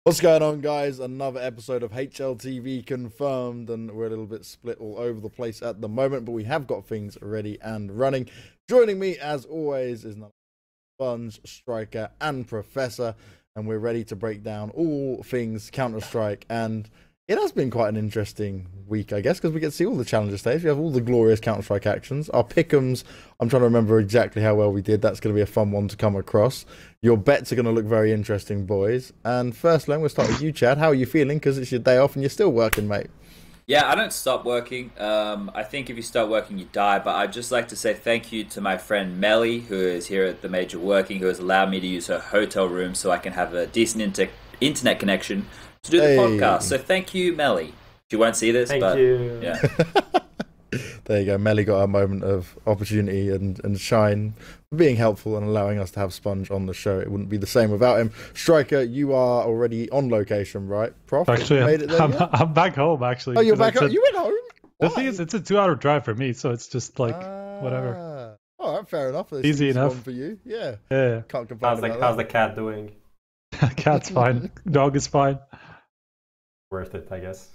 What's going on, guys? Another episode of HLTV Confirmed, and we're a little bit split all over the place at the moment, but we have got things ready and running. Joining me, as always, is none Sponge, Striker, and Professor, and we're ready to break down all things Counter-Strike. And it has been quite an interesting week, I guess, because we get to see all the challenger stage. We have all the glorious Counter-Strike actions. Our pick'ems, I'm trying to remember exactly how well we did. That's going to be a fun one to come across. Your bets are going to look very interesting, boys. And firstly, I'm going to start with you, Chad. How are you feeling? Because it's your day off and you're still working, mate. Yeah, I don't stop working. I think if you start working, you die. But I'd just like to say thank you to my friend Melly, who is here at the Major working, who has allowed me to use her hotel room so I can have a decent internet connection to do the podcast. So thank you, Melly. She won't see this, Thank you. Yeah. There you go. Melly got a moment of opportunity and shine for being helpful and allowing us to have Sponge on the show. It wouldn't be the same without him. Striker, you are already on location, right? Prof, actually, made it there I'm back home, actually. Oh, you're back home? You went home? The thing is, it's a 2-hour drive for me, so it's just like, whatever. All right, fair enough. Easy enough. For you. Yeah. Can't complain How's the cat doing? Cat's fine. Dog is fine. Worth it, I guess.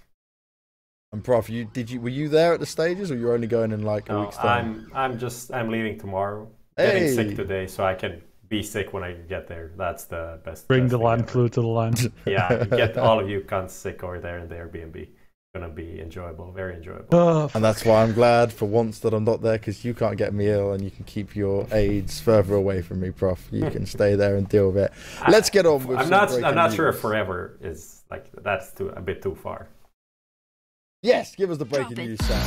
And Prof, were you there at the stages, or you're only going in like a week's time? I'm leaving tomorrow. Getting sick today, so I can be sick when I get there. That's the best. Bring the land flu to the land. Yeah, get all of you cunts sick over there in the Airbnb. Gonna be enjoyable, very enjoyable. And that's why I'm glad for once that I'm not there, because you can't get me ill and you can keep your aides further away from me, Prof. You can stay there and deal with it. Let's get on with I'm not sure if forever is like that's a bit too far. Yes, give us the breaking news sound.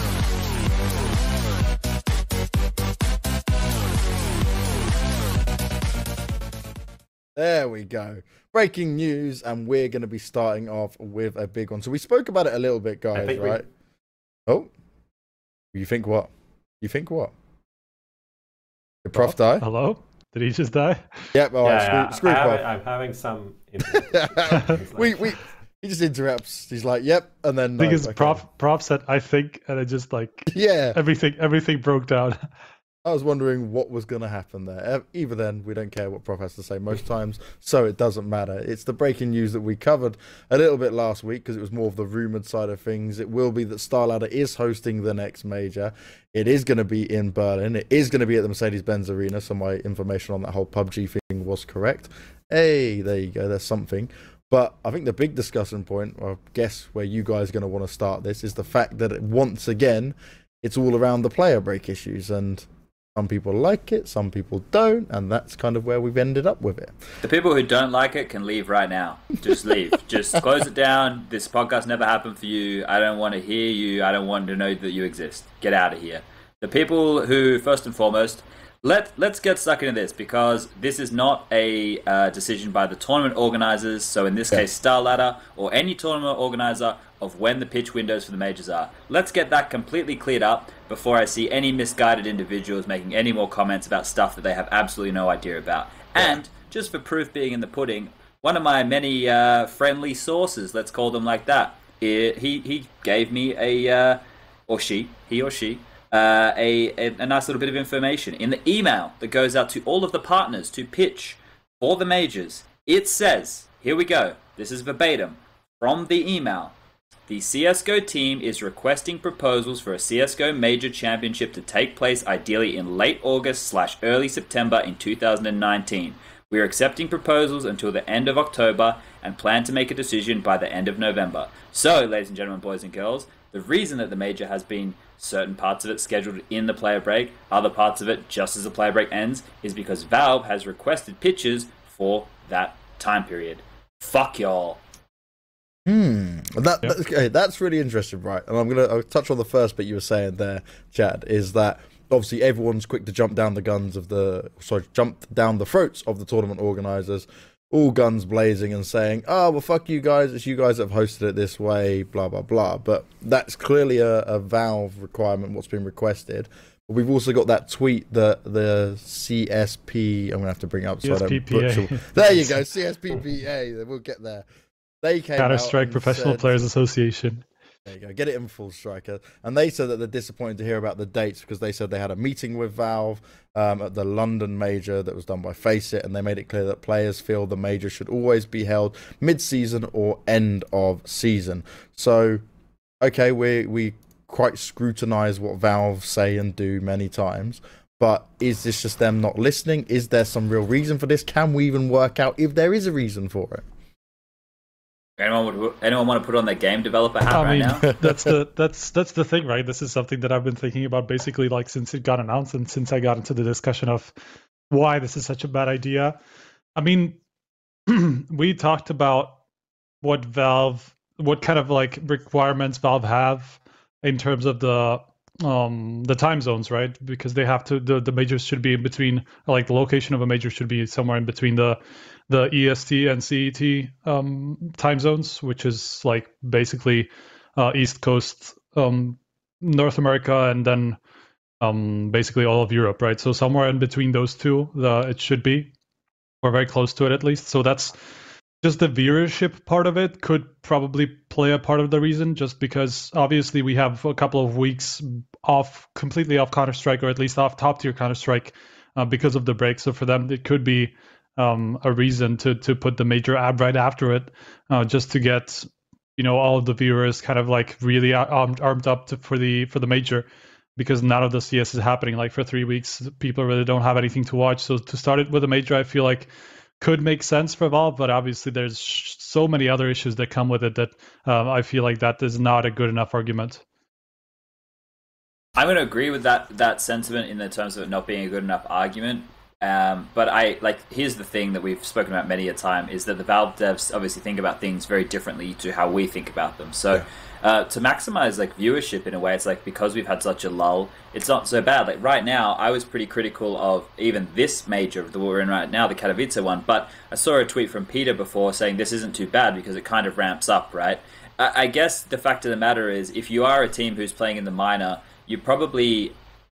There we go. Breaking news, and we're going to be starting off with a big one. So we spoke about it a little bit, guys, right? Oh, you think what? You think what? Did Prof die? Hello? Did he just die? Yep. All right. Screw Prof. I'm having some. He just interrupts. He's like, "Yep," and then the thing is, Prof said, "I think," and it just like everything broke down. I was wondering what was going to happen there. Either then, we don't care what Prof has to say most times, so it doesn't matter. It's the breaking news that we covered a little bit last week because it was more of the rumoured side of things. It will be that Starladder is hosting the next major. It is going to be in Berlin. It is going to be at the Mercedes-Benz Arena, so my information on that whole PUBG thing was correct. Hey, there you go. There's something. But I think the big discussion point, or I guess where you guys are going to want to start this, is the fact that once again, it's all around the player break issues, and some people like it, some people don't, and that's kind of where we've ended up with it. The people who don't like it can leave right now. Just leave. Just close it down. This podcast never happened for you. I don't want to hear you. I don't want to know that you exist. Get out of here. The people who, first and foremost, let's get stuck into this, because this is not a decision by the tournament organizers. So in this case, Starladder or any tournament organizer, of when the pitch windows for the majors are. Let's get that completely cleared up before I see any misguided individuals making any more comments about stuff that they have absolutely no idea about. And just for proof being in the pudding, one of my many friendly sources, let's call them like that, he gave me he or she, a nice little bit of information. In the email that goes out to all of the partners to pitch for the majors, it says, here we go, this is verbatim from the email: the CSGO team is requesting proposals for a CSGO Major Championship to take place ideally in late August/early September in 2019. We are accepting proposals until the end of October and plan to make a decision by the end of November. So, ladies and gentlemen, boys and girls, the reason that the Major has been certain parts of it scheduled in the player break, other parts of it just as the player break ends, is because Valve has requested pitches for that time period. Fuck y'all. That's really interesting, right? And I'll touch on the first bit you were saying there, Chad, is that obviously everyone's quick to jump down the throats of the tournament organizers, all guns blazing and saying, "Oh, well, fuck you guys, it's you guys that have hosted it this way, blah blah blah." But that's clearly a Valve requirement, what's been requested. But we've also got that tweet that the CSP, I'm gonna have to bring up so I don't butcher. There you go, CSPPA. We'll get there. They came Counter-Strike Professional Players Association. There you go. Get it in full striker. And they said that they're disappointed to hear about the dates because they said they had a meeting with Valve at the London Major that was done by Faceit, and they made it clear that players feel the major should always be held mid-season or end of season. So, okay, we quite scrutinize what Valve say and do many times, but is this just them not listening? Is there some real reason for this? Can we even work out if there is a reason for it? Anyone want to put on their game developer hat now? That's the thing, right? This is something that I've been thinking about basically like since it got announced and since I got into the discussion of why this is such a bad idea. I mean, we talked about what kind of like requirements Valve have in terms of the time zones, right? Because they have to the majors should be in between, like the location of a major should be somewhere in between the EST and CET time zones, which is like basically East Coast North America and then basically all of Europe, right? So somewhere in between those two, it should be, or very close to it at least. So that's just the viewership part of it could probably play a part of the reason, just because obviously we have a couple of weeks completely off Counter-Strike, or at least off top tier Counter-Strike because of the break. So for them, it could be a reason to put the major ad right after it, just to get all of the viewers kind of like really armed up for the major, because none of the CS is happening. Like for 3 weeks, people really don't have anything to watch. So to start it with a major, I feel like could make sense for Valve, but obviously there's so many other issues that come with it that I feel like that is not a good enough argument. I'm going to agree with that sentiment in the terms of it not being a good enough argument. But here's the thing that we've spoken about many a time, is that the Valve devs obviously think about things very differently to how we think about them. So to maximize like viewership in a way, it's like because we've had such a lull, it's not so bad. Like right now, I was pretty critical of even this major that we're in right now, the Katowice one, but I saw a tweet from Peter before saying this isn't too bad because it kind of ramps up, right? I guess the fact of the matter is, if you are a team who's playing in the minor, you're probably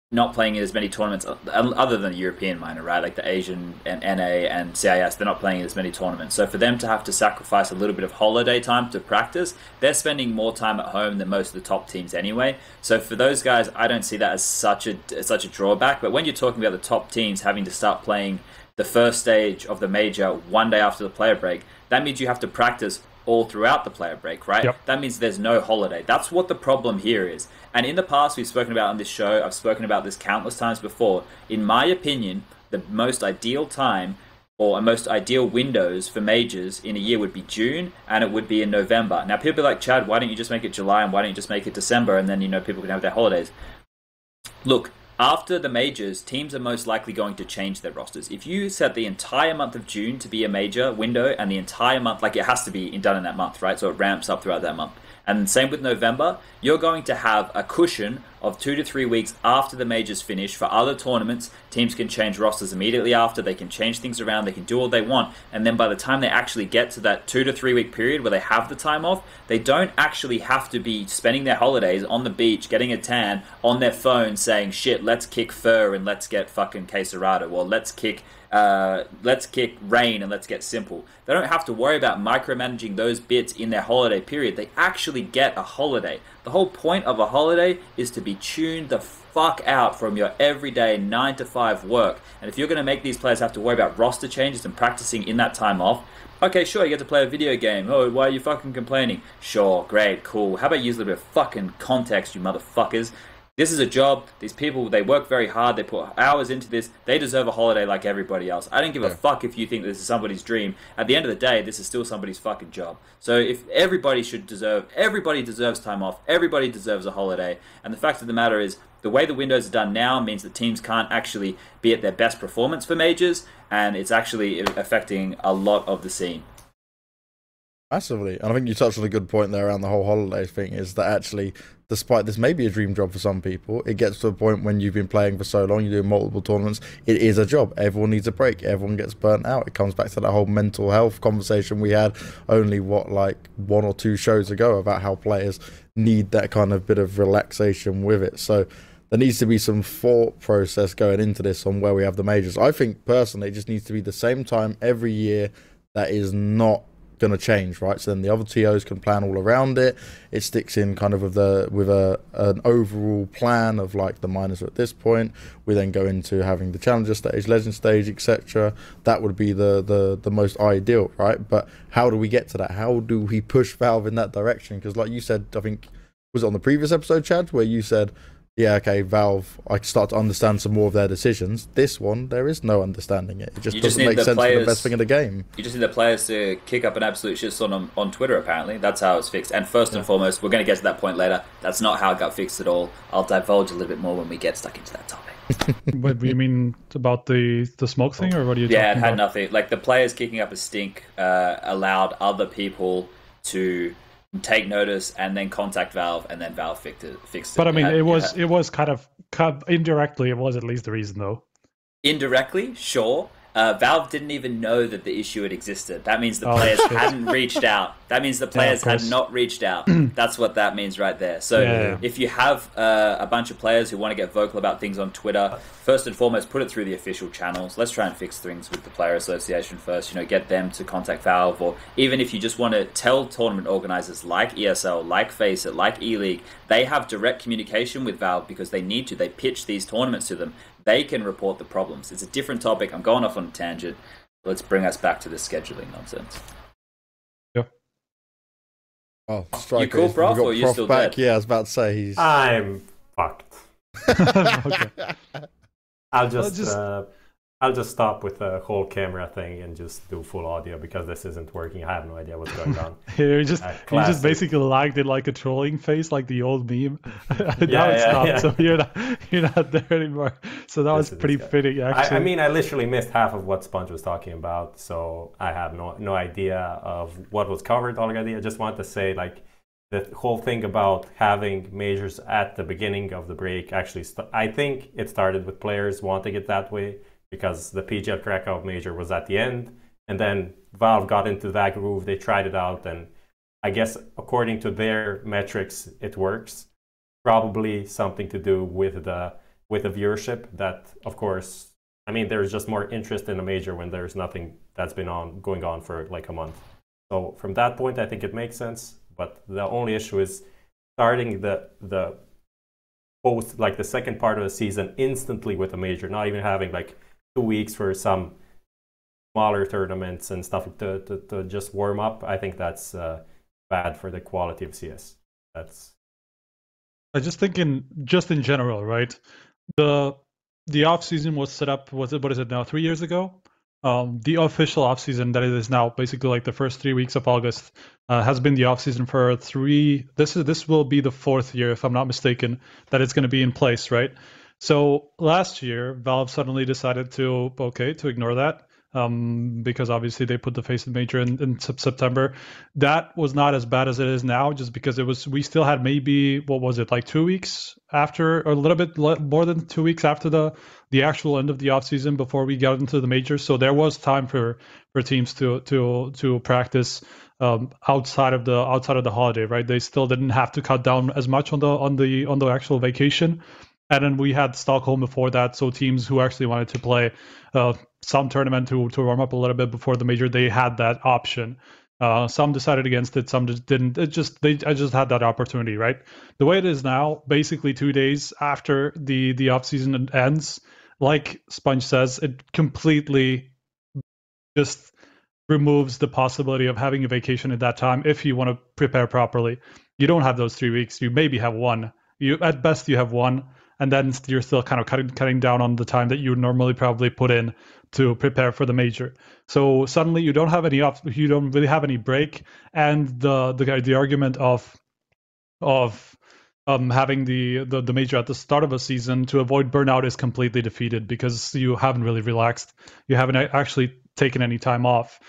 not playing in as many tournaments other than the European minor, right? Like the Asian and NA and CIS, they're not playing in as many tournaments. So for them to have to sacrifice a little bit of holiday time to practice, they're spending more time at home than most of the top teams anyway. So for those guys, I don't see that as such a drawback. But when you're talking about the top teams having to start playing the first stage of the major one day after the player break, that means you have to practice all throughout the player break, right? Yep. That means there's no holiday. That's what the problem here is. And in the past, we've spoken about on this show, I've spoken about this countless times before. In my opinion, the most ideal time or most ideal windows for majors in a year would be June, and it would be in November. Now, people are like, Chad, why don't you just make it July, and why don't you just make it December, and then, people can have their holidays. Look, after the majors, teams are most likely going to change their rosters. If you set the entire month of June to be a major window, and the entire month, like it has to be done in that month, right? So it ramps up throughout that month. And same with November, you're going to have a cushion of 2 to 3 weeks after the majors finish for other tournaments. Teams can change rosters immediately after, they can change things around, they can do all they want. And then by the time they actually get to that 2 to 3 week period where they have the time off, they don't actually have to be spending their holidays on the beach, getting a tan, on their phone saying, shit, let's kick Fur and let's get fucking Quesarado, or let's kick Rain and let's get Simple. They don't have to worry about micromanaging those bits in their holiday period. They actually get a holiday. The whole point of a holiday is to be tuned the fuck out from your everyday 9 to 5 work. And if you're going to make these players have to worry about roster changes and practicing in that time off, okay, sure, you get to play a video game. Oh, why are you fucking complaining? Sure, great, cool. How about you use a little bit of fucking context, you motherfuckers? This is a job. These people, they work very hard. They put hours into this. They deserve a holiday like everybody else. I don't give a fuck if you think this is somebody's dream. At the end of the day, this is still somebody's fucking job. So if everybody deserves time off. Everybody deserves a holiday. And the fact of the matter is, the way the windows are done now means that teams can't actually be at their best performance for majors, and it's actually affecting a lot of the scene. Massively. And I think you touched on a good point there around the whole holiday thing, is that actually, despite this may be a dream job for some people, it gets to a point when you've been playing for so long, you're doing multiple tournaments, it is a job. Everyone needs a break. Everyone gets burnt out. It comes back to that whole mental health conversation we had only, 1 or 2 shows ago about how players need that kind of bit of relaxation with it. So there needs to be some thought process going into this on where we have the majors. I think, personally, it just needs to be the same time every year that is not going to change, right? So then the other TOs can plan all around it. It sticks in kind of with an overall plan of like the minors are at this point. We then go into having the challenger stage, legend stage, etc. That would be the most ideal, right? But how do we get to that? How do we push Valve in that direction? Because like you said, I think, was it on the previous episode, Chad, where you said, yeah, okay, Valve, I start to understand some more of their decisions. This one, there is no understanding it. It just doesn't make sense for the best thing in the game. You just need the players to kick up an absolute shitstorm on Twitter, apparently. That's how it's fixed. And first and foremost, we're going to get to that point later. That's not how it got fixed at all. I'll divulge a little bit more when we get stuck into that topic. What do you mean about the smoke thing, or what are you talking about? Yeah, it had nothing. Like, the players kicking up a stink allowed other people to take notice and then contact Valve, and then Valve fixed it. But I mean, it was kind of indirectly, it was at least the reason, though. Indirectly, sure. Valve didn't even know that the issue had existed. That means the players hadn't reached out. That means the players had not reached out. That's what that means right there. So if you have a bunch of players who want to get vocal about things on Twitter, first and foremost, put it through the official channels. Let's try and fix things with the player association first. You know, get them to contact Valve, or even if you just want to tell tournament organizers like ESL, like Faceit, like E-League, they have direct communication with Valve because they need to. They pitch these tournaments to them. They can report the problems. It's a different topic. I'm going off on a tangent. Let's bring us back to the scheduling nonsense. Yeah. Oh, Striker. You cool, Prof, or you still back? dead? Yeah, I was about to say he's... I'm fucked. Okay. I'll just stop with the whole camera thing and just do full audio because this isn't working. I have no idea what's going on. you just basically lagged it like a trolling face, like the old meme. Now it's stopped, so you're not there anymore. So that was pretty fitting, actually. I mean, I literally missed half of what Sponge was talking about, so I have no idea of what was covered already. I just want to say, like, the whole thing about having majors at the beginning of the break actually, I think it started with players wanting it that way, because the PGL Krakow Major was at the end, and then Valve got into that groove, they tried it out, and I guess according to their metrics, it works. Probably something to do with the viewership that, of course, I mean, there's just more interest in a major when there's nothing that's been going on for like a month. So from that point, I think it makes sense, but the only issue is starting the post, like the second part of the season instantly with a major, not even having like 2 weeks for some smaller tournaments and stuff to just warm up. I think that's bad for the quality of CS. I just thinking, just in general, right? The off season was set up. What is it now? 3 years ago. The official off season that it is now, basically like the first 3 weeks of August, has been the off season for 3. This will be the 4th year, if I'm not mistaken, that it's going to be in place, right? So last year, Valve suddenly decided to ignore that, because obviously they put the Faceit Major in September. That was not as bad as it is now, just because we still had maybe, what was it, like 2 weeks after, or a little bit more than 2 weeks after the actual end of the off season before we got into the major. So there was time for teams to practice outside of the holiday, right? They still didn't have to cut down as much on the actual vacation. And then we had Stockholm before that, so teams who actually wanted to play some tournament to warm up a little bit before the major, they had that option. Some decided against it, some just didn't. I just had that opportunity, right? The way it is now, basically 2 days after the off season ends, like Sponge says, it completely just removes the possibility of having a vacation at that time if you want to prepare properly. You don't have those 3 weeks. You maybe have one. At best you have one. And then you're still kind of cutting down on the time that you would normally probably put in to prepare for the major. So suddenly you don't have you don't really have any break, and the argument of having the major at the start of a season to avoid burnout is completely defeated, because you haven't really relaxed. You haven't actually taken any time off.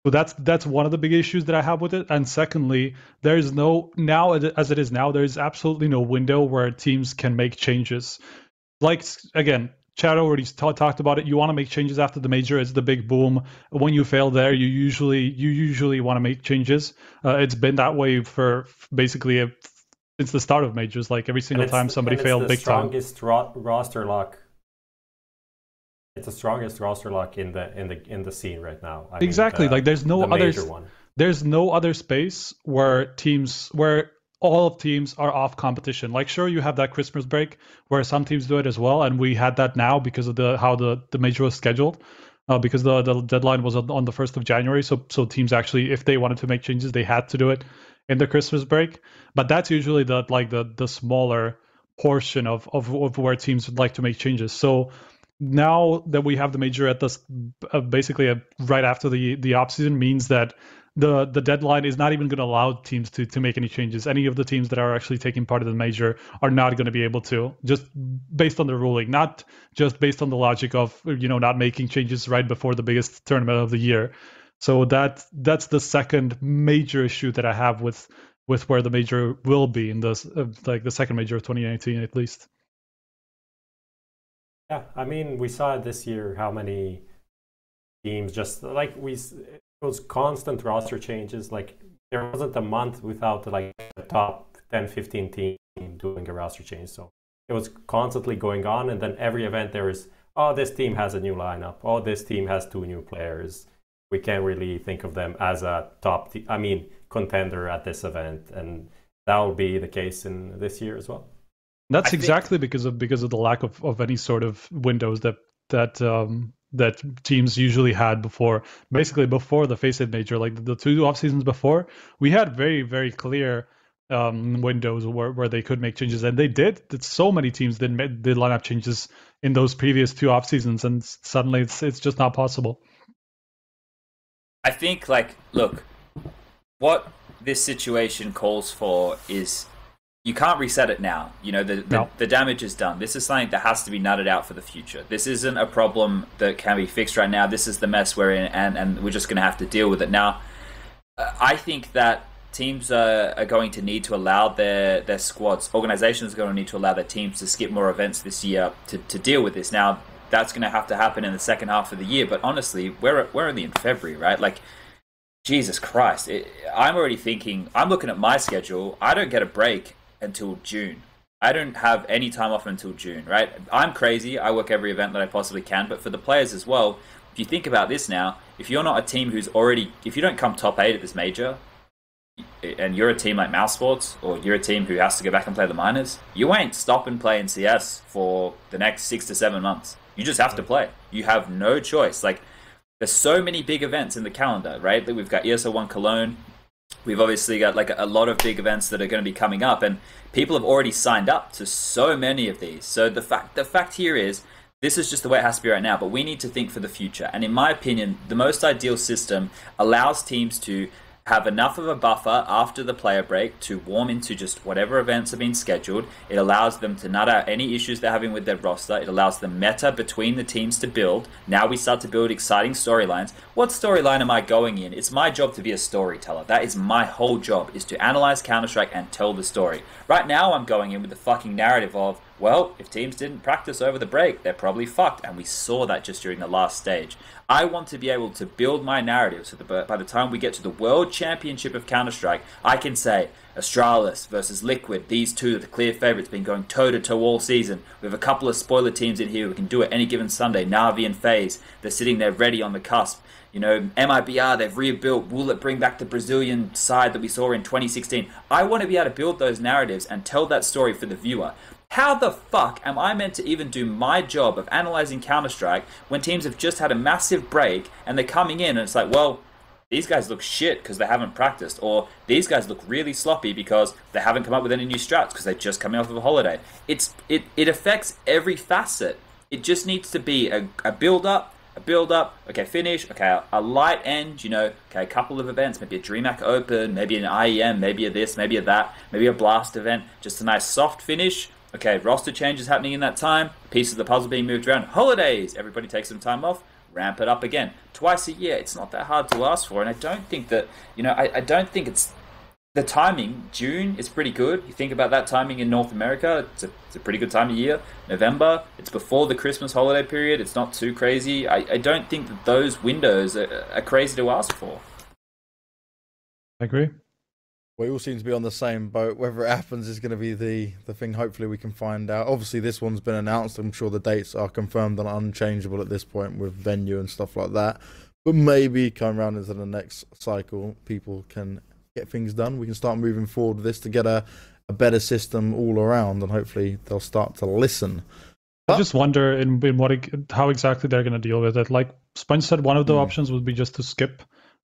So that's one of the big issues that I have with it. And secondly, there's now as it is now, there's absolutely no window where teams can make changes. Like, again, Chad already talked about it. You want to make changes after the major. It's the big boom. When you fail there, you usually want to make changes. It's been that way for basically since the start of majors. Like every single time somebody failed big time. It's the strongest roster lock. It's the strongest roster lock in the scene right now. Exactly. Like there's no other one. there's no other space where all of teams are off competition. Like, sure, you have that Christmas break where some teams do it as well, and we had that now because of how the major was scheduled, because the deadline was on the 1st of January. So teams actually, if they wanted to make changes, they had to do it in the Christmas break. But that's usually the smaller portion of where teams would like to make changes. So now that we have the major at this basically right after the off season means that the deadline is not even going to allow teams to make any changes. Any of the teams that are actually taking part of the major are not going to be able to, just based on the ruling, not just based on the logic of not making changes right before the biggest tournament of the year. So that's the second major issue that I have with where the major will be in this like the second major of 2019 at least. Yeah, I mean, we saw this year how many teams just like it was constant roster changes. Like, there wasn't a month without like the top 10, 15 team doing a roster change. So it was constantly going on. And then every event there is, oh, this team has a new lineup. Oh, this team has 2 new players. We can't really think of them as a top contender at this event. And that will be the case in this year as well. That's exactly because of the lack of any sort of windows that teams usually had before the Face It Major. Like the 2 off seasons before, we had very, very clear windows where they could make changes, and they did. So many teams did lineup changes in those previous 2 off seasons, and suddenly it's just not possible. I think, look, what this situation calls for is you can't reset it now. The damage is done. This is something that has to be nutted out for the future. This isn't a problem that can be fixed right now. This is the mess we're in, and we're just going to have to deal with it. Now, I think that teams are going to need to allow their squads, organizations are going to need to allow their teams to skip more events this year to deal with this. Now, that's going to have to happen in the second half of the year, but honestly, we're only in February, right? Like, Jesus Christ. I'm already thinking, I'm looking at my schedule. I don't get a break until June. I don't have any time off until June, right? I'm crazy. I work every event that I possibly can, but for the players as well, if you think about this now, if you're not a team if you don't come top 8 at this major, and you're a team like Mouse Sports, or you're a team who has to go back and play the minors, you ain't stopping playing CS for the next 6 to 7 months. You just have to play. You have no choice. Like, there's so many big events in the calendar, right? We've got ESL1 Cologne. We've obviously got like a lot of big events that are going to be coming up, and people have already signed up to so many of these. So the fact here is, this is just the way it has to be right now, but we need to think for the future. And in my opinion, the most ideal system allows teams to have enough of a buffer after the player break to warm into just whatever events have been scheduled. It allows them to nut out any issues they're having with their roster. It allows the meta between the teams to build. Now we start to build exciting storylines. What storyline am I going in? It's my job to be a storyteller. That is my whole job, is to analyze Counter-Strike and tell the story. Right now I'm going in with the fucking narrative of, well, if teams didn't practice over the break, they're probably fucked. And we saw that just during the last stage. I want to be able to build my narrative so that by the time we get to the World Championship of Counter-Strike, I can say, Astralis versus Liquid, these 2 are the clear favorites, been going toe-to-toe all season. We have a couple of spoiler teams in here who can do it any given Sunday. Na'Vi and FaZe, they're sitting there ready on the cusp. MIBR, they've rebuilt. Will it bring back the Brazilian side that we saw in 2016? I want to be able to build those narratives and tell that story for the viewer. How the fuck am I meant to even do my job of analyzing Counter-Strike when teams have just had a massive break and they're coming in and it's like, well, these guys look shit because they haven't practiced, or these guys look really sloppy because they haven't come up with any new strats because they're just coming off of a holiday. It affects every facet. It just needs to be a build-up, okay, finish, okay, a light end, okay, a couple of events, maybe a DreamHack Open, maybe an IEM, maybe a this, maybe a that, maybe a Blast event, just a nice soft finish. Okay, roster changes happening in that time, pieces of the puzzle being moved around, holidays, everybody takes some time off, ramp it up again. Twice a year, it's not that hard to ask for, and I don't think that, I don't think it's, the timing, June is pretty good. You think about that timing in North America, it's a pretty good time of year. November, it's before the Christmas holiday period, it's not too crazy. I don't think that those windows are crazy to ask for. I agree. We all seem to be on the same boat. Whether it happens is going to be the thing. Hopefully we can find out. Obviously this one's been announced. I'm sure the dates are confirmed and unchangeable at this point with venue and stuff like that. But maybe come around into the next cycle, people can get things done. We can start moving forward with this to get a better system all around, and hopefully they'll start to listen. I just wonder in how exactly they're going to deal with it. Like Sponge said, one of the options would be just to skip,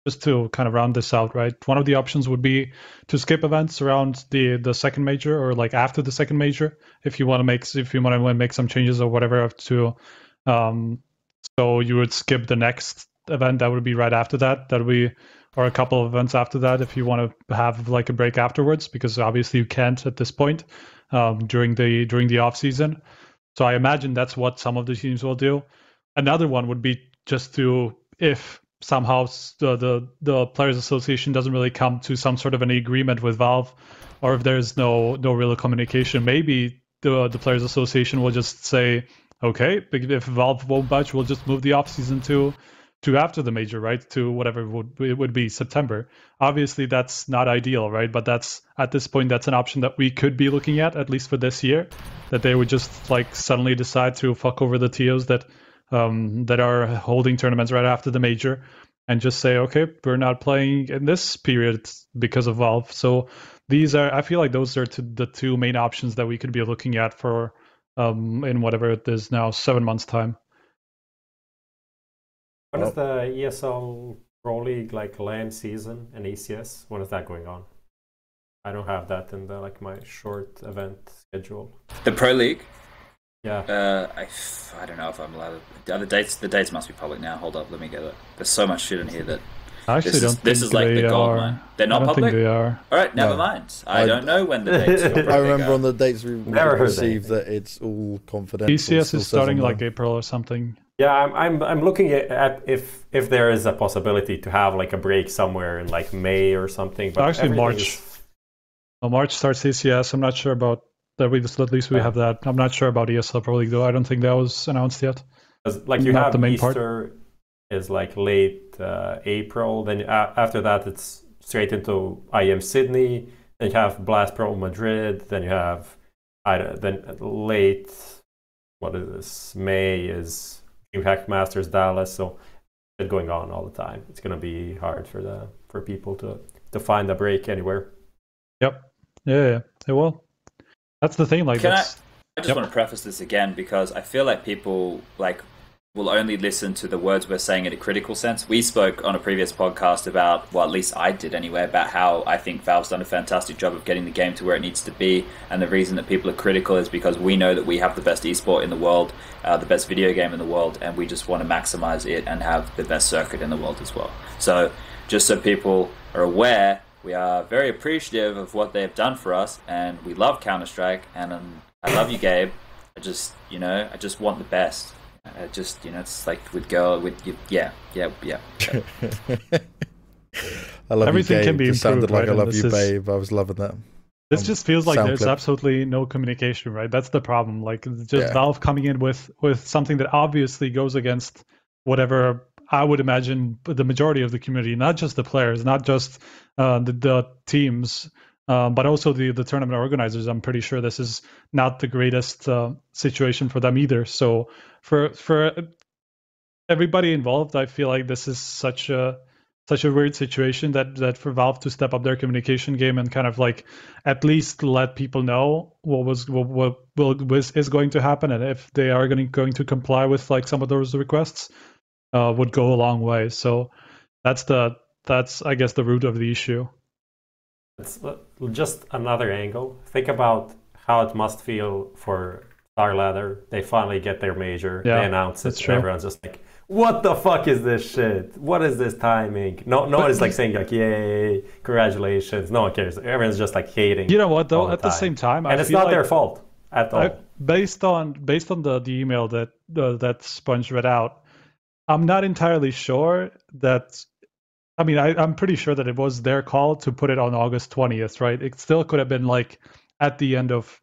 just to kind of round this out, right? One of the options would be to skip events around the second major, or like after the second major, if you want to make some changes or whatever to. So you would skip the next event that would be right after that. That would be, or a couple of events after that, if you want to have like a break afterwards, because obviously you can't at this point during the off season. So I imagine that's what some of the teams will do. Another one would be just to, if somehow the Players Association doesn't really come to some sort of an agreement with Valve, or if there's no real communication, maybe the Players Association will just say, okay, if Valve won't budge, we'll just move the off season to after the major, right? To whatever it would be September. Obviously, that's not ideal, right? But that's at this point, that's an option that we could be looking at least for this year. That they would just like suddenly decide to fuck over the TOs that are holding tournaments right after the major, and just say, okay, we're not playing in this period because of Valve. So I feel like those are the two main options that we could be looking at for in whatever it is now, 7 months time. When is the ESL Pro League like LAN season and ACS? When is that going on? I don't have that in my short event schedule. The Pro League? Yeah. I don't know if I'm allowed to. The dates must be public now. Hold up, let me get it. There's so much shit in here that. I actually don't think this is like the gold mine. They're not public? I don't think they are. All right, never mind. I don't know when the dates are. I remember on the dates we Never received that it's all confidential. ECS is starting like April or something. Yeah, I'm looking at if there is a possibility to have like a break somewhere in like May or something. But actually March. Well, March starts ECS. I'm not sure about that. At least we have that. I'm not sure about ESL Pro League though. I don't think that was announced yet. Like you not have the main Easter part. Is like late April. Then after that it's straight into IEM Sydney. Then you have Blast Pro Madrid. Then you have then late. What is this? May is Impact Masters Dallas. So it's going on all the time. It's gonna be hard for people to find a break anywhere. Yep. Yeah. Well, that's the thing. Like, I just want to preface this again because I feel like people will only listen to the words we're saying in a critical sense. We spoke on a previous podcast about, well, at least I did anyway, about how I think Valve's done a fantastic job of getting the game to where it needs to be. And the reason that people are critical is because we know that we have the best esport in the world, the best video game in the world, and we just want to maximize it and have the best circuit in the world as well. So just so people are aware, we are very appreciative of what they've done for us, and we love Counter-Strike, and I love you, Gabe. I just want the best. It's like with yeah. I love everything you, Gabe. can be improved. It sounded like right? I love you, babe. I was loving that. This just feels like there's absolutely no communication, right? That's the problem. Like just Valve coming in with something that obviously goes against whatever I would imagine the majority of the community, not just the players, not just the teams, but also the tournament organizers. I'm pretty sure this is not the greatest situation for them either. So for everybody involved, I feel like this is such a weird situation that for Valve to step up their communication game and kind of like at least let people know what is going to happen, and if they are going to comply with like some of those requests, would go a long way. So that's I guess the root of the issue. It's just another angle. Think about how it must feel for Starladder. They finally get their major. Yeah, they announce it. And everyone's just like, what the fuck is this shit? What is this timing? No one is like saying like, yay, congratulations. No one cares. Everyone's just like hating. You know what though? At the same time, and it's not their fault at all. Based on the email that Sponge read out, I'm not entirely sure that. I mean, I'm pretty sure that it was their call to put it on August 20th, right? It still could have been like at the end of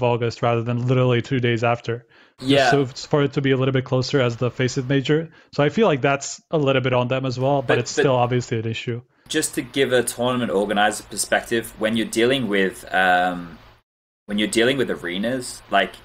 August rather than literally 2 days after. Yeah. So for it to be a little bit closer as the Face It Major. So I feel like that's a little bit on them as well, but it's still obviously an issue. Just to give a tournament organizer perspective, when you're dealing with arenas, like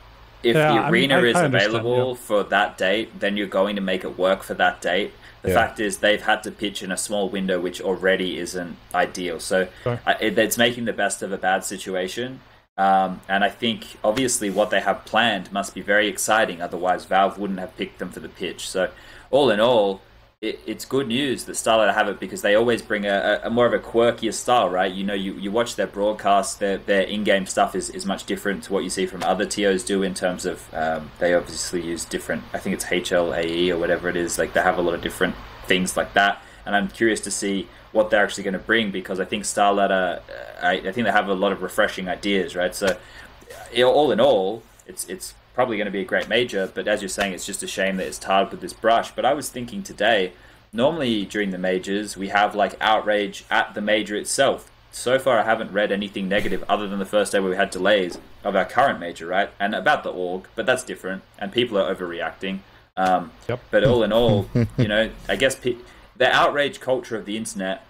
if the arena is available for that date, then you're going to make it work for that date. The fact is they've had to pitch in a small window, which already isn't ideal. So it's making the best of a bad situation. And I think obviously what they have planned must be very exciting. Otherwise, Valve wouldn't have picked them for the pitch. So all in all, it's good news that Starladder have it, because they always bring a more of a quirkier style, right? You know, you watch their broadcasts, their in-game stuff is much different to what you see from other TOs do in terms of they obviously use different, I think it's HLAE or whatever it is, like they have a lot of different things like that. And I'm curious to see what they're actually going to bring, because I think Starladder, I think they have a lot of refreshing ideas, right? So all in all, it's probably going to be a great major, but as you're saying, it's just a shame that it's tarred with this brush. But I was thinking today, normally during the majors, we have like outrage at the major itself. So far, I haven't read anything negative other than the first day where we had delays of our current major, right? And about the org, but that's different, and people are overreacting. But all in all, you know, I guess the outrage culture of the internet,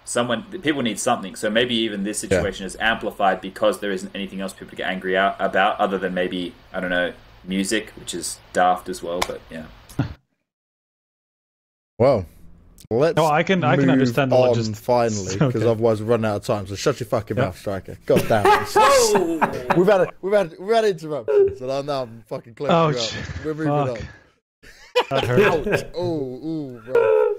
people need something. So maybe even this situation is amplified because there isn't anything else people to get angry about other than maybe, I don't know, music, which is daft as well, but yeah. Well, let's I can understand the logistics finally, because otherwise we're running out of time. So shut your fucking mouth, Striker. God damn it. we've had interruptions, and now I'm fucking closing you up. We're moving on. That hurt. Ouch. Ooh, bro.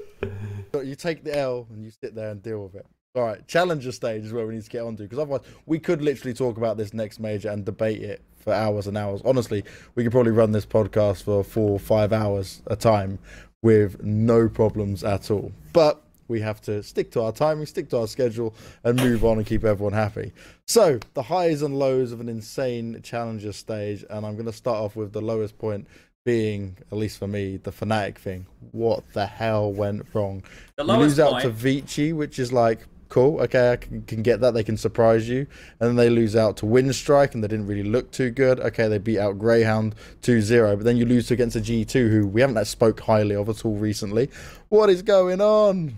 So you take the L and you sit there and deal with it. All right, challenger stage is where we need to get on to, because otherwise we could literally talk about this next major and debate it for hours and hours. Honestly, we could probably run this podcast for 4 or 5 hours a time with no problems at all. But we have to stick to our timing, stick to our schedule, and move on and keep everyone happy. So the highs and lows of an insane challenger stage, and I'm going to start off with the lowest point being, at least for me, the Fnatic thing. What the hell went wrong? You lose out to Vici, which is like, cool, okay, I can get that. They can surprise you. And then they lose out to Windstrike, and they didn't really look too good. Okay, they beat out Greyhound 2-0, but then you lose against a G2, who we haven't spoke highly of at all recently. What is going on?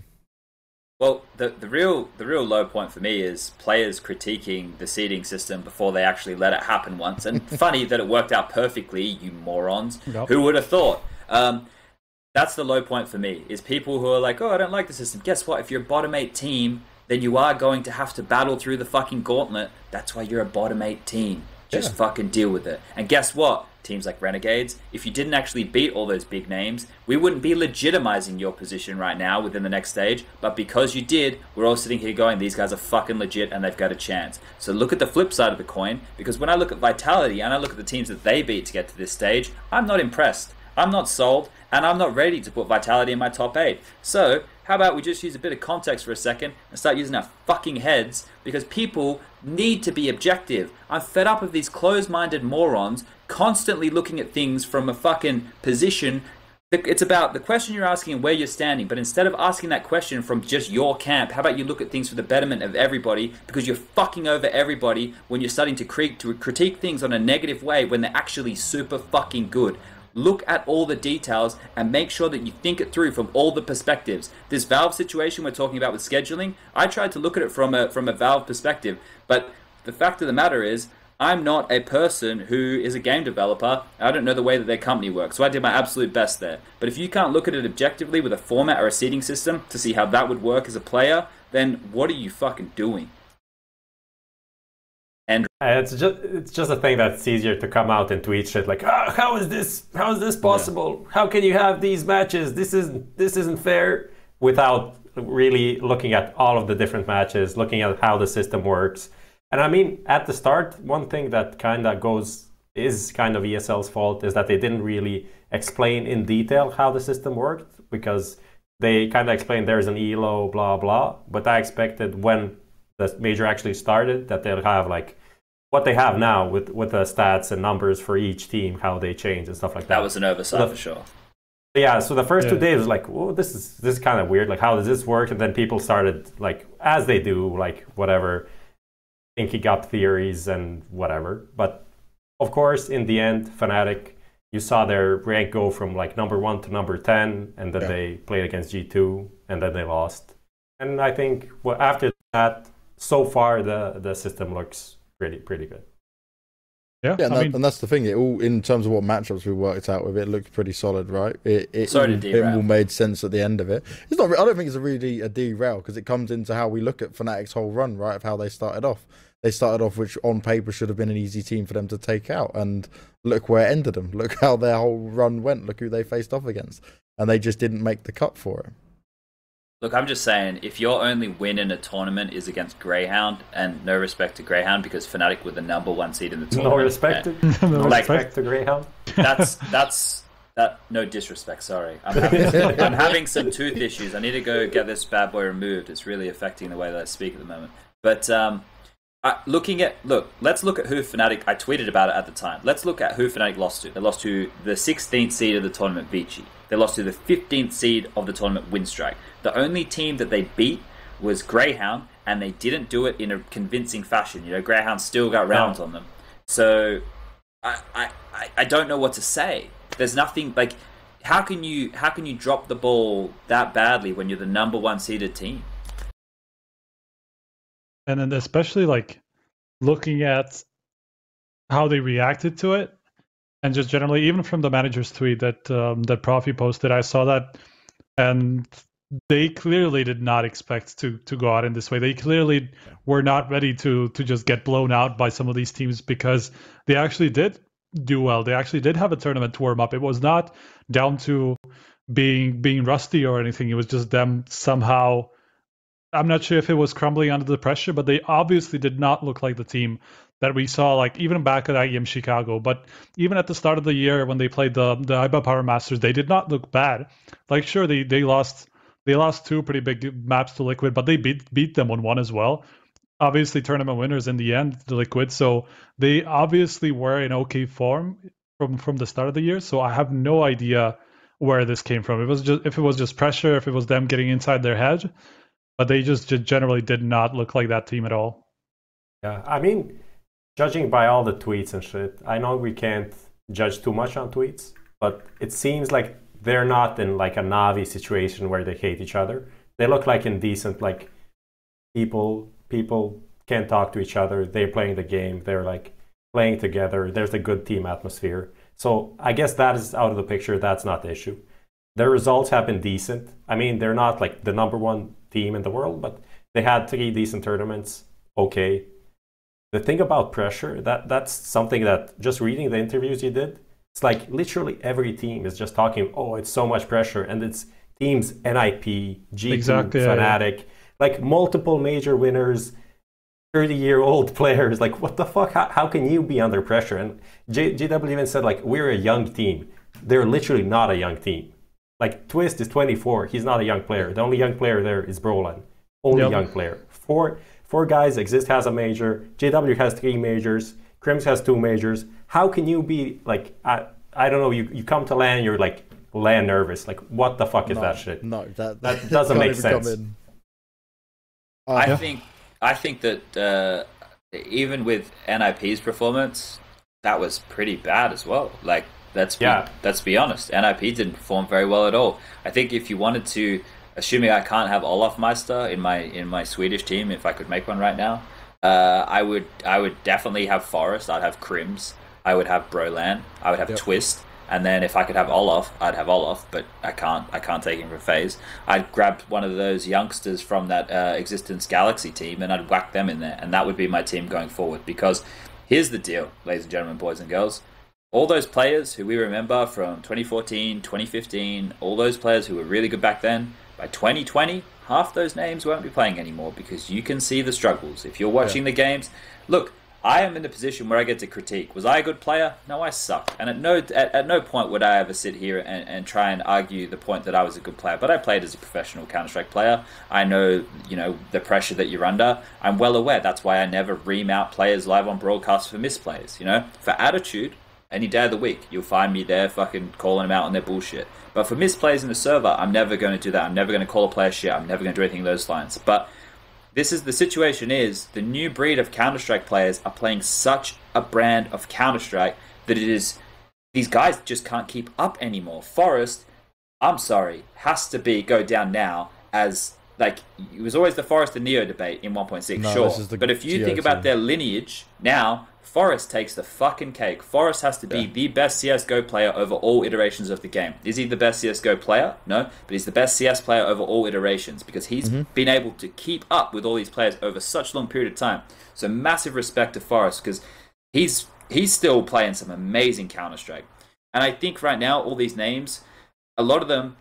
Well, the real low point for me is players critiquing the seeding system before they actually let it happen once. And funny that it worked out perfectly, you morons. Yep. Who would have thought? That's the low point for me, is people who are like, oh, I don't like the system. Guess what? If you're a bottom 8 team, then you are going to have to battle through the fucking gauntlet. That's why you're a bottom 8 team. Just fucking deal with it. And guess what? Teams like Renegades, if you didn't actually beat all those big names, we wouldn't be legitimizing your position right now within the next stage. But because you did, we're all sitting here going, these guys are fucking legit and they've got a chance. So look at the flip side of the coin, because when I look at Vitality and I look at the teams that they beat to get to this stage, I'm not impressed. I'm not sold, and I'm not ready to put Vitality in my top 8. So how about we just use a bit of context for a second and start using our fucking heads, because people need to be objective. I'm fed up of these closed-minded morons constantly looking at things from a fucking position. It's about the question you're asking and where you're standing, but instead of asking that question from just your camp, how about you look at things for the betterment of everybody, because you're fucking over everybody when you're starting to critique things on a negative way when they're actually super fucking good. Look at all the details and make sure that you think it through from all the perspectives. This Valve situation we're talking about with scheduling, I tried to look at it from a Valve perspective, but the fact of the matter is, I'm not a person who is a game developer. I don't know the way that their company works, so I did my absolute best there. But if you can't look at it objectively with a format or a seeding system to see how that would work as a player, then what are you fucking doing? And it's just a thing that's easier to come out and tweet shit like, how is this possible? Yeah. How can you have these matches? This isn't fair, without really looking at all of the different matches, looking at how the system works. And I mean, at the start, one thing that is kind of ESL's fault is that they didn't really explain in detail how the system worked, because they kind of explained there's an ELO, blah, blah. But I expected when the major actually started that they'll have like what they have now with the stats and numbers for each team, how they change and stuff like that. That was an oversight for sure. Yeah, so the first 2 days was like, whoa, this is kind of weird. Like, how does this work? And then people started, like, as they do, like, whatever, thinking up theories and whatever. But, of course, in the end, Fnatic, you saw their rank go from, like, number 1 to number 10, and then they played against G2, and then they lost. And I think after that, so far, the system looks pretty good. Yeah, Yeah, and that's the thing. It all, in terms of what matchups we worked out with, it looked pretty solid, right? It all made sense at the end of it. It's not. I don't think it's really a derail because it comes into how we look at Fnatic's whole run, right? Of how they started off. They started off, which on paper should have been an easy team for them to take out, and look where it ended them. Look how their whole run went. Look who they faced off against, and they just didn't make the cut for it. Look, I'm just saying, if your only win in a tournament is against Greyhound, and no respect to Greyhound because Fnatic were the #1 seed in the tournament. No respect to Greyhound. No disrespect. Sorry, I'm having some tooth issues. I need to go get this bad boy removed. It's really affecting the way that I speak at the moment. But let's look at who Fnatic. I tweeted about it at the time. Let's look at who Fnatic lost to. They lost to the 16th seed of the tournament, Vici. They lost to the 15th seed of the tournament, Winstrike. The only team that they beat was Greyhound, and they didn't do it in a convincing fashion. You know, Greyhound still got rounds on them. So I don't know what to say. There's nothing like how can you drop the ball that badly when you're the #1 seeded team? And then especially like looking at how they reacted to it, and just generally, even from the manager's tweet that Prof posted, I saw that, and they clearly did not expect to go out in this way. They clearly were not ready to just get blown out by some of these teams because they actually did do well. They actually did have a tournament to warm up. It was not down to being rusty or anything. It was just them somehow. I'm not sure if it was crumbling under the pressure, but they obviously did not look like the team that we saw, like even back at IEM Chicago. But even at the start of the year when they played the IBA Power Masters, they did not look bad. Like sure, they lost two pretty big maps to Liquid, but they beat them on one as well. Obviously, tournament winners in the end, the Liquid. So they obviously were in okay form from the start of the year. So I have no idea where this came from. If it was just pressure, if it was them getting inside their head. But they just generally did not look like that team at all. Yeah, I mean, judging by all the tweets and shit, I know we can't judge too much on tweets, but it seems like they're not in like a Navi situation where they hate each other. They look like indecent, like people can't talk to each other. They're playing the game. They're like playing together. There's a good team atmosphere. So I guess that is out of the picture. That's not the issue. Their results have been decent. I mean, they're not like the #1 team in the world, but they had 3 decent tournaments. Okay. The thing about pressure, that's something that just reading the interviews you did, it's like literally every team is just talking, oh, it's so much pressure. And it's teams NIP, G2, Fnatic, like multiple major winners, 30-year-old players. Like, what the fuck? How can you be under pressure? And GW even said, like, we're a young team. They're literally not a young team. Like, Twist is 24. He's not a young player. The only young player there is Brolan. Only young player. Four guys. Exist has a major. JW has 3 majors. Crims has 2 majors. How can you be, like, I don't know, you come to LAN, you're, like, LAN nervous. Like, what the fuck is that shit? No, that doesn't make sense. I think that even with NIP's performance, that was pretty bad as well. Like, let's be honest. NIP didn't perform very well at all. I think if you wanted to, assuming I can't have Olaf Meister in my Swedish team, if I could make one right now, I would definitely have Forest. I'd have Crims. I would have Brolan. I would have Twist. And then if I could have Olaf, I'd have Olaf, but I can't take him for FaZe. I'd grab one of those youngsters from that Existence Galaxy team and I'd whack them in there, and that would be my team going forward. Because here's the deal, ladies and gentlemen, boys and girls. All those players who we remember from 2014, 2015, all those players who were really good back then, by 2020, half those names won't be playing anymore because you can see the struggles. If you're watching the games, look, I am in the position where I get to critique. Was I a good player? No, I sucked. And at no point would I ever sit here and try and argue the point that I was a good player. But I played as a professional Counter-Strike player. I know, the pressure that you're under. I'm well aware. That's why I never ream out players live on broadcast for misplays. For attitude, any day of the week, you'll find me there fucking calling them out on their bullshit. But for misplays in the server, I'm never going to do that. I'm never going to call a player shit. I'm never going to do anything of those lines. But the situation is the new breed of Counter-Strike players are playing such a brand of Counter-Strike that these guys just can't keep up anymore. Forest, I'm sorry, has to go down now as, like, it was always the Forest and Neo debate in 1.6, sure. But if you think about their lineage now, Forrest takes the fucking cake. Forrest has to be the best CSGO player over all iterations of the game. Is he the best CSGO player? No, but he's the best CS player over all iterations because he's been able to keep up with all these players over such a long period of time. So massive respect to Forrest because he's still playing some amazing Counter-Strike. And I think right now, all these names, a lot of them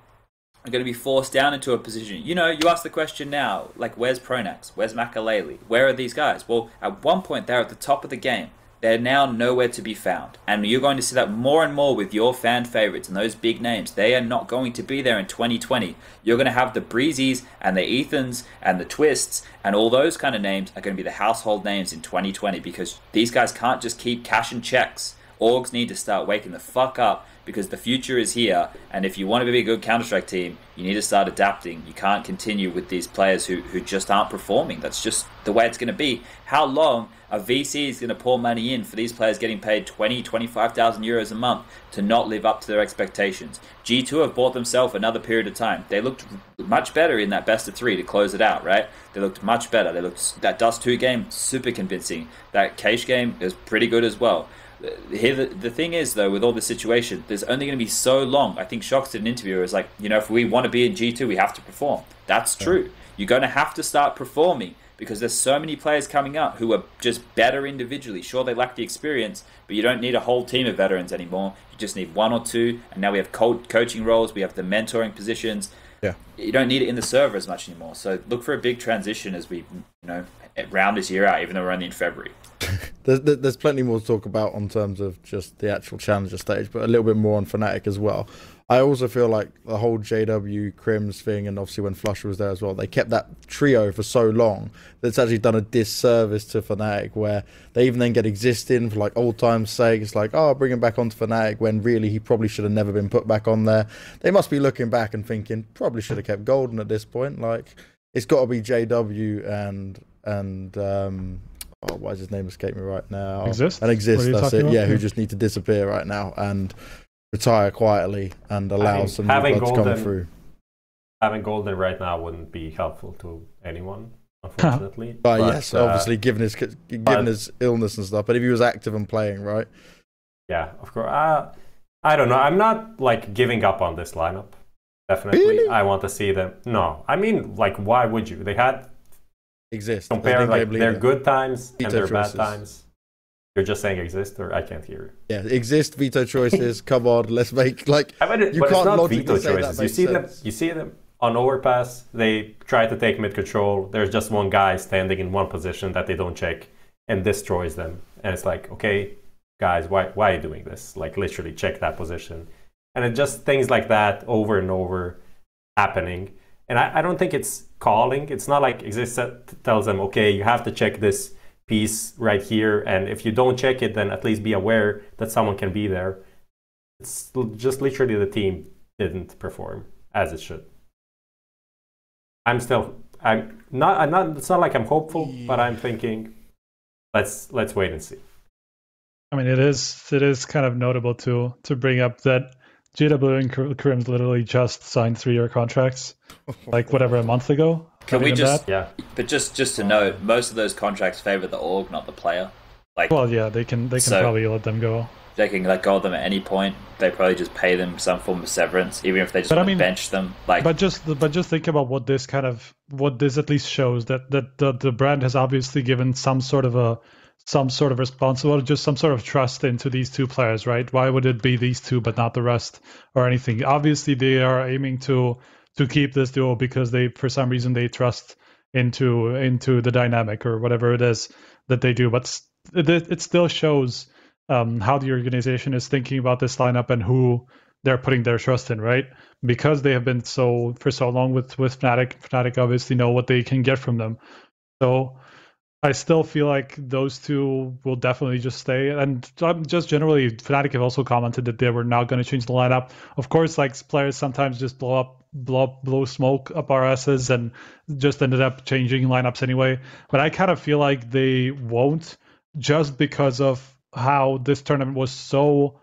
are going to be forced down into a position. You know, you ask the question now, like, where's Pronax? Where's Makalele? Where are these guys? Well, at one point, they're at the top of the game. They're now nowhere to be found. And you're going to see that more and more with your fan favorites and those big names. They are not going to be there in 2020. You're going to have the Breezes and the Ethans and the Twists and all those kind of names are going to be the household names in 2020 because these guys can't just keep cashing checks. Orgs need to start waking the fuck up because the future is here, and if you want to be a good Counter-Strike team, you need to start adapting. You can't continue with these players who just aren't performing. That's just the way it's going to be. How long a VC is going to pour money in for these players getting paid 25,000 euros a month to not live up to their expectations? G2 have bought themselves another period of time. They looked much better in that best of 3 to close it out, right? They looked much better. That Dust 2 game, super convincing. That Cage game is pretty good as well. Here, the thing is, though, with all this situation, there's only going to be so long. I think Shox did an interview. It was like, you know, if we want to be in G2, we have to perform. That's true. You're going to have to start performing because there's so many players coming up who are just better individually. Sure, they lack the experience, but you don't need a whole team of veterans anymore. You just need 1 or 2. And now we have coaching roles. We have the mentoring positions. Yeah. You don't need it in the server as much anymore. So look for a big transition as we, round this year out, even though we're only in February. There's plenty more to talk about on terms of just the actual challenger stage, but a little bit more on Fnatic as well. I also feel like the whole JW Crims thing, and obviously when Flusher was there as well, they kept that trio for so long that it's actually done a disservice to Fnatic, where they even then get existing for like old time's sake. It's like, oh, bring him back onto Fnatic when really he probably should have never been put back on there. They must be looking back and thinking probably should have kept Golden at this point. Like it's got to be JW and why does his name escape me right now? Exist? And Exist, that's it. About? Yeah, who just need to disappear right now and retire quietly and allow some new blood to come through. Having Golden right now wouldn't be helpful to anyone, unfortunately. But yes, obviously, given his illness and stuff. But if he was active and playing, right? Yeah, of course. I don't know. I'm not like giving up on this lineup. Definitely, really? I want to see them. No, I mean, like, why would you? They had Exist. Compare like their good times and their bad times. You're just saying Exist, or I can't hear you. Yeah, Exist, veto choices. Come on, let's make like. I mean, you but can't it's not logically veto say choices. that You see them on overpass. They try to take mid control. There's just one guy standing in one position that they don't check and destroys them. And it's like, okay, guys, why are you doing this? Like literally check that position. And it just things like that over and over happening. And I don't think it's calling. It's not like Exist tells them, okay, you have to check this piece right here. And if you don't check it, then at least be aware that someone can be there. It's just literally the team didn't perform as it should. It's not like I'm hopeful, but I'm thinking, let's wait and see. I mean, it is kind of notable to bring up that GW and Krims literally just signed 3-year contracts, like whatever, a month ago. Can we just, yeah? But just to note, most of those contracts favor the org, not the player. Like, well, yeah, they can probably let them go. They can let go of them at any point. They probably just pay them some form of severance, even if they just want to bench them. Like, but just think about what this at least shows that the brand has obviously given some sort of responsibility, just some sort of trust into these two players, right? Why would it be these two but not the rest or anything? Obviously, they are aiming to keep this duo because they, for some reason, they trust into the dynamic or whatever it is that they do. But it still shows how the organization is thinking about this lineup and who they're putting their trust in, right? Because they have been for so long with Fnatic. Fnatic obviously know what they can get from them. So I still feel like those two will definitely just stay. And just generally, Fnatic have also commented that they were not going to change the lineup. Of course, like players sometimes just blow smoke up our asses and just ended up changing lineups anyway. But I kind of feel like they won't, just because of how this tournament was so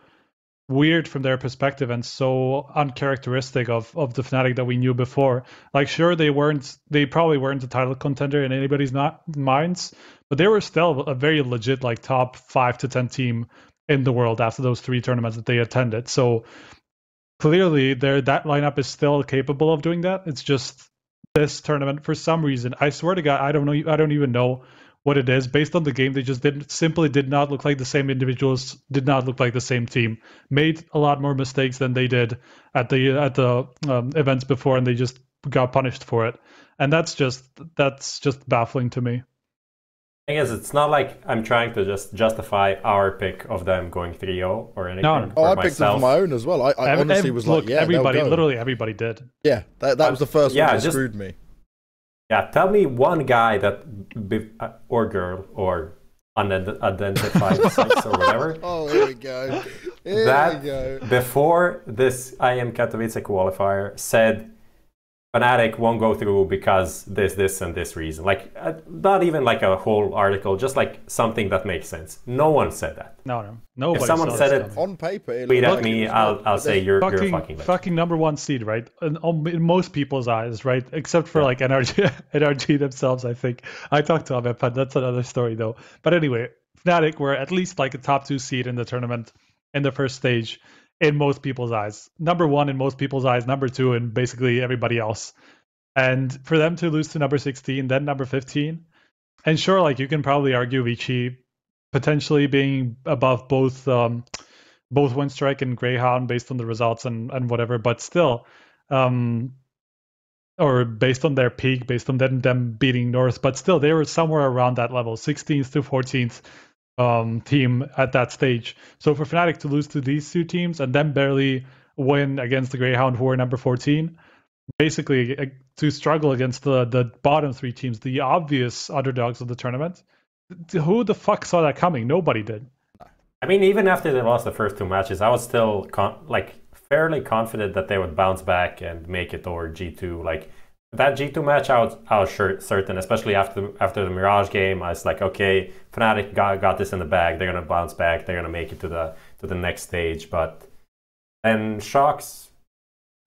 weird from their perspective and so uncharacteristic of the Fnatic that we knew before. Like, sure, they probably weren't a title contender in anybody's minds, but they were still a very legit like top 5 to 10 team in the world after those 3 tournaments that they attended. So clearly that lineup is still capable of doing that. It's just this tournament, for some reason, I swear to God, I don't even know what it is. Based on the game, they just did not look like the same individuals, did not look like the same team, made a lot more mistakes than they did at the events before, and they just got punished for it. And that's just baffling to me. Thing is, it's not like I'm trying to just justify our pick of them going 3-0 or anything. No. I picked them for my own as well. I honestly was like, yeah, literally everybody did. Yeah, that was the first one that screwed me. Yeah, tell me one guy or girl or unidentified sex or whatever. Oh, here we go. Before this IEM Katowice qualifier said Fnatic won't go through because this and this reason. Like, not even like a whole article, just like something that makes sense. No one said that. No. If someone said it on paper, tweet at me, I'll say you're fucking number 1 seed, right? In most people's eyes, right? Except for like NRG themselves, I think. I talked to them, but that's another story though. But anyway, Fnatic were at least like a top 2 seed in the tournament in the first stage. In most people's eyes, number 1 in most people's eyes, number 2 in basically everybody else, and for them to lose to number 16, then number 15, and sure, like you can probably argue Vici potentially being above both Windstrike and Greyhound based on the results and whatever, but still, or based on their peak, based on them beating North, but still they were somewhere around that level, 16th to 14th. Team at that stage. So for Fnatic to lose to these 2 teams and then barely win against the Greyhound, who are number 14, basically to struggle against the bottom 3 teams, the obvious underdogs of the tournament, who the fuck saw that coming? Nobody did. I mean, even after they lost the first 2 matches, I was still fairly confident that they would bounce back and make it over G2. Like, that G2 match, I was certain, especially after the Mirage game. I was like, okay, Fnatic got this in the bag. They're gonna bounce back. They're gonna make it to the next stage. But then Shocks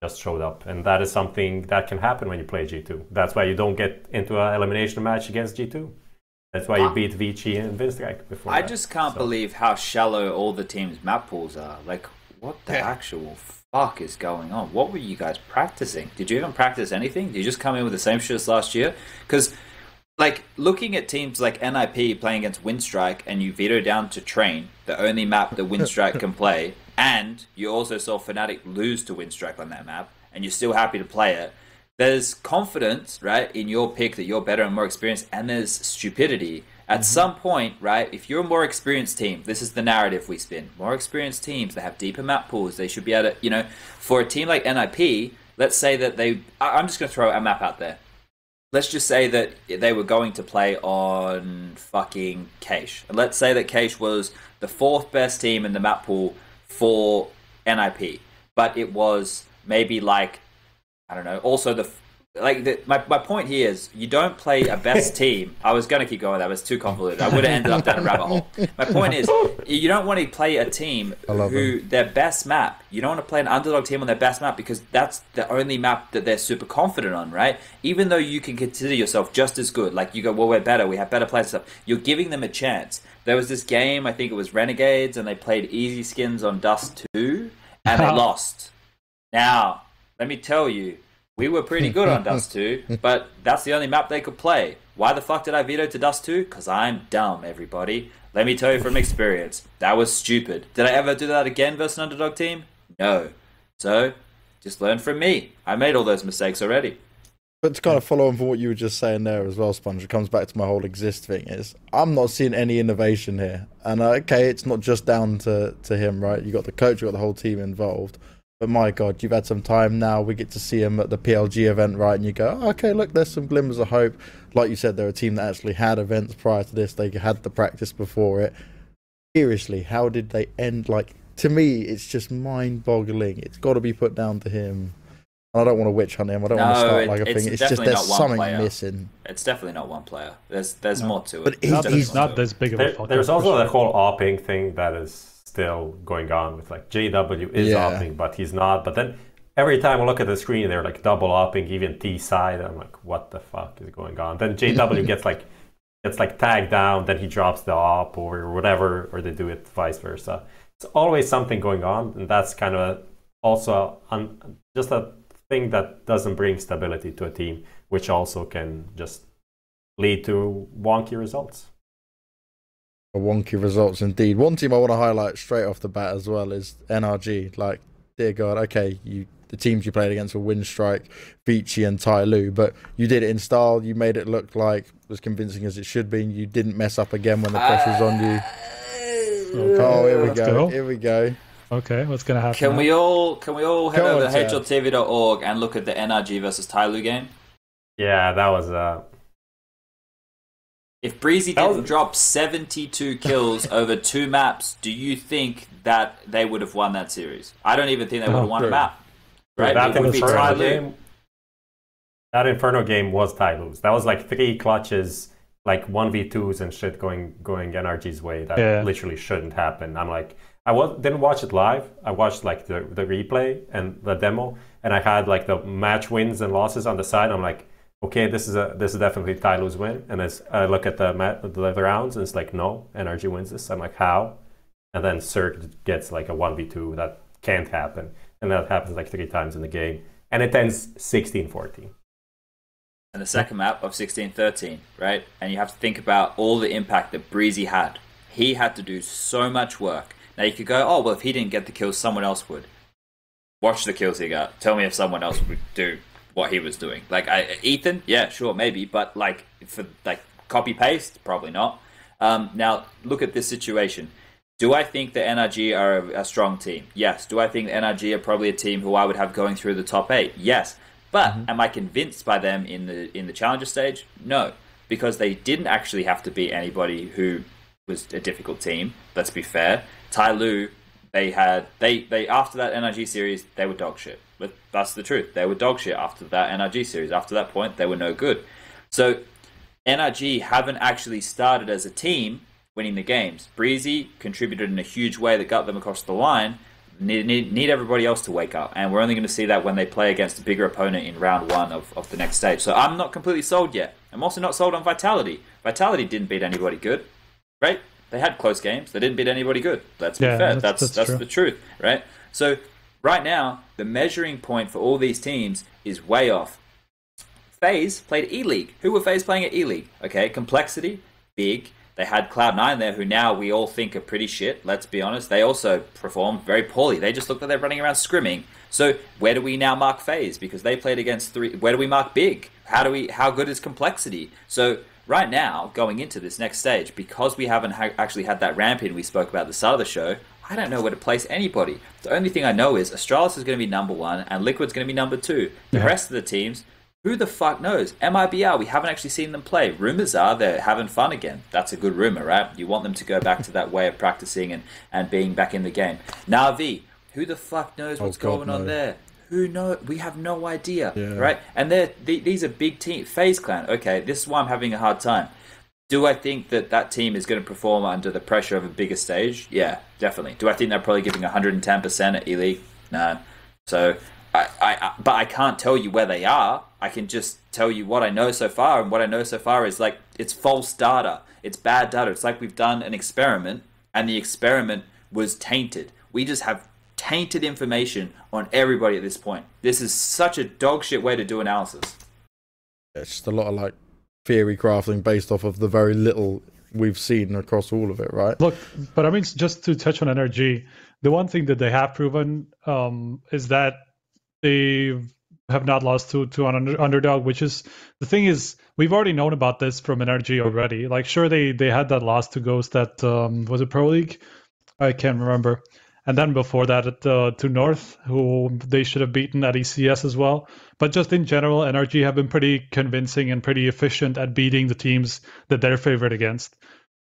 just showed up, and that is something that can happen when you play G2. That's why you don't get into an elimination match against G2. That's why you beat Vici and Windstrike before. I just can't believe how shallow all the teams' map pools are. Like, what the actual fuck is going on? What were you guys practicing? Did you even practice anything? Did you just come in with the same shit as last year? Because, like, looking at teams like NIP playing against Windstrike, and you veto down to Train, the only map that Windstrike can play, and you also saw Fnatic lose to Windstrike on that map, and you're still happy to play it. There's confidence, right, in your pick that you're better and more experienced, and there's stupidity. At some point, right, if you're a more experienced team, this is the narrative we spin. More experienced teams, they have deeper map pools. They should be able to, for a team like NIP, let's say that I'm just going to throw a map out there. Let's just say that they were going to play on fucking Keish. And let's say that Keish was the 4th best team in the map pool for NIP. But it was maybe like, I don't know, also my point here is you don't play a best team. I was going to keep going with that, but it's too convoluted. I would have ended up down a rabbit hole. My point is you don't want to play a team their best map. You don't want to play an underdog team on their best map because that's the only map that they're super confident on, right? Even though you can consider yourself just as good. Like you go, well, we're better. We have better players and stuff. You're giving them a chance. There was this game, I think it was Renegades, and they played Easy Skins on Dust 2, and they lost. Now, let me tell you, we were pretty good on Dust 2, but that's the only map they could play. Why the fuck did I veto to Dust 2? Because I'm dumb, everybody. Let me tell you from experience. That was stupid. Did I ever do that again versus an underdog team? No. So, just learn from me. I made all those mistakes already. But to kind of follow on from what you were just saying there as well, Sponge, it comes back to my whole exist thing, is I'm not seeing any innovation here. And okay, it's not just down to him, right? You got the coach, you got the whole team involved. But my God, you've had some time now. We get to see him at the PLG event, right? And you go, oh, okay, look, there's some glimmers of hope. Like you said, they're a team that actually had events prior to this. They had the practice before it. Seriously, how did they end? Like, to me, it's just mind-boggling. It's got to be put down to him. And I don't want to witch hunt him. I don't want to start like a thing. It's just there's something missing. It's definitely not one player. There's more to it. But he's not this big of a fucker. There's also the whole opping thing that is still going on with like JW is opping, but he's not. But then every time I look at the screen, they're like double opping, even T side. I'm like, what the fuck is going on? Then JW gets like gets like tagged down, then he drops the op or whatever, or they do it vice versa. It's always something going on, and that's kind of also just a thing that doesn't bring stability to a team, which also can just lead to wonky results. Wonky results indeed. One team I want to highlight straight off the bat as well is NRG. Like, dear God, okay, the teams you played against were Windstrike, Vici, and Tai Lu, but you did it in style. You made it look like as convincing as it should be. You didn't mess up again when the pressure's on you. Oh, here we go. Here we go. Okay, what's gonna happen? Can we all head over to HLTV.org and look at the NRG versus Tai Lu game? Yeah, that was If Breezy didn't drop 72 kills over 2 maps, do you think that they would have won that series? I don't even think they would have won a map. Right? That Inferno game was Tai Lu's. That was like 3 clutches, like 1v2s and shit going NRG's way. That literally shouldn't happen. I'm like, didn't watch it live. I watched like the replay and the demo, and I had like the match wins and losses on the side. I'm like, okay, this is definitely Tai Lu's win. And as I look at the rounds, and it's like, no, NRG wins this. I'm like, how? And then Cirque gets like a 1v2 that can't happen. And that happens like 3 times in the game. And it ends 16-14. And the second map of 16-13, right? And you have to think about all the impact that Breezy had. He had to do so much work. Now you could go, oh, well, if he didn't get the kills, someone else would. Watch the kills he got. Tell me if someone else would do what he was doing. Like Ethan, yeah, sure, maybe, but like for like copy paste, probably not. Now look at this situation. Do I think the NRG are a strong team? Yes. Do I think the NRG are probably a team who I would have going through the top 8? Yes. But am I convinced by them in the challenger stage? No, because they didn't actually have to beat anybody who was a difficult team. Let's be fair. Tai Lu, they after that NRG series, they were dog shit. But that's the truth. They were dog shit after that NRG series. After that point, they were no good. So NRG haven't actually started as a team winning the games. Breezy contributed in a huge way that got them across the line. Need everybody else to wake up. And we're only going to see that when they play against a bigger opponent in round 1 of the next stage. So I'm not completely sold yet. I'm also not sold on Vitality. Vitality didn't beat anybody good, right? They had close games. They didn't beat anybody good. Let's be fair. That's the truth, right? So right now, the measuring point for all these teams is way off. FaZe played E-League. Who were FaZe playing at E-League? Okay, Complexity, big. They had Cloud9 there, who now we all think are pretty shit. Let's be honest. They also performed very poorly. They just look like they're running around scrimming. So where do we now mark FaZe? Because they played against 3. Where do we mark Big? How good is Complexity? So right now, going into this next stage, because we haven't actually had that ramp in we spoke about at the start of the show, I don't know where to place anybody. The only thing I know is Astralis is going to be number 1 and Liquid's going to be number 2. The rest of the teams, who the fuck knows? MIBR, we haven't actually seen them play. Rumors are they're having fun again. That's a good rumor, right? You want them to go back to that way of practicing and being back in the game. Na'Vi, who the fuck knows what's going on there? Who knows? We have no idea, right? And these are big teams. FaZe Clan, okay, this is why I'm having a hard time. Do I think that team is going to perform under the pressure of a bigger stage? Yeah, definitely. Do I think they're probably giving 110% at E-League? No. So, but I can't tell you where they are. I can just tell you what I know so far, and what I know so far is like it's false data. It's bad data. It's like we've done an experiment, and the experiment was tainted. We just have tainted information on everybody at this point. This is such a dog shit way to do analysis. It's just a lot of like theory crafting based off of the very little we've seen across all of it, right? Look, but I mean, just to touch on NRG, the one thing that they have proven is that they have not lost to an underdog, which is, the thing is, we've already known about this from NRG already. Like, sure, they had that loss to Ghost at, was it Pro League? I can't remember. And then before that to North, who they should have beaten at ECS as well. But just in general, NRG have been pretty convincing and pretty efficient at beating the teams that they're favored against.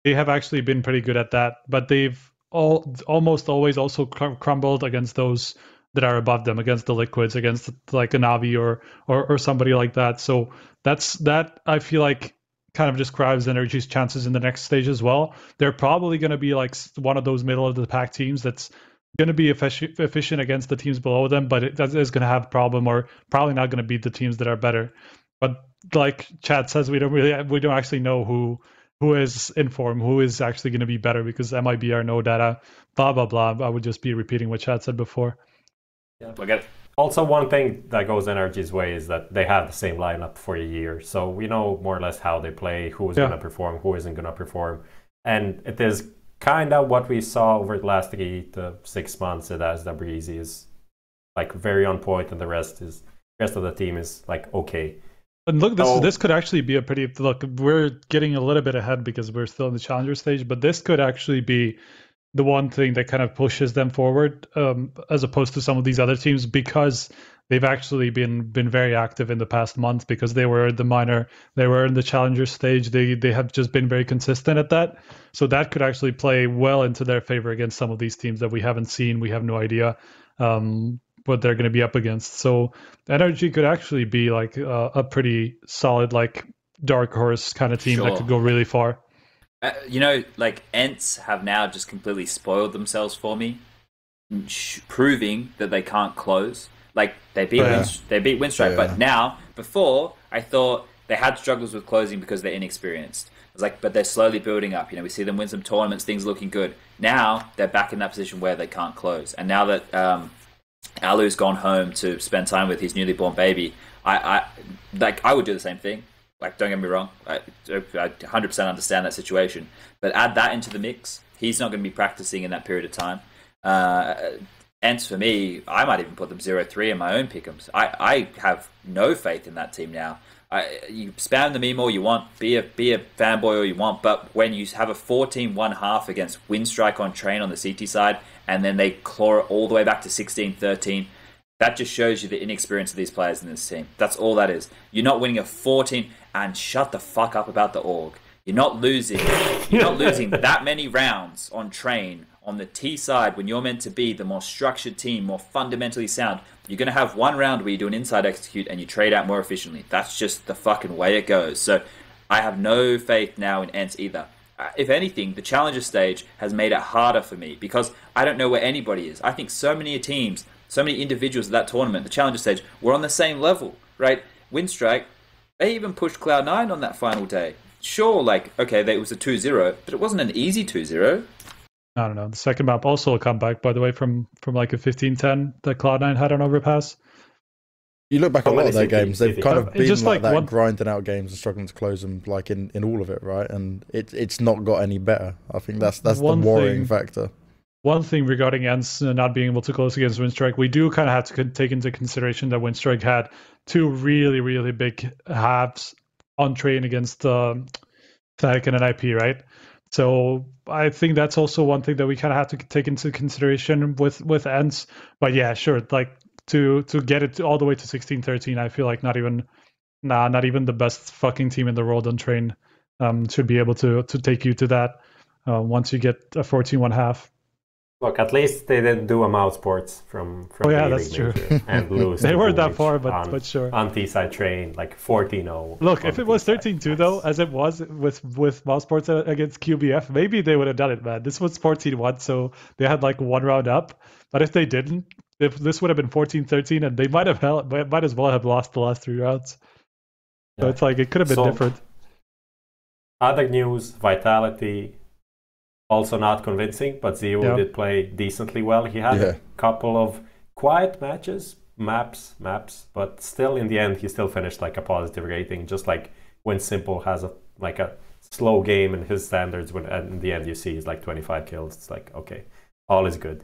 They have actually been pretty good at that, but they've almost always also crumbled against those that are above them, against the Liquids, against like a Navi or somebody like that. So that I feel like kind of describes NRG's chances in the next stage as well. They're probably going to be like one of those middle of the pack teams that's going to be efficient against the teams below them, but it is going to have a problem, or probably not going to beat the teams that are better. But like Chad says, we don't actually know who who is in form, who is actually going to be better, because MIBR, no data, blah, blah, blah. I would just be repeating what Chad said before. Yeah. Okay. Also, one thing that goes NRG's way is that they have the same lineup for a year. So we know more or less how they play, who is going to perform, who isn't going to perform. And it is kind of what we saw over the last 3 to 6 months at SWEZ is like very on point, and the rest of the team is like okay. And look, this could actually be a pretty... Look, we're getting a little bit ahead because we're still in the challenger stage, but this could actually be the one thing that kind of pushes them forward, as opposed to some of these other teams, because they've actually been very active in the past month, because they were the minor, they were in the challenger stage, they have just been very consistent at that. So that could actually play well into their favor against some of these teams that we haven't seen. We have no idea what they're going to be up against. So NRG could actually be like a pretty solid, like dark horse kind of team that could go really far. You know, like Ents have now just completely spoiled themselves for me, proving that they can't close. Like they beat Winstrike, but now before I thought they had struggles with closing because they're inexperienced. I was like, but they're slowly building up. You know, we see them win some tournaments, things looking good. Now they're back in that position where they can't close, and now that Alu's gone home to spend time with his newly born baby, I would do the same thing. Like, don't get me wrong, I 100% understand that situation. But add that into the mix, he's not going to be practicing in that period of time. Ents, for me, I might even put them 0-3 in my own pick'ems. I have no faith in that team now. You spam the meme all you want, be a fanboy all you want, but when you have a 14-1-1 against Winstrike on Train on the CT side, and then they claw it all the way back to 16-13, that just shows you the inexperience of these players in this team. That's all that is. You're not winning a 14, and shut the fuck up about the org. You're not losing that many rounds on Train on the T side when you're meant to be the more structured team, more fundamentally sound. You're going to have one round where you do an inside execute and you trade out more efficiently. That's just the fucking way it goes. So I have no faith now in Ents either. If anything, the challenger stage has made it harder for me because I don't know where anybody is. I think so many teams, so many individuals at that tournament, the challenger stage, were on the same level, right? Winstrike, they even pushed Cloud9 on that final day. Sure, like, okay, it was a 2-0, but it wasn't an easy 2-0. I don't know. The second map also a comeback, by the way, from like a 15-10 that Cloud9 had on Overpass. You look back at a lot of their games, they've kind of been just like that, grinding out games and struggling to close them, like in all of it, right? And it's not got any better. I think that's the worrying factor. One thing regarding Ents not being able to close against Winstrike, we do kind of have to take into consideration that Winstrike had two really, really big halves on Train against Thatic and an IP, right? So I think that's also one thing that we kind of have to take into consideration with Ents. But yeah, sure, like to get it all the way to 16-13, I feel like not even the best fucking team in the world on Train should be able to take you to that once you get a 14-1/2. Look, at least they didn't do a mouse sports from that's true. And lose. They weren't that far, but sure. On T-side Train, like 14-0. Look, if it was 13-2 though, as it was with mouse sports against QBF, maybe they would have done it, man. This was 14-1, so they had like one round up. But if they didn't, if this would have been 14-13, and they might as well have lost the last 3 rounds. So it's like it could have been different. Other news: Vitality. Also not convincing, but Zeo did play decently well. He had a couple of quiet maps, but still in the end he still finished like a positive rating, just like when Simple has a slow game in his standards, when in the end you see he's like 25 kills. It's like, okay, all is good.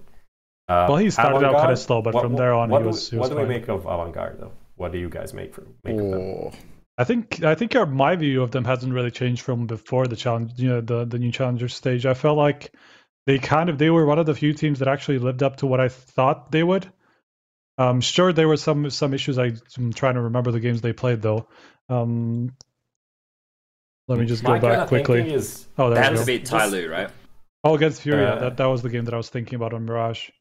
Well, he started out kind of slow, but from there on he was What do we fine. make of Avantgarde though? What do you guys make of them? I think my view of them hasn't really changed from before the challenge, the new challenger stage. I felt like they were one of the few teams that actually lived up to what I thought they would. Sure, there were some issues. I'm trying to remember the games they played though. Let me just go back quickly. They had to beat Tyloo, right? Oh, against Fury. That was the game that I was thinking about on Mirage.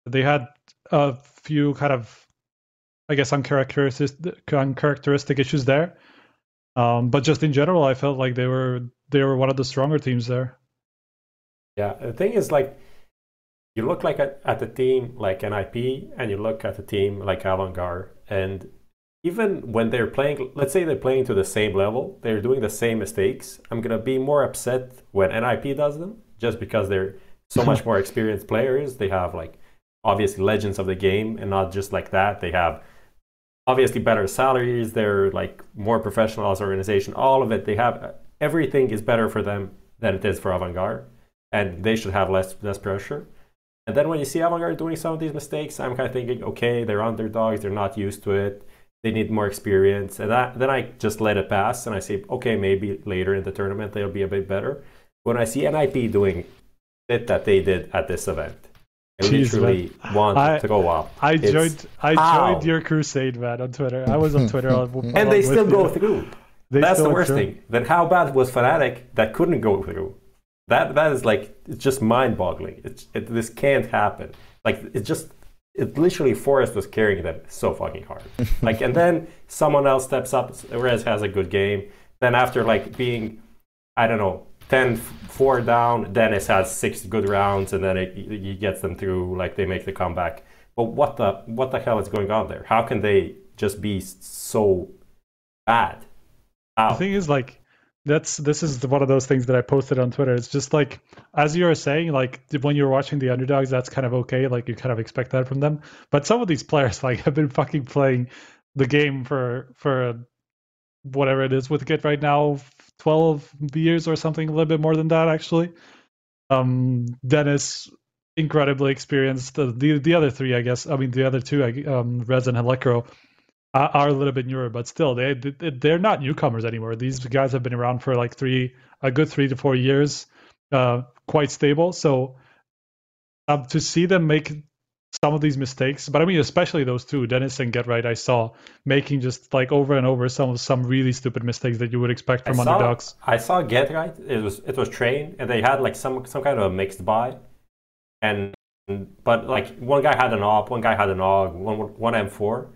They had a few kind of, I guess, uncharacteristic issues there. But just in general, I felt like they were one of the stronger teams there. Yeah, the thing is, like, you look like at a team like NIP, and you look at a team like Avantgarde, and even when they're playing, let's say they're playing to the same level, they're doing the same mistakes, I'm going to be more upset when NIP does them, just because they're so much more experienced players. They have like obviously legends of the game, and not just like that. They have obviously better salaries. They're like more professional as an organization. All of it. They have everything is better for them than it is for Avantgarde, and they should have less pressure. And then when you see Avantgarde doing some of these mistakes, I'm kind of thinking, okay, they're underdogs. They're not used to it. They need more experience. And then I just let it pass, and I say, okay, maybe later in the tournament they'll be a bit better. When I see NIP doing it that they did at this event, I literally want to go up. I joined your crusade, man, on Twitter. I was on Twitter. And they still go through. That's the worst thing. Then how bad was Fnatic that couldn't go through? That is like, it's just mind-boggling. This can't happen. Like, it literally Forest was carrying them so fucking hard. Like, and then someone else steps up. Rez has a good game. Then after like being, I don't know, 10-4 down, Dennis has 6 good rounds, and then he gets them through. Like, they make the comeback. But what the hell is going on there? How can they just be so bad? How? The thing is, like, this is one of those things that I posted on Twitter. It's just like, as you were saying, like, when you're watching the underdogs, that's kind of okay. Like, you kind of expect that from them. But some of these players, like, have been fucking playing the game for whatever it is with Git right now, 12 years or something, a little bit more than that, actually. Dennis, incredibly experienced. The other three, I guess, I mean, the other two, Rez and Electro, are a little bit newer, but still, they're not newcomers anymore. These guys have been around for like a good 3 to 4 years, quite stable. So to see them make some of these mistakes, but I mean, especially those two, Dennis and Get Right, I saw making just like over and over some really stupid mistakes that you would expect from underdogs. I saw Get Right. It was train, and they had like some kind of a mixed buy, but like one guy had an AWP, one guy had an AUG, one M4.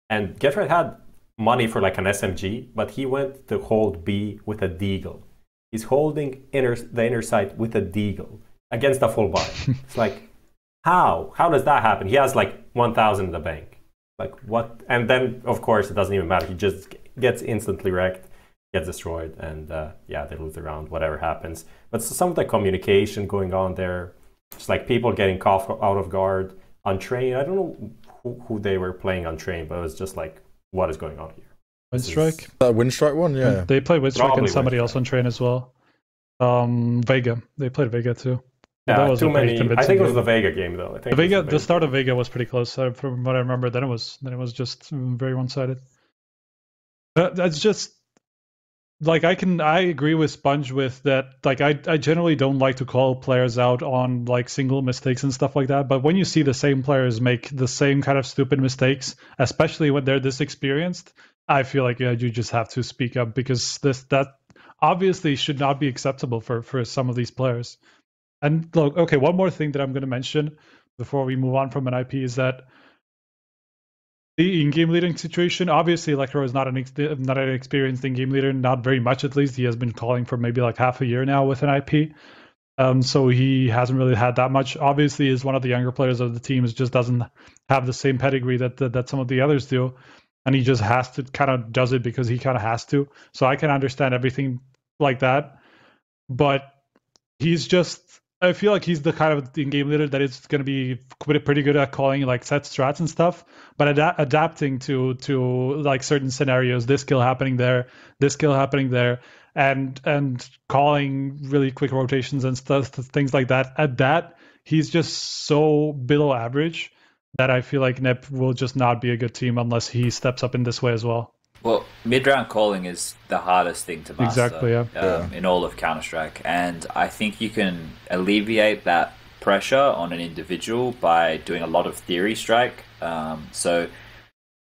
And Get Right had money for like an SMG, but he went to hold B with a Deagle. He's holding the inner sight with a Deagle against a full buy. It's like, how? How does that happen? He has like 1,000 in the bank. Like, what? And then, of course, it doesn't even matter. He just gets instantly wrecked, gets destroyed, and they lose the round, whatever happens. But some of the communication going on there, just like people getting caught out of guard on train. I don't know who they were playing on train, but it was just like, what is going on here? Windstrike? That Windstrike one, yeah. They played Windstrike Probably and somebody Windstrike. else on train as well. Vega. They played Vega too. Yeah, that was too a pretty many. I convincing think it was game. the Vega game though. I think The start of Vega was pretty close. From what I remember, then it was just very one-sided. That's just like I agree with Sponge with that. Like I generally don't like to call players out on like single mistakes and stuff like that. But when you see the same players make the same kind of stupid mistakes, especially when they're this experienced, I feel like you just have to speak up, because that obviously should not be acceptable for some of these players. And look, okay, one more thing that I'm going to mention before we move on from an IP is that the in-game leading situation, obviously Electro is not an experienced in-game leader, not very much at least. He has been calling for maybe like half a year now with an IP. So he hasn't really had that much. Obviously, is one of the younger players of the team, just doesn't have the same pedigree that some of the others do. And he just has to kind of does it because he kind of has to. So I can understand everything like that. But he's just, I feel like he's the kind of in-game leader that is going to be pretty good at calling like set strats and stuff, but adapting to like certain scenarios, this kill happening there, and calling really quick rotations and stuff, things like that. At that, he's just so below average that I feel like NEP will just not be a good team unless he steps up in this way as well. Well, mid-round calling is the hardest thing to master. Exactly, yeah. In all of Counter-Strike. And I think you can alleviate that pressure on an individual by doing a lot of theory strike. So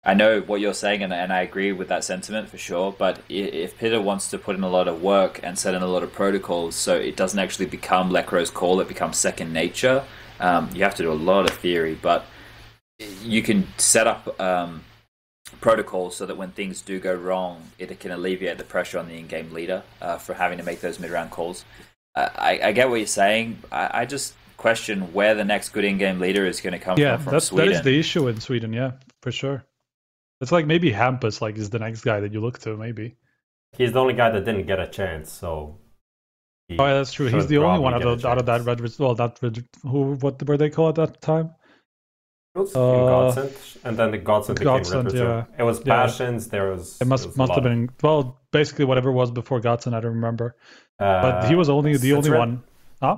I know what you're saying, and I agree with that sentiment for sure. But if Pitter wants to put in a lot of work and set in a lot of protocols so it doesn't actually become Lecro's call, it becomes second nature, you have to do a lot of theory. But you can set up protocols so that when things do go wrong, it can alleviate the pressure on the in-game leader for having to make those mid-round calls. I get what you're saying. I just question where the next good in-game leader is going to come from Sweden. That is the issue in Sweden, yeah, for sure. It's like maybe Hampus like is the next guy that you look to, maybe. He's the only guy that didn't get a chance, so. Oh, yeah, that's true. He's the only one out of that red. Well, not red. Who? What were they called at that time? It was in Godsend, and then the Godsend became Red Reserve. Yeah. It was Passions. There was. It must have been basically whatever was before Godsend. I don't remember. But he was the only one. Huh?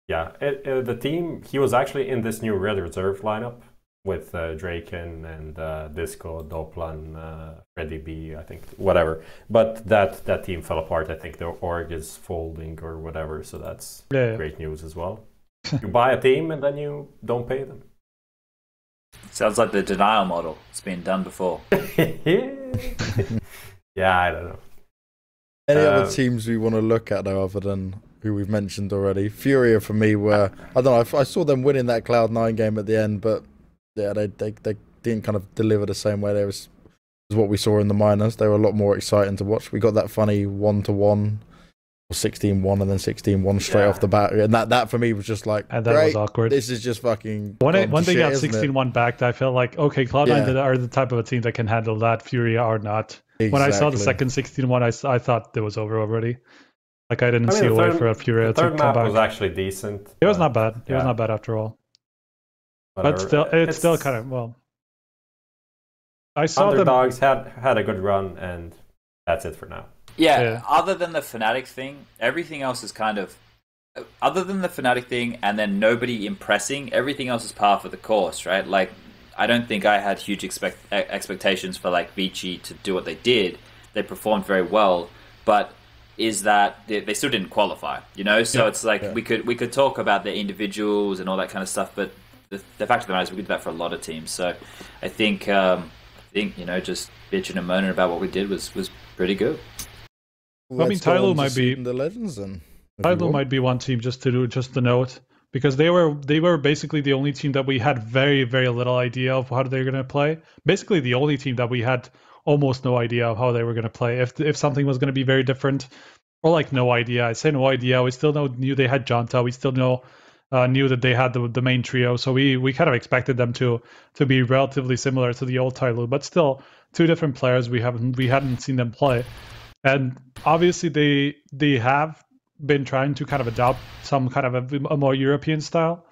Yeah, the team. He was actually in this new Red Reserve lineup with Draken and Disco, Doplan, Freddy B, I think, whatever. But that team fell apart. I think the org is folding or whatever. So that's great news as well. You buy a team and then you don't pay them. Sounds like the denial model. It's been done before. Yeah, I don't know. Any other teams we want to look at though, other than who we've mentioned already? Furia for me were, I don't know, I saw them winning that Cloud9 game at the end, but yeah, they didn't kind of deliver the same way there was what we saw in the minors. They were a lot more exciting to watch. We got that funny 1-1 or 16-1 and then 16-1 straight off the bat, and that for me was just like, and that was awkward. This is just fucking when they got 16-1 back, I felt like, okay, Cloud9 are the type of a team that can handle that. Furia are not. Exactly. When I saw the second 16-1, I thought it was over already. Like I didn't see a way for Furia to come back. The third map was actually decent. It was not bad. It was not bad after all. But still, it's still kind of, well. I saw Underdogs had a good run, and that's it for now. Yeah, other than the Fnatic thing, everything else is kind of... Other than the Fnatic thing and then nobody impressing, everything else is par for the course, right? Like, I don't think I had huge expectations for, like, Vici to do what they did. They performed very well, but is that... They still didn't qualify, you know? So it's like, we could talk about the individuals and all that kind of stuff, but the fact of the matter is we did that for a lot of teams. So I think you know, just bitching and moaning about what we did was pretty good. I mean, Tyloo might be the legends, and Tyloo might be one team just to note, because they were basically the only team that we had very, very little idea of how they were going to play. Basically, the only team that we had almost no idea of how they were going to play. If something was going to be very different, or like no idea. I say no idea. We still knew they had Jonta. We still knew that they had the main trio. So we kind of expected them to be relatively similar to the old Tyloo, but still two different players. We hadn't seen them play. And obviously they have been trying to kind of adopt some kind of a more European style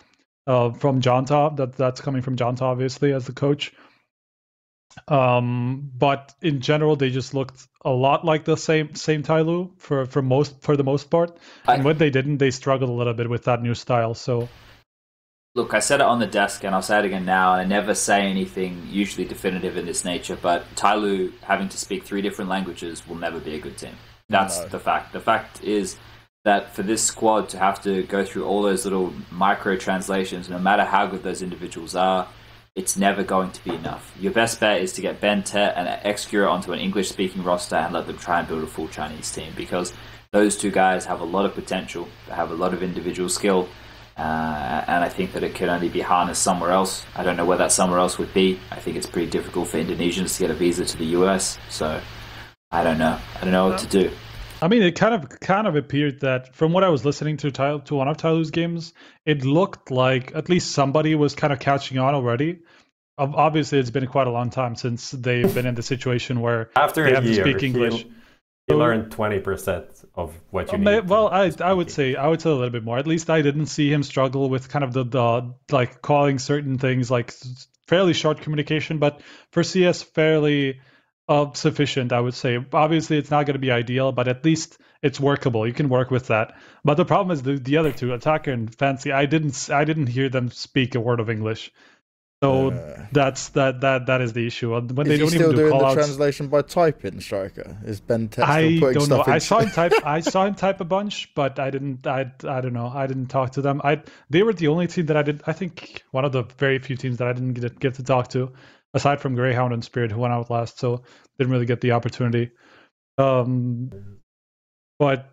from Jonta. That's coming from Jonta, obviously, as the coach. But in general, they just looked a lot like the same Tyloo for the most part. And when they didn't, they struggled a little bit with that new style. So. Look, I said it on the desk, and I'll say it again now, and I never say anything usually definitive in this nature, but Tyloo having to speak 3 different languages will never be a good team. That's the fact. The fact is that for this squad to have to go through all those little micro-translations, no matter how good those individuals are, it's never going to be enough. Your best bet is to get Ben Tet and Excura onto an English-speaking roster and let them try and build a full Chinese team, because those two guys have a lot of potential, they have a lot of individual skill, and I think that it could only be harnessed somewhere else. I don't know where that somewhere else would be. I think it's pretty difficult for Indonesians to get a visa to the US, so I don't know. I don't know what to do. I mean, it kind of appeared that from what I was listening to one of Tyloo's games, it looked like at least somebody was kind of catching on already. Obviously, it's been quite a long time since they've been in the situation where after they have to speak English. He learned 20% of what you need. Well, I would say a little bit more. At least I didn't see him struggle with kind of the like calling certain things, like fairly short communication, but for CS fairly sufficient, I would say. Obviously, it's not going to be ideal, but at least it's workable. You can work with that. But the problem is the other two, Attacker and Fancy, I didn't hear them speak a word of English. So that is the issue. When they don't even do call outs. The translation by typing, Striker? Is Ben Tet I still putting don't know. stuff I saw him type a bunch, but I don't know. I didn't talk to them. They were the only team that I did. I think one of the very few teams that I didn't get to talk to, aside from Greyhound and Spirit, who went out last. So didn't really get the opportunity. But.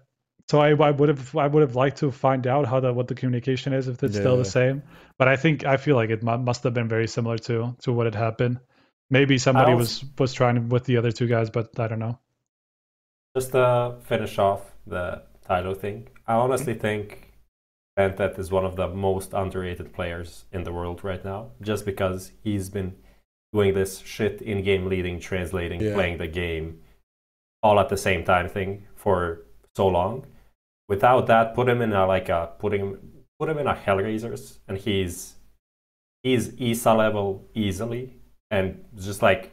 So I would have liked to find out what the communication is, if it's still the same. But I feel like it must have been very similar to what had happened. Maybe somebody was trying with the other two guys, but I don't know. Just to finish off the Tyloo thing, I honestly think Bentet is one of the most underrated players in the world right now, just because he's been doing this shit in-game leading, translating, Yeah. playing the game, all at the same time thing for so long. Without that, put him in put him in a Hellraisers, and he's ESA level easily, and just like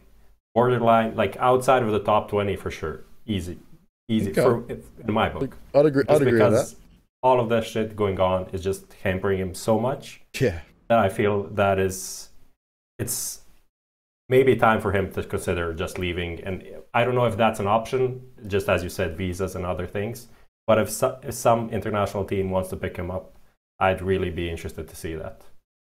borderline, like outside of the top 20 for sure, easy Okay. in my book. I'd agree with that. Because all of that shit going on is just hampering him so much. Yeah. That I feel that it's maybe time for him to consider just leaving. And I don't know if that's an option, just as you said, visas and other things. But if some international team wants to pick him up, I'd really be interested to see that.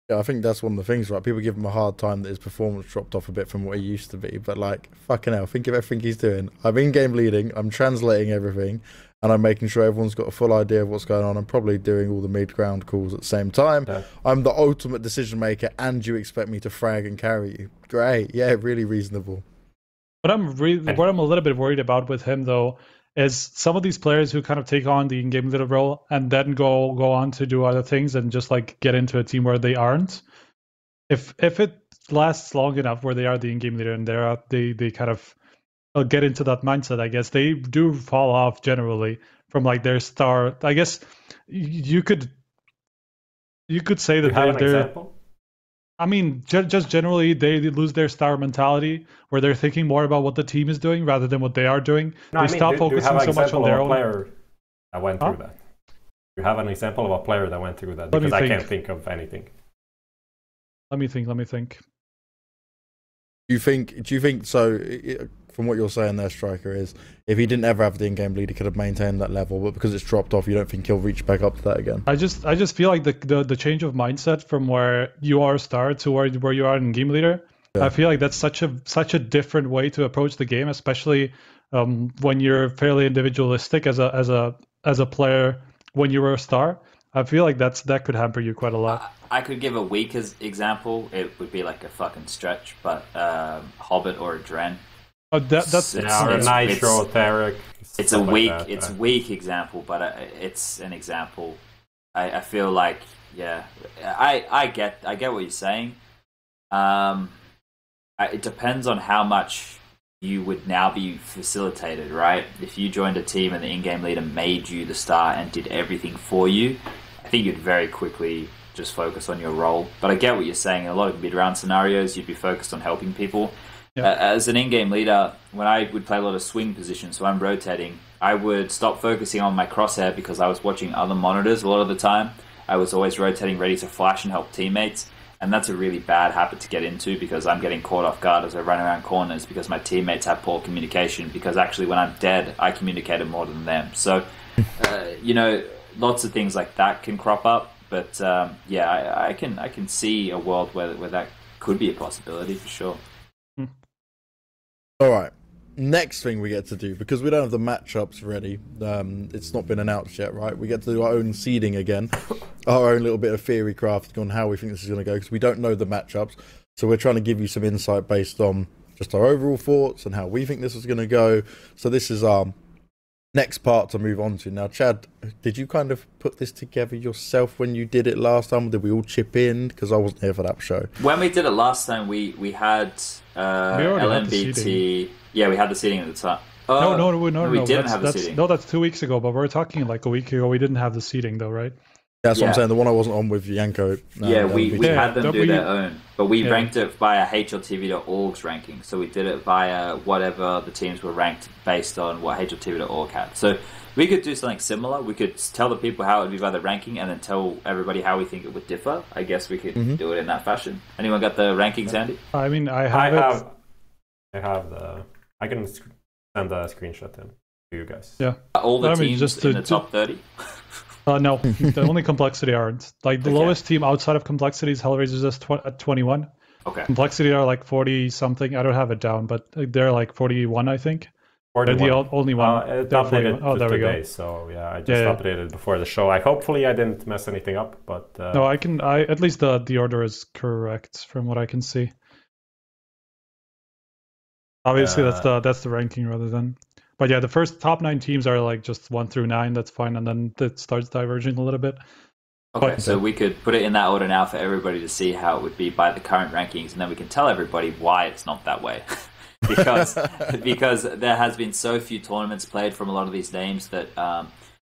Yeah, I think that's one of the things, right? People give him a hard time that his performance dropped off a bit from what he used to be. But, like, fucking hell, think of everything he's doing. I'm in-game leading, I'm translating everything, and I'm making sure everyone's got a full idea of what's going on. I'm probably doing all the mid-ground calls at the same time. Yeah. I'm the ultimate decision maker, and you expect me to frag and carry you. Great. Yeah, really reasonable. What I'm a little bit worried about with him, though, is some of these players who kind of take on the in-game leader role and then go on to do other things and just like get into a team where they aren't. If it lasts long enough where they are the in-game leader and they kind of get into that mindset, I guess they do fall off generally from like their star. I guess you could say that they're. I mean, just generally, they lose their star mentality, where they're thinking more about what the team is doing rather than what they are doing. No, they stop focusing so much on their own. Player that went through that. You have an example of a player that went through that, because I can't think of anything. Let me think. Do you think so? From what you're saying there, Striker, is if he didn't ever have the in-game lead, he could have maintained that level, but because it's dropped off, you don't think he'll reach back up to that again? I just feel like the change of mindset from where you are a star to where you are in game leader. Yeah. I feel like that's such a different way to approach the game, especially when you're fairly individualistic as a player when you were a star. I feel like that could hamper you quite a lot. I could give a weak example. It would be like a fucking stretch, but Hobbit or a Dren. That's Nitro, Theric. It's a weak, like it's weak example, but it's an example. I feel like, yeah, I get what you're saying. It depends on how much you would now be facilitated, right? If you joined a team and the in-game leader made you the star and did everything for you, I think you'd very quickly just focus on your role. But I get what you're saying. In a lot of mid-round scenarios, you'd be focused on helping people. Yep. As an in-game leader, when I would play a lot of swing positions, so I'm rotating, I would stop focusing on my crosshair because I was watching other monitors a lot of the time. I was always rotating, ready to flash and help teammates. And that's a really bad habit to get into, because I'm getting caught off guard as I run around corners because my teammates have poor communication, because actually when I'm dead, I communicated more than them. So, lots of things like that can crop up. But I can see a world where that could be a possibility for sure. All right. Next thing we get to do, because we don't have the matchups ready, it's not been announced yet, right? We get to do our own seeding again, our own little bit of theory crafting on how we think this is going to go, because we don't know the matchups. So we're trying to give you some insight based on just our overall thoughts and how we think this is going to go. So this is our next part to move on to. Now, Chad, did you kind of put this together yourself when you did it last time? Or did we all chip in? Because I wasn't here for that show. When we did it last time, we had LMBT. Yeah, we had the seating at the time. No, we didn't have the seating. No, that's 2 weeks ago, but we're talking like a week ago. We didn't have the seating though, right? That's what I'm saying. The one I wasn't on with Yanko. We had them do their own. But we ranked it via HLTV.org's ranking. So we did it via whatever the teams were ranked based on what HLTV.org had. So we could do something similar. We could tell the people how it would be by the ranking and then tell everybody how we think it would differ. I guess we could do it in that fashion. Anyone got the rankings, Andy? I mean, I can send a screenshot in to you guys. Yeah. All the teams just in the top 30? No, the only complexity aren't. Like the lowest team outside of complexity is Hellraisers at 21. Okay. Complexity are like 40 something. I don't have it down, but they're like 41, I think. 41. They're the only one. It updated there we today, go. So yeah, I just updated before the show. Hopefully I didn't mess anything up, but no, I at least the order is correct from what I can see. Obviously, that's the ranking rather than. But yeah, the first top 9 teams are like just 1 through 9. That's fine, and then it starts diverging a little bit. Okay, so we could put it in that order now for everybody to see how it would be by the current rankings, and then we can tell everybody why it's not that way. because there has been so few tournaments played from a lot of these names that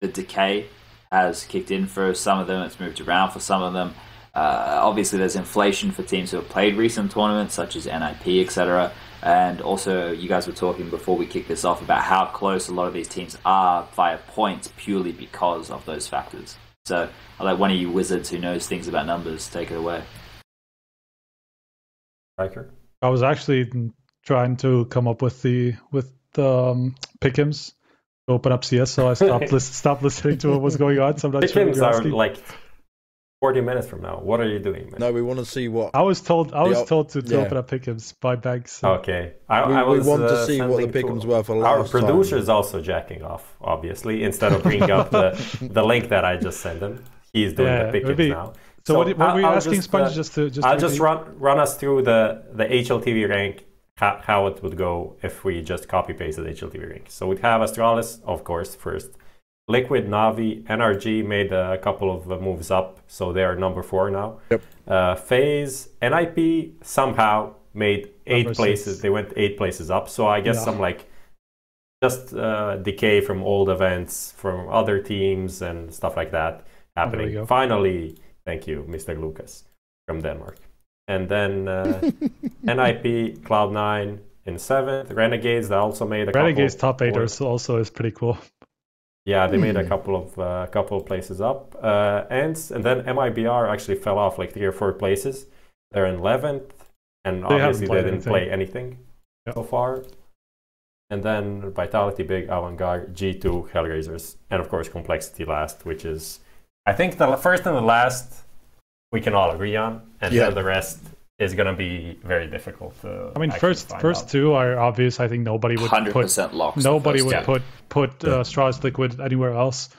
the decay has kicked in for some of them. It's moved around for some of them. Obviously, there's inflation for teams who have played recent tournaments, such as NIP, etc. And also, you guys were talking before we kicked this off about how close a lot of these teams are via points purely because of those factors. So I'll let one of you wizards who knows things about numbers take it away. Riker? I was actually trying to come up with the pick'ems to open up CS, so I stopped listening to what was going on. So I'm not sure what Pick'ems you're are asking. like 40 minutes from now. What are you doing, man? No, we want to see what... I was told to yeah. open up pick'ems by banks. So. Okay. We want to see what the pick'ems were for last Our time. producer is also jacking off, obviously, instead of bringing up the link that I just sent him. He's doing the pick'ems now. So what were you asking, Sponge? I'll just run us through the HLTV rank, how it would go if we just copy-pasted HLTV rank. So we'd have Astralis, of course, first. Liquid, Navi, NRG made a couple of moves up, so they are number 4 now. Yep. FaZe, NIP somehow made 8 places. 6. They went 8 places up. So I guess some just decay from old events, from other teams and stuff like that happening. Finally, thank you, Mr. Lucas from Denmark. And then NIP, Cloud9 in 7th. Renegades, they also made a Renegades top 8 also is pretty cool. Yeah, they made a couple of places up. And then MIBR actually fell off like 3 or 4 places. They're in 11th, and obviously they didn't play anything so far. And then Vitality, Big, Avantgarde, G2, Hellraisers, and of course Complexity last, which is, I think the first and the last we can all agree on, and then the rest is going to be very difficult to first 2 are obvious. I think nobody would 100% locks. Nobody would put Straws Liquid anywhere else.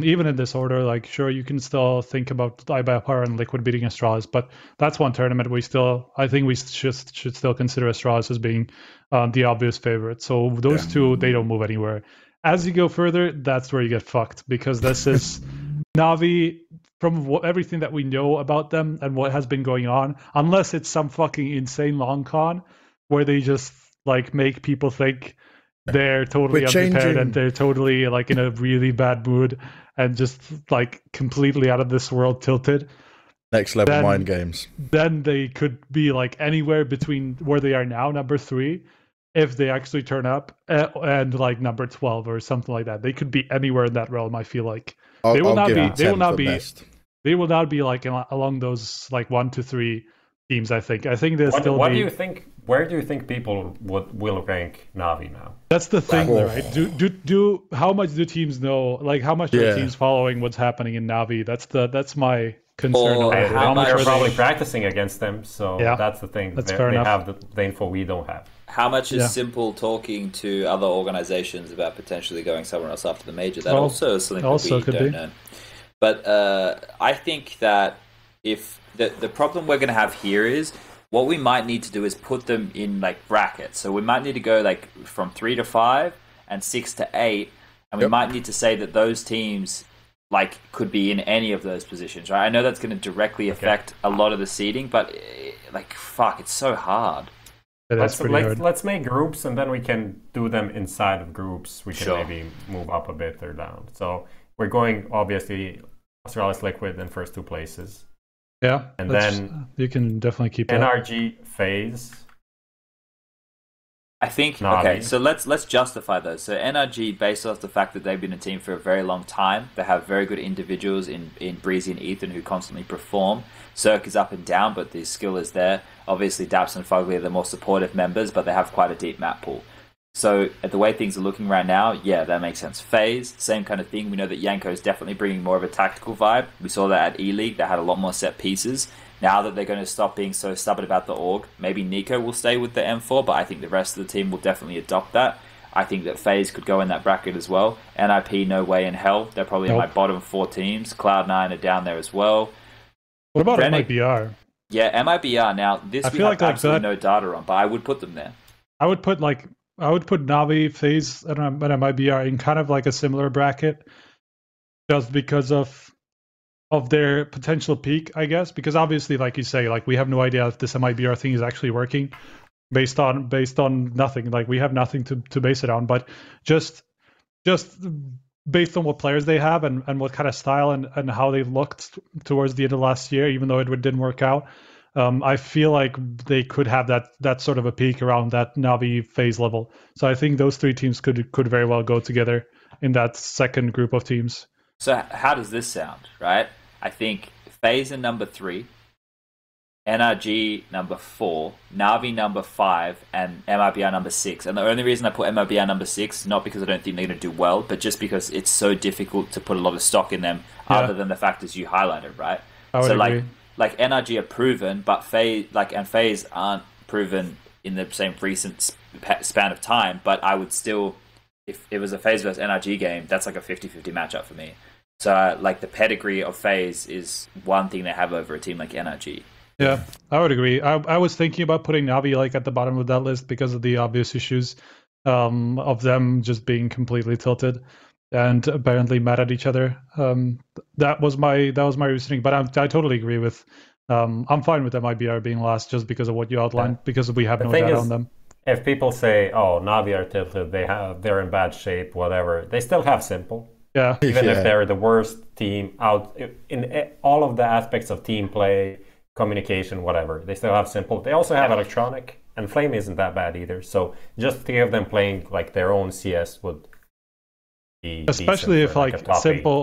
Even in this order, like, sure, you can still think about iBioPower and Liquid beating Astralis, but that's one tournament I think we should still consider Astralis as being the obvious favorite. So those two, they don't move anywhere. As you go further, that's where you get fucked, because this is Navi, from everything that we know about them and what has been going on, unless it's some fucking insane long con where they just like make people think they're totally unprepared and they're totally like in a really bad mood and just like completely out of this world tilted. Next level mind games. Then they could be like anywhere between where they are now, number 3, if they actually turn up, and like number 12 or something like that. They could be anywhere in that realm. I feel like they will not be like along those like 1 to 3 teams. I think there's still. What do you think? Where do you think people will rank Navi now? That's the thing, right? Do how much do teams know? Like, how much are teams following what's happening in Navi? That's my concern. How much are probably practicing against them? So that's the thing. That's they fair enough. have the info we don't have. How much is Simple talking to other organizations about potentially going somewhere else after the major? That also is something that we don't know. But I think that if the problem we're going to have here is what we might need to do is put them in like brackets. So we might need to go like from 3 to 5 and 6 to 8, and we might need to say that those teams like could be in any of those positions, right? I know that's going to directly affect a lot of the seeding, but like fuck, it's so hard. Let's make groups, and then we can do them inside of groups. We can maybe move up a bit or down. So we're going obviously Astralis, Liquid in first 2 places. Yeah, and then you can definitely keep NRG, FaZe. I think okay, so let's justify those. So NRG, based off the fact that they've been a team for a very long time, they have very good individuals in Breezy and Ethan who constantly perform. Cirque is up and down, but the skill is there. Obviously, Daps and Fugly are the more supportive members, but they have quite a deep map pool. So at the way things are looking right now, that makes sense. FaZe, same kind of thing. We know that Yanko is definitely bringing more of a tactical vibe. We saw that at E-League. They had a lot more set pieces. Now that they're going to stop being so stubborn about the org, maybe Nico will stay with the M4, but I think the rest of the team will definitely adopt that. I think that FaZe could go in that bracket as well. NIP, no way in hell. They're probably in my bottom 4 teams. Cloud9 are down there as well. What about MIBR? Yeah, MIBR. Now, this we have absolutely no data on, but I would put them there. I would put Navi, FaZe, and MIBR in kind of like a similar bracket, just because of of their potential peak, I guess, because obviously, like you say, like we have no idea if this MIBR thing is actually working based on nothing. Like we have nothing to base it on, but just based on what players they have and what kind of style and how they looked towards the end of last year, even though it didn't work out. I feel like they could have that sort of a peak around that Navi phase level. So I think those three teams could very well go together in that second group of teams. So how does this sound, right? I think FaZe in number 3, NRG number 4, Navi number 5, and MIBR number 6. And the only reason I put MIBR number 6, not because I don't think they're going to do well, but just because it's so difficult to put a lot of stock in them, other than the factors you highlighted, right? I would agree. Like NRG are proven, but FaZe aren't proven in the same recent span of time. But I would still, if it was a FaZe versus NRG game, that's like a 50-50 matchup for me. So like the pedigree of FaZe is one thing they have over a team like NRG. Yeah, I would agree. I was thinking about putting Navi like at the bottom of that list because of the obvious issues of them just being completely tilted and apparently mad at each other. That was my reasoning. But I totally agree with. I'm fine with MIBR being last just because of what you outlined, because we have no data on them. If people say, "Oh, Navi are tilted, they're in bad shape," whatever, they still have Simple. Yeah. Even if they're the worst team out in all of the aspects of team play, communication, whatever, they still have Simple. They also have Electronic, and Flame isn't that bad either. So just three of them playing like their own CS would be especially if like a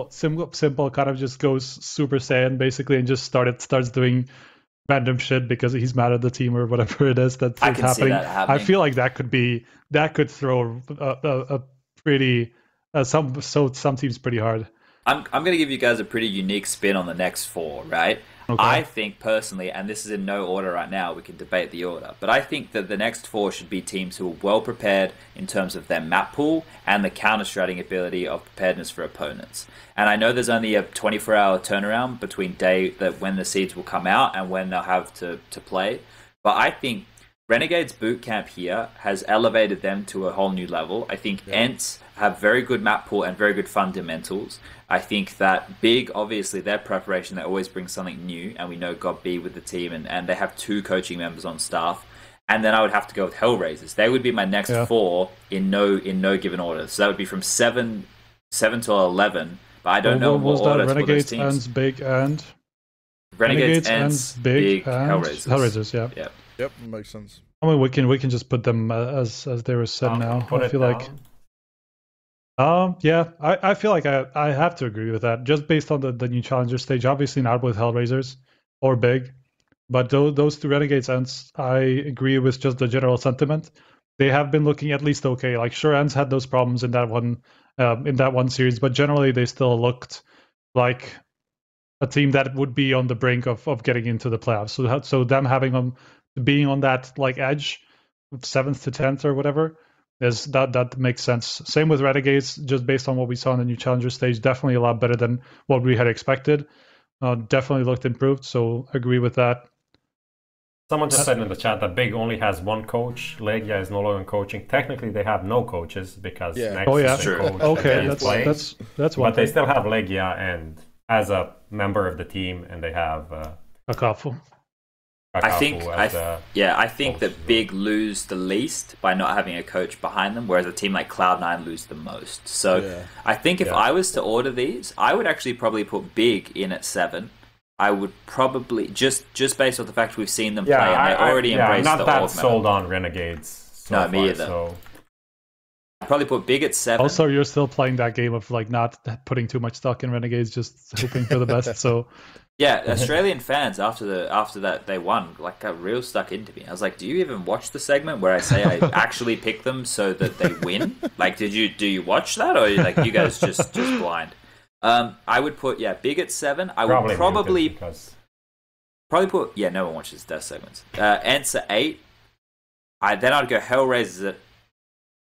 simple kind of just goes Super Saiyan basically and just starts doing random shit because he's mad at the team or whatever it is that's happening. I feel like that could throw a pretty some teams pretty hard. I'm going to give you guys a pretty unique spin on the next 4, right? Okay. I think personally, and this is in no order right now, we can debate the order, but I think that the next 4 should be teams who are well prepared in terms of their map pool and the counter-stratting ability of preparedness for opponents. And I know there's only a 24-hour turnaround between when the seeds will come out and when they'll have to play, but I think Renegade's bootcamp here has elevated them to a whole new level. I think Ents have very good map pool and very good fundamentals. I think that Big, obviously, their preparation, they always bring something new, and we know God be with the team, and they have 2 coaching members on staff. And then I would have to go with Hellraisers. They would be my next 4 in no given order. So that would be from 7 to 11, but I don't know what order for those teams. Renegades, Big, and... Renegades, Ents, Big, and Hellraisers, yeah. Yep, makes sense. I mean, we can just put them as they were said now. I feel like... I feel like I have to agree with that, just based on the new challenger stage. Obviously not with Hellraisers or Big, but those 2 Renegades Ents, I agree with just the general sentiment. They have been looking at least okay. Like sure, Ents had those problems in that one series, but generally they still looked like a team that would be on the brink of getting into the playoffs. So them being on that like edge, 7th to 10th or whatever. That makes sense. Same with Renegades, just based on what we saw in the new challenger stage, definitely a lot better than what we had expected. Definitely looked improved, so agree with that. Someone just said in the chat that Big only has 1 coach. Legia is no longer coaching. Technically, they have no coaches because Next is the coach. Okay, that's one. But they still have Legia and as a member of the team, and they have Akafu. I think that Big lose the least by not having a coach behind them, whereas a team like Cloud9 lose the most. So I think if I was to order these, I would actually probably put Big in at 7. I would probably just based on the fact we've seen them play and they already embraced the org. I'm not that sold on Renegades. Me either. So. I'd probably put Big at 7. Also, you're still playing that game of like not putting too much stock in Renegades, just hoping for the best. So. Yeah, Australian fans after that they won, like got real stuck into me. I was like, do you even watch the segment where I say I actually pick them so that they win? Like, do you watch that, or like you guys just blind? I would put Big at 7. I would probably put no one watches their segments. Ents at 8. Then I'd go Hellraisers at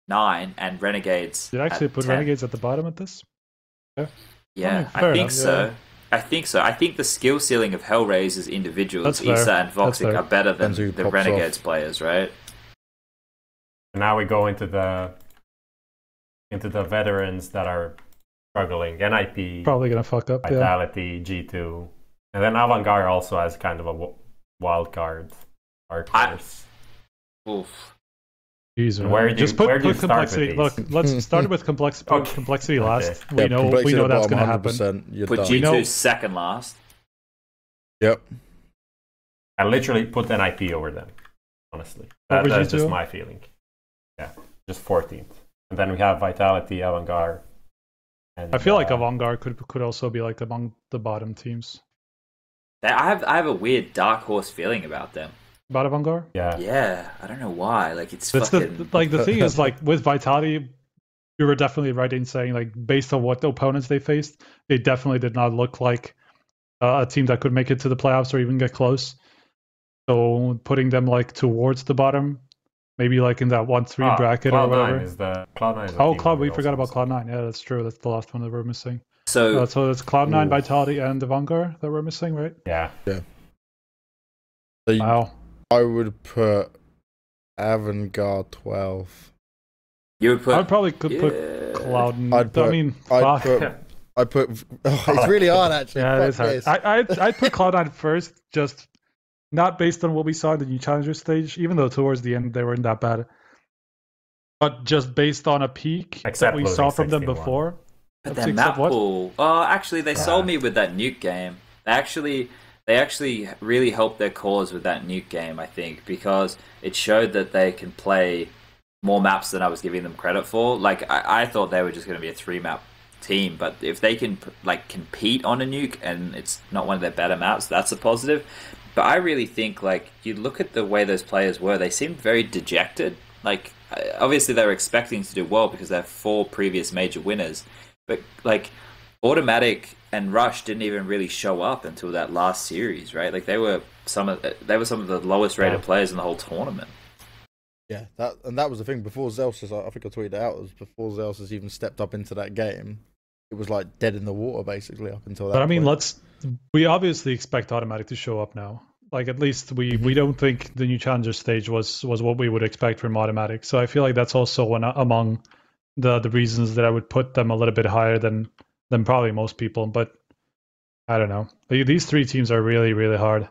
9 and Renegades. Did I actually put 10. Renegades at the bottom of this? Yeah, I think so. I think so. I think the skill ceiling of Hellraisers individuals, Issa and Voxic, are better than the Renegades players, right? Now we go into the veterans that are struggling. NIP, Probably gonna fuck up. Yeah. Vitality, G2, and then Avantgarde also has kind of a wild card. Oof. Jeez, man. Where do just you- put, where do you put start with complexity. these? Look, let's start with complexity last. Yeah, We know complexity at that's the gonna bottom, happen. 100%, you're Put done. G2 second last. Yep. I literally put NIP over them, honestly. Over That's G2? just my feeling. Yeah, just 14th. And then we have Vitality, Avantgarde. And, I feel like Avantgarde could also be like among the bottom teams. I have a weird dark horse feeling about them. About Avantgarde? Yeah. Yeah, I don't know why. Like it's That's fucking. the thing is, like, with Vitality, you were definitely right in saying, like, based on what the opponents they faced, they definitely did not look like a team that could make it to the playoffs or even get close. So putting them like towards the bottom, maybe like in that 1-3 bracket or whatever. Cloud9 is the Cloud9. Oh, Cloud! We forgot about Cloud9. Yeah, that's true. That's the last one that we're missing. So it's Cloud9, Vitality, and Avantgarde that we're missing, right? Yeah. So Wow. I would put Avantgarde 12. you would put. I probably could put Cloud9. I'd put. Oh, it's really hard actually. Yeah, Fuck it's hard. this. I'd put Cloud9 first, just not based on what we saw in the new challenger stage, even though towards the end they weren't that bad, but just based on a peak Except that we saw from them 16-1. before. But their map pool. Oh, actually, they sold me with that nuke game. They actually really helped their cause with that nuke game, I think, because it showed that they can play more maps than I was giving them credit for. Like, I thought they were just going to be a 3-map team, but if they can like compete on a nuke and it's not one of their better maps, that's a positive. But I really think, like, you look at the way those players were, they seemed very dejected. Like, obviously they were expecting to do well because they're 4 previous major winners, but like Automatic and Rush didn't even really show up until that last series, right? Like they were some of the lowest rated players in the whole tournament. Yeah, that was the thing. Before Zelsis, I think I tweeted it out, it was before Zelsis even stepped up into that game, it was like dead in the water basically up until that. But I mean, point. we obviously expect Automatic to show up now. Like, at least we don't think the new challenger stage was what we would expect from Automatic. So I feel like that's also among the reasons that I would put them a little bit higher than probably most people. But I don't know. These 3 teams are really, really hard.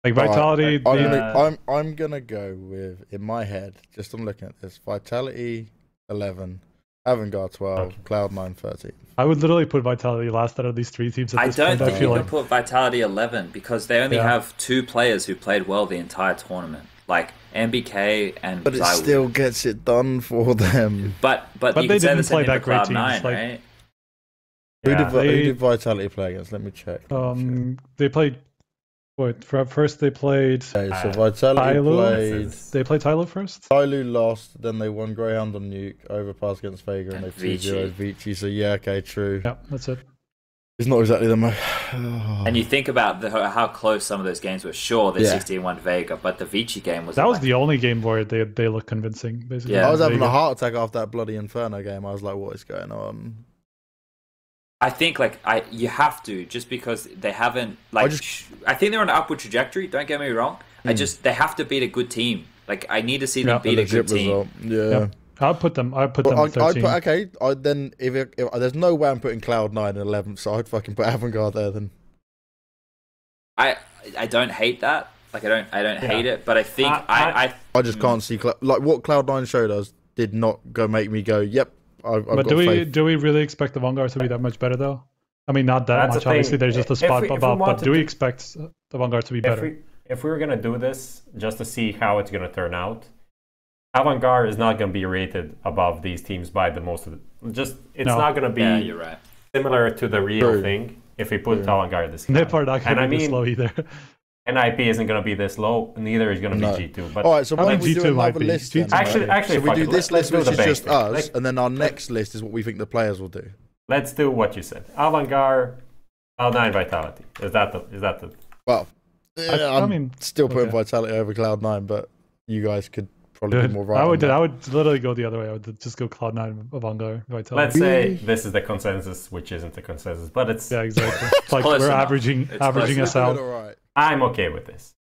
Like Vitality. I'm gonna go with, in my head, just I'm looking at this, Vitality 11, Avantgarde 12, Cloud9 13. I would literally put Vitality last out of these 3 teams at this point. I don't think you can put Vitality 11 because they only have 2 players who played well the entire tournament, like MBK and. But it still gets it done for them. But you they can say didn't the play same that for great Cloud9, teams, like- right? Who did Vitality play against? Let me check. They played. First they played. Okay, so Vitality played. They played Tylo first. Tylo lost, then they won Greyhound on Nuke, overpass against Vega, and they 2-0 Vici. So yeah, okay, true. Yeah, that's it. It's not exactly the most. And you think about how close some of those games were. Sure, the 16-1 Vega, but the Vici game was. That was the only game where they looked convincing. Basically, Yeah. I was having a heart attack after that bloody Inferno game. I was like, what is going on? I think you have to, just because they haven't I think they're on an upward trajectory. Don't get me wrong. They have to beat a good team. Like, I need to see them beat a good team. Yeah. I'll put them. At 13. Then if there's no way I'm putting Cloud9 in 11th, so I'd fucking put Avantgarde there then. I don't hate that. Like, I don't hate it, but I think I just can't see like what Cloud9 showed us did not make me go, yep. But do we really expect the Vanguard to be that much better though? I mean, not that much. Obviously, there's just a spot above. But do we expect the Vanguard to be better? If we were gonna do this just to see how it's gonna turn out, Avantgarde is not gonna be rated above these teams by the most of it. It's not gonna be you're right. similar to the real thing if we put Avantgarde this. NIP are not gonna be this low either. NIP isn't going to be this low, neither is going to be G2. But all right, so why don't we do another list? Actually, so we do this list, which is just us, and then our next list is what we think the players will do. Let's do what you said. Avantgarde, Cloud9, Vitality. Is that the? Well, I'm still putting Vitality over Cloud9, but you guys could probably be more right. I would literally go the other way. I would just go Cloud9, Avantgarde, Vitality. Let's say this is the consensus, which isn't the consensus, but it's exactly. Like we're averaging us out. Right. I'm okay with this.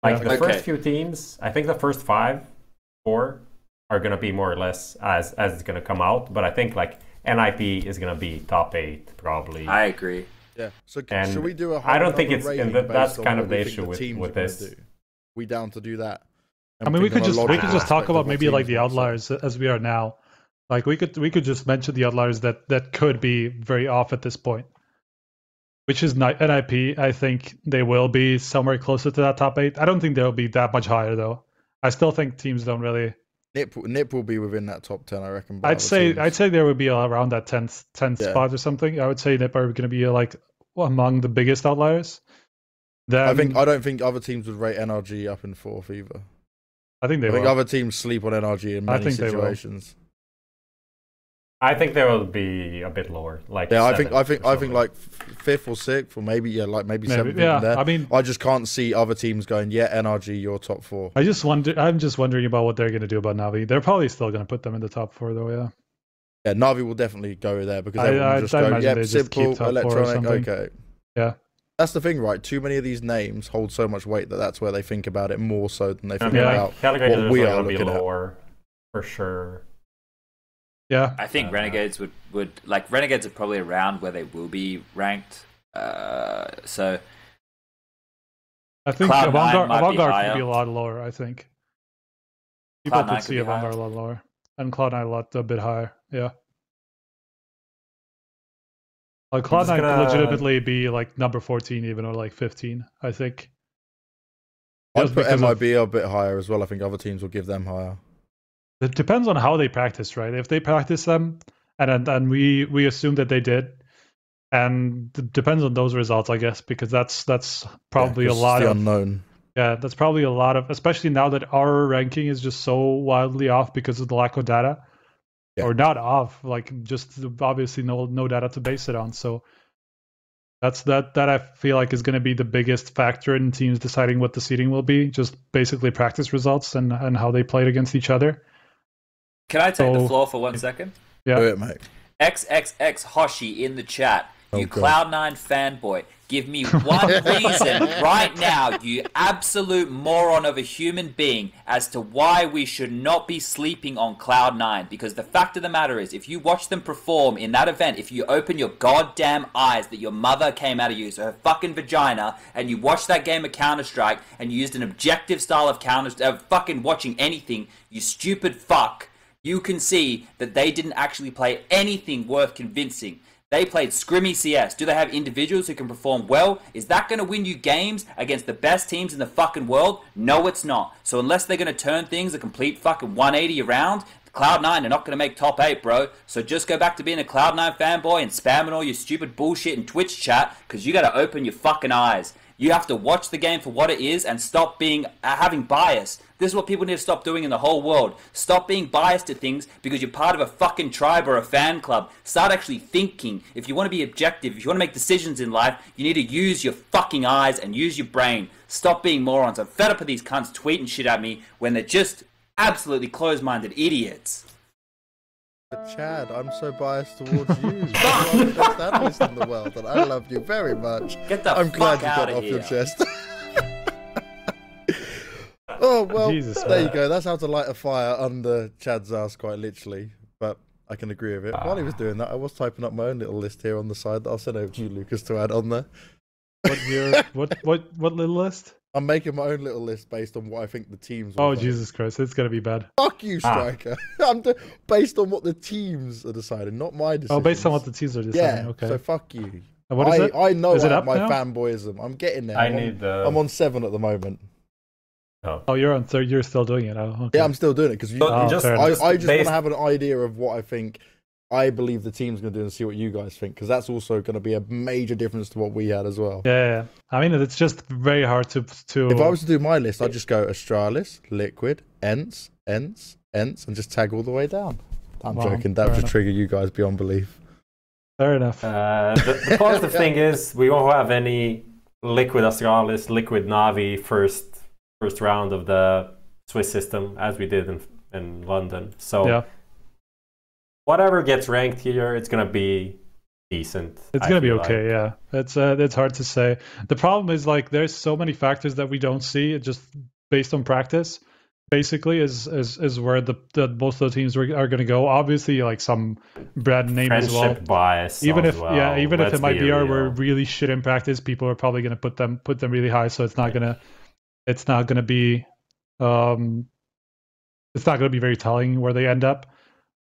Like the first few teams, I think the first 5, 4 are going to be more or less as it's going to come out. But I think like NIP is going to be top 8 probably. I agree. Yeah. So And should we do a I don't think high it's number and rating that's based on kind what of we the think issue teams with are gonna this. do? We down to do that? I mean, we could just talk about what maybe like teams the might say. outliers as we are now. Like we could just mention the outliers that could be very off at this point. Which is NIP. I think they will be somewhere closer to that top 8. I don't think they'll be that much higher though. I still think teams don't really. Nip will be within that top 10, I reckon. by I'd other say teams. there would be around that 10th Yeah. spot or something. I would say Nip are going to be like among the biggest outliers. Then I don't think other teams would rate NRG up in 4th either. I think they I think will. other teams sleep on NRG in many think they will. situations. I think they will be a bit lower. Like Yeah, I 7th think or something. like 5th or 6th, or maybe 7th. Yeah, even there. I mean, I just can't see other teams going, yeah, NRG, you're top 4. I'm just wondering about what they're going to do about Navi. They're probably still going to put them in the top 4 though. Yeah. Yeah, Navi will definitely go there because I everyone will just go, imagine yeah, they just simple, keep top 4 or electronic, something. okay. Yeah. That's the thing, right? Too many of these names hold so much weight that's where they think about it more so than they think about Calculated what is we going are to be looking at. lower for sure. Yeah. I think Renegades would like Renegades are probably around where they will be ranked. So I think Cloud9 Avantgarde might be could higher. be a lot lower, I think. People Cloud9 could could see be Avantgarde higher. a lot lower. And Cloud9 a bit higher, yeah. Like I'm just Cloud9 could gonna- legitimately be like number 14 even, or like 15, I think. I'd Just put because of- MIB a bit higher as well. I think other teams will give them higher. It depends on how they practice, right? If they practice them, and we assume that they did, and it depends on those results, I guess, because that's probably Yeah, a 'cause lot it's the of unknown. yeah, that's probably a lot of, especially now that our ranking is just so wildly off because of the lack of data, Yeah. or not off, like just obviously no data to base it on. So that I feel like is going to be the biggest factor in teams deciding what the seeding will be. Just basically practice results and how they played against each other. can I take the So- floor for 1 second? Yeah. Do it, mate. XXX Hoshi in the chat. You Oh, God. Cloud9 fanboy. Give me one reason right now, you absolute moron of a human being, as to why we should not be sleeping on Cloud9. Because the fact of the matter is, if you watch them perform in that event, if you open your goddamn eyes that your mother came out of you, so her fucking vagina, and you watched that game of Counter-Strike, and you used an objective style of fucking watching anything, you stupid fuck, you can see that they didn't actually play anything worth convincing. They played scrimmy CS. Do they have individuals who can perform well? Is that going to win you games against the best teams in the fucking world? No, it's not. So unless they're going to turn things a complete fucking 180 around, Cloud9 are not going to make top 8, bro. So just go back to being a Cloud9 fanboy and spamming all your stupid bullshit in Twitch chat, because you got to open your fucking eyes. You have to watch the game for what it is and stop being having bias. This is what people need to stop doing in the whole world. Stop being biased to things because you're part of a fucking tribe or a fan club. Start actually thinking. If you want to be objective, if you want to make decisions in life, you need to use your fucking eyes and use your brain. Stop being morons. I'm fed up of these cunts tweeting shit at me when they're just absolutely closed-minded idiots. But Chad, I'm so biased towards you. You're the best analyst in the world, and I love you very much. Get the I'm glad fuck you got out it off of your here. chest. Oh, well, Jesus, there you man. go. That's how to light a fire under Chad's ass, quite literally. But I can agree with it. While he was doing that, I was typing up my own little list here on the side that I'll send over to you, Lucas, to add on there. What little list? I'm making my own little list based on what I think the teams will Oh, vote. Jesus Christ, it's going to be bad. Fuck you, Striker. Based on what the teams are deciding, not my decisions. Oh, based on what the teams are deciding, Yeah, okay. so fuck you. And what is it? I know Is it I have up my now? fanboyism. I'm getting there. I'm on 7 at the moment. Oh, you're on third. You're still doing it. Oh, okay. Yeah, I'm still doing it because Oh, fair enough. I just want to have an idea of what I think I believe the team's going to do and see what you guys think, because that's also going to be a major difference to what we had as well. Yeah. I mean, it's just very hard to. If I was to do my list, I'd just go Astralis, Liquid, Ents, and just tag all the way down. I'm Wow, joking. That fair would enough. trigger you guys beyond belief. Fair enough. The positive thing is we won't have any Liquid Astralis, Liquid Navi first round of the Swiss system as we did in London. So Yeah. whatever gets ranked here, it's gonna be decent. It's gonna be okay, yeah. It's hard to say. The problem is, like, there's so many factors that we don't see just based on practice, basically is where the most of the teams are going to go. Obviously, like some brand name as well. Friendship bias. Even as if well. even if Let's it might be real. were really shit in practice, people are probably going to put them really high. So it's not gonna be very telling where they end up.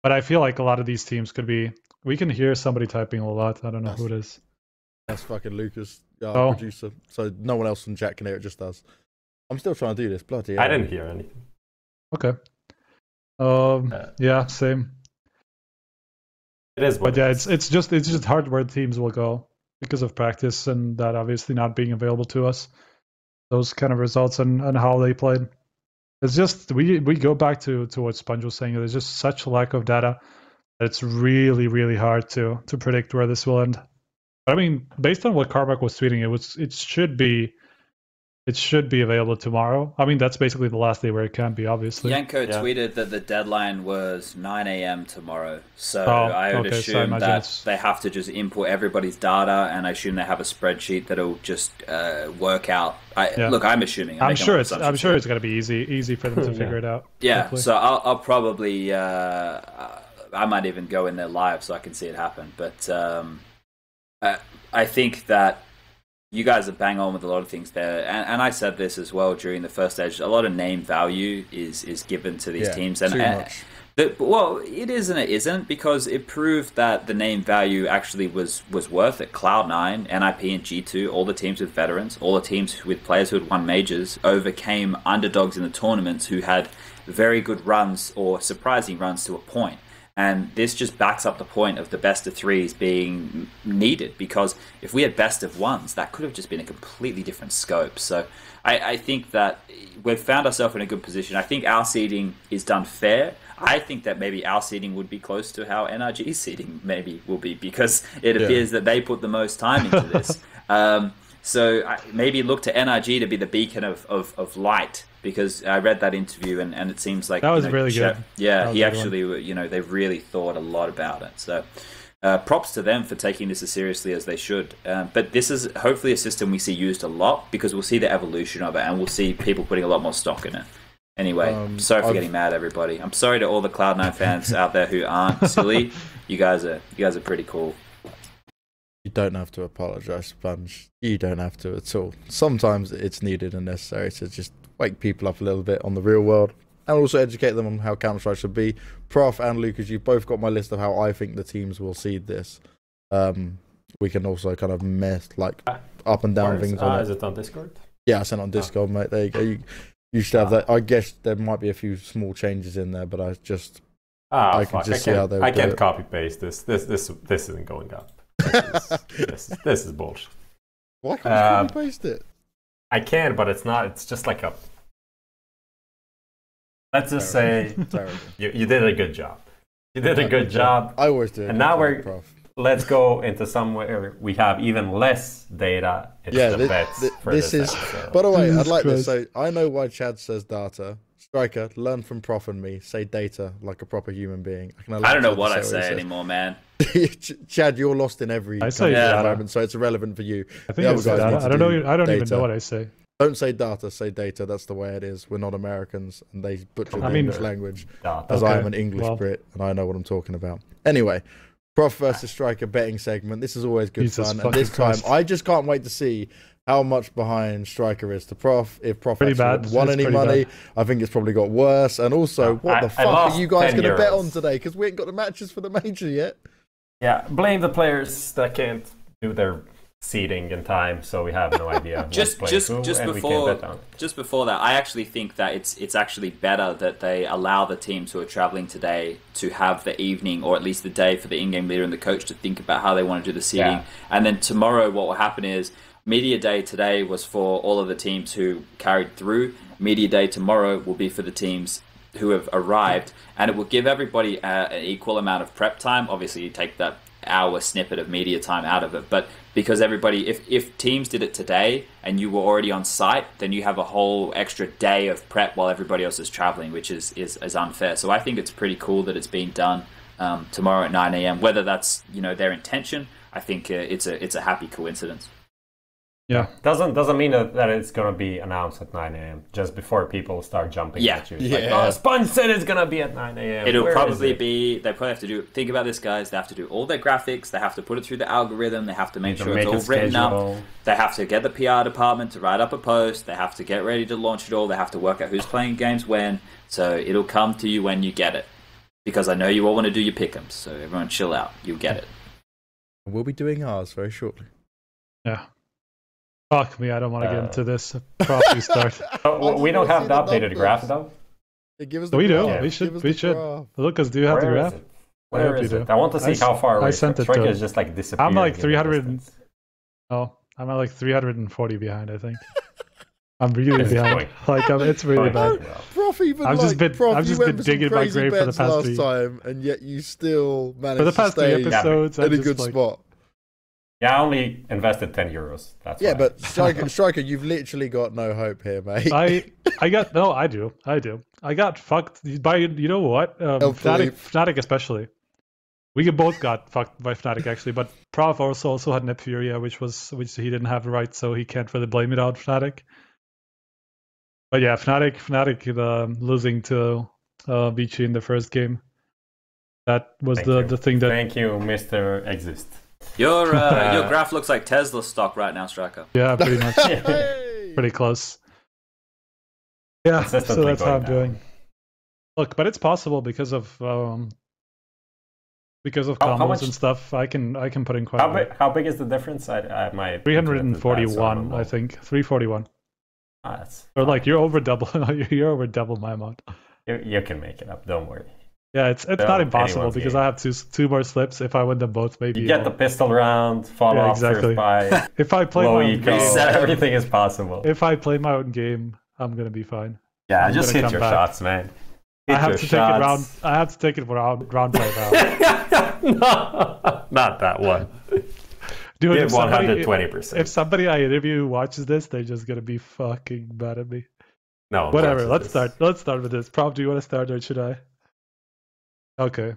But I feel like a lot of these teams could be. We can hear somebody typing a lot. I don't know who it is. That's fucking Lucas, our producer. So no one else in chat can hear it, just us. I'm still trying to do this. Bloody hell. I didn't hear anything. Okay. Yeah, same. It is what But yeah, it's just hard where teams will go because of practice and that obviously not being available to us. Those kind of results and how they played. It's just we go back to what Sponge was saying. There's just such lack of data that it's really, really hard to predict where this will end. But I mean, based on what Carmack was tweeting, it should be available tomorrow. I mean, that's basically the last day where it can be, obviously. Yanko tweeted that the deadline was 9 a.m. tomorrow. So I would assume that they have to just import everybody's data, and I assume they have a spreadsheet that'll just work out. Look, I'm assuming. I'm sure it's going to be easy for them to figure it out. Yeah, hopefully. So I'll probably I might even go in there live so I can see it happen. But I think that you guys are bang on with a lot of things there, and I said this as well during the first stage. A lot of name value is given to these teams, and well, it is and it isn't, because it proved that the name value actually was worth it. Cloud9, NIP, and G2, all the teams with veterans, all the teams with players who had won majors, overcame underdogs in the tournaments who had very good runs or surprising runs to a point. And this just backs up the point of the best of threes being needed, because if we had best of ones, that could have just been a completely different scope. So I think that we've found ourselves in a good position. I think our seeding is done fair. I think that maybe our seeding would be close to how NRG's seeding maybe will be, because it appears that they put the most time into this. So maybe look to NRG to be the beacon of light, because I read that interview and it seems like that was really good. Yeah, he actually, they've really thought a lot about it. So props to them for taking this as seriously as they should. But this is hopefully a system we see used a lot, because we'll see the evolution of it and we'll see people putting a lot more stock in it. Anyway, sorry for getting mad, everybody. I'm sorry to all the Cloud9 fans out there who aren't silly. You guys are pretty cool. You don't have to apologise, Sponge. You don't have to at all. Sometimes it's needed and necessary to just wake people up a little bit on the real world, and also educate them on how Counter-Strike should be. Prof and Lucas, you've both got my list of how I think the teams will seed this. We can also kind of mess like up and down things on it. Is it on Discord? Yeah, I sent on Discord, mate. There you go. You should have that. I guess there might be a few small changes in there, but I can just see how they would I can't copy paste this. This isn't going up. This is bullshit. Why can't you copy paste it? I can, but it's not. It's just like a. Let's just say you did a good job. You did a good job. I always do. And now let's go into somewhere we have even less data. It's the bets for this episode. By the way, I'd like to say, I know why Chad says data. Striker, learn from Prof and me. Say data like a proper human being. I don't know what I say anymore, man. Chad, you're lost in every moment, so it's irrelevant for you. I think it's data. I don't know. I don't even know what I say. Don't say data, say data. That's the way it is. We're not Americans, and they butcher the English language. As I am an English Brit, and I know what I'm talking about. Anyway, Prof versus Striker betting segment. This is always good fun, and this time I just can't wait to see how much behind Striker is to Prof. If Prof actually won any money, I think it's probably got worse. And also, what the fuck are you guys going to bet on today? Because we ain't got the matches for the major yet. Yeah, blame the players that can't do their seeding in time, so we have no idea. just before that, I actually think that it's actually better that they allow the teams who are traveling today to have the evening, or at least the day, for the in-game leader and the coach to think about how they want to do the seeding. And then tomorrow, what will happen is, Media Day today was for all of the teams who carried through. Media Day tomorrow will be for the teams who have arrived, and it will give everybody an equal amount of prep time. Obviously, you take that hour snippet of media time out of it, but because everybody, if teams did it today and you were already on site, then you have a whole extra day of prep while everybody else is traveling, which is unfair. So I think it's pretty cool that it's being done tomorrow at 9 a.m. Whether that's their intention, I think it's a happy coincidence. Yeah. Doesn't mean that it's gonna be announced at 9 a.m. just before people start jumping at you. It's like, oh, Sponge said it's gonna be at 9 a.m. It'll probably be. They probably have to do. Think about this, guys. They have to do all their graphics. They have to put it through the algorithm. They have to make sure it's all written up. They have to get the PR department to write up a post. They have to get ready to launch it all. They have to work out who's playing games when. So it'll come to you when you get it. Because I know you all want to do your pick'ems. So everyone chill out. You'll get it. We'll be doing ours very shortly. Yeah. Fuck me, I don't want to get into this. Prof, you start. We don't have the updated graph though. Give us the We do. graph. We should. Give We us the should. graph. Lucas, do you have the Where graph? is it? Where is you it? do. I want to see how far away. I sent it to Trick him. is just like disappearing. I'm like in the 300. distance. Oh, I'm at like 340 behind, I think. I'm really It's behind. going. It's really Going bad. well. Prof, even I've just been- Prof, I've you just went been for some digging in my crazy grave for the bets past last three- time, and yet you still managed For the past to 3 stay episodes, in I'm a just good like, spot. Yeah, I only invested 10 euros. That's Yeah, why. but Striker, you've literally got no hope here, mate. I do. I got fucked by, you know what? Fnatic especially. We both got fucked by Fnatic actually, but Prof also had Nepfuria, which he didn't have right, so he can't really blame it on Fnatic. But yeah, Fnatic losing to Vici in the first game. That was the thing that. Thank you, Mr. Exist. Your graph looks like Tesla stock right now, Striker. Yeah, pretty much. Hey! Pretty close. Yeah, so Consistently that's how I'm going down. doing. Look, but it's possible because of How combos much- and stuff. I can put in quite a bit. How big is the difference? I might 341, I think. 341. That's Or like you're over double. You're over double my amount. you can make it up. Don't worry. Yeah, it's So, not impossible anyone's because game. I have two more slips. If I win them both, maybe You get I'll- the pistol round, follow Yeah, up exactly. first by if I play low my own eco. game, Everything is possible. if I play my own game, I'm gonna be fine. Yeah, I'm just gonna hit come your back. shots, man. I Hit have your to take it round. shots. I have to take it round by round. No, not that one. Dude, Hit if somebody, 120%. if somebody I interview watches this, they're just gonna be fucking mad at me. No, of Whatever. course it is. Let's start with this. Prof, do you want to start or should I? Okay.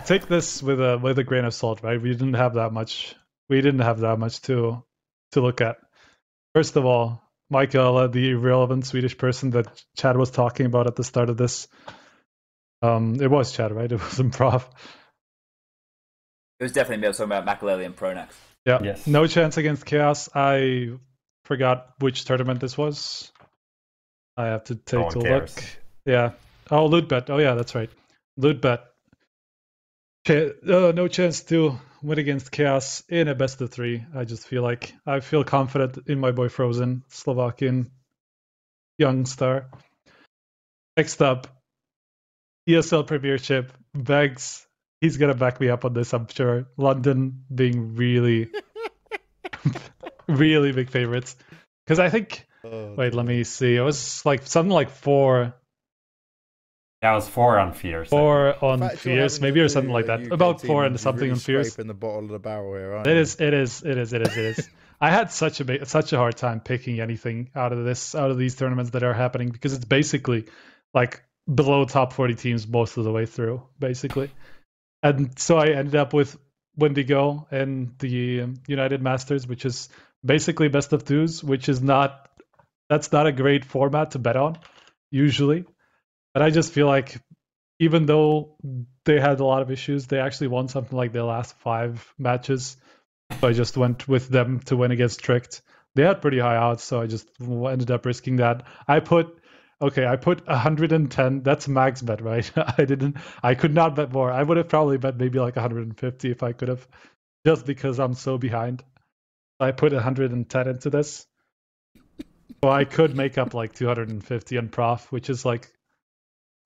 Take this with a grain of salt, right? We didn't have that much. We didn't have that much to look at. First of all, Michael, the irrelevant Swedish person that Chad was talking about at the start of this. It was Chad, right? It wasn't Prof. It was definitely me. I was talking about Makaleli and Pronax. Yeah. Yes. No chance against Chaos. I forgot which tournament this was. I have to take one a cares. look. Yeah. Oh, loot bet. Oh yeah, that's right. Loot bet. No chance to win against Chaos in a best of 3. I feel confident in my boy Frozen, Slovakian young star. Next up, ESL Premiership. Vegs, he's gonna back me up on this, I'm sure. London being really, really big favorites. Because I think, wait, let me see. It was like something like 4 Yeah, it was 4 on Fierce. 4 on In fact, you're Fierce, having maybe, to or do something like a that. UK About team 4 and you're something really on Fierce. scraping the bottom of the barrel here, aren't It you? is. I had such a hard time picking anything out of these tournaments that are happening because it's basically like below top 40 teams most of the way through, basically. And so I ended up with Wendigo and the United Masters, which is basically best of 2s, which is that's not a great format to bet on usually. But I just feel like even though they had a lot of issues, they actually won something like their last 5 matches. So I just went with them to win against Tricked. They had pretty high odds, so I just ended up risking that. I put 110. That's max bet, right? I could not bet more. I would have probably bet maybe like 150 if I could have, just because I'm so behind. I put 110 into this. So I could make up like 250 on Prof, which is like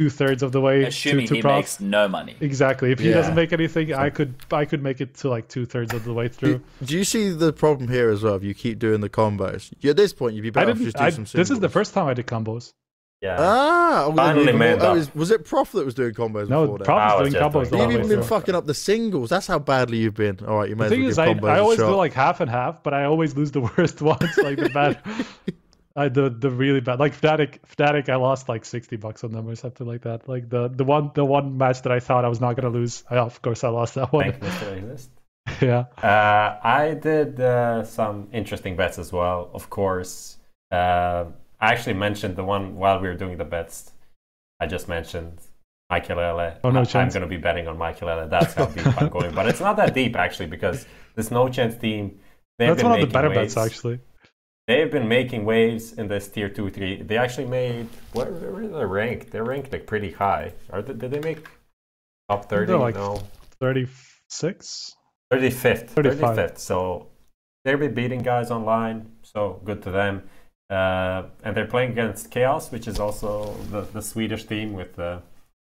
2/3 of the way Assuming to he Prof. makes no money. Exactly. If he Yeah. doesn't make anything, I could make it to like 2/3 of the way through. Do you see the problem here as well? If you keep doing the combos, at this point you'd be better off just do some singles. This is the first time I did combos. Yeah. Finally made up. was it Prof that was doing combos No, before then? Prof I is was doing just combos. doing the You've whole way even been through. fucking up the singles. That's how badly you've been. All right, you may The as thing well is, give I combos always a do shot. like half and half, but I always lose the worst ones, like the bad. The really bad, like Fnatic, I lost like $60 on them or something like that. Like the one match that I thought I was not gonna lose, of course I lost that one. Thank Mr. Exist. Yeah. I did some interesting bets as well, of course. I actually mentioned the one while we were doing the bets. I just mentioned Makelele. Oh, no I'm chance. going to be betting on Makelele. That's how deep I'm going. But it's not that deep, actually, because this no chance team, That's one of the better bets, actually. They've been making waves in this tier 2, 3. They actually made, where are they ranked? They're ranked like pretty high. Did they make top 30? They're like no. 36? 35th. 35. 35th. So they've been beating guys online. So good to them. And they're playing against Chaos, which is also the Swedish team with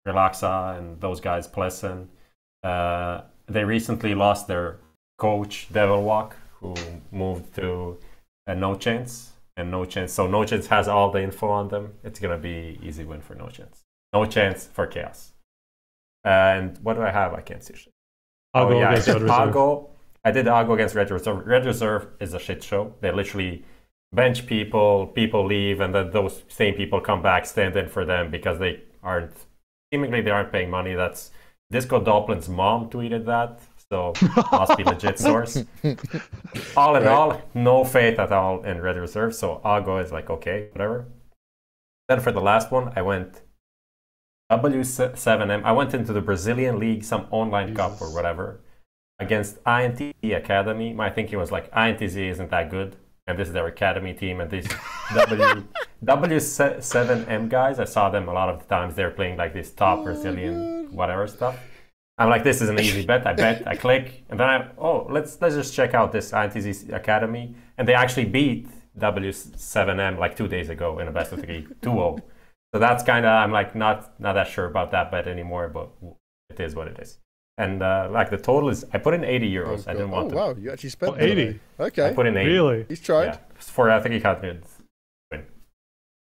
Relaxa and those guys, Plessen. They recently lost their coach, Devil Walk, who moved to No Chance. And No Chance. So No Chance has all the info on them. It's going to be easy win for No Chance. No Chance for Chaos. And what do I have? I can't see shit. I did Ago. I did Ago against Red Reserve. Red Reserve is a shit show. They literally bench people leave, and then those same people come back, stand in for them because they aren't paying money. That's Disco Doplin's mom tweeted that, so must be legit source. All in all, no faith at all in Red Reserve, so Ago is like, okay, whatever. Then for the last one, I went W7M. I went into the Brazilian League, some online cup or whatever, against INT Academy. My thinking was like, INTZ isn't that good, and this is their academy team, and these W7M guys, I saw them a lot of the times. They're playing like this top Brazilian whatever stuff. I'm like, this is an easy bet. I click, and then let's just check out this INTZ Academy, and they actually beat W7M like 2 days ago in a best of 3, 2-0. So that's kind of, I'm like not that sure about that bet anymore, but it is what it is. And like the total is, I put in 80 euros. I didn't want to. Oh, wow, you actually spent 80. Okay. I put in 80. Really? He's tried. Yeah, for I think he got it.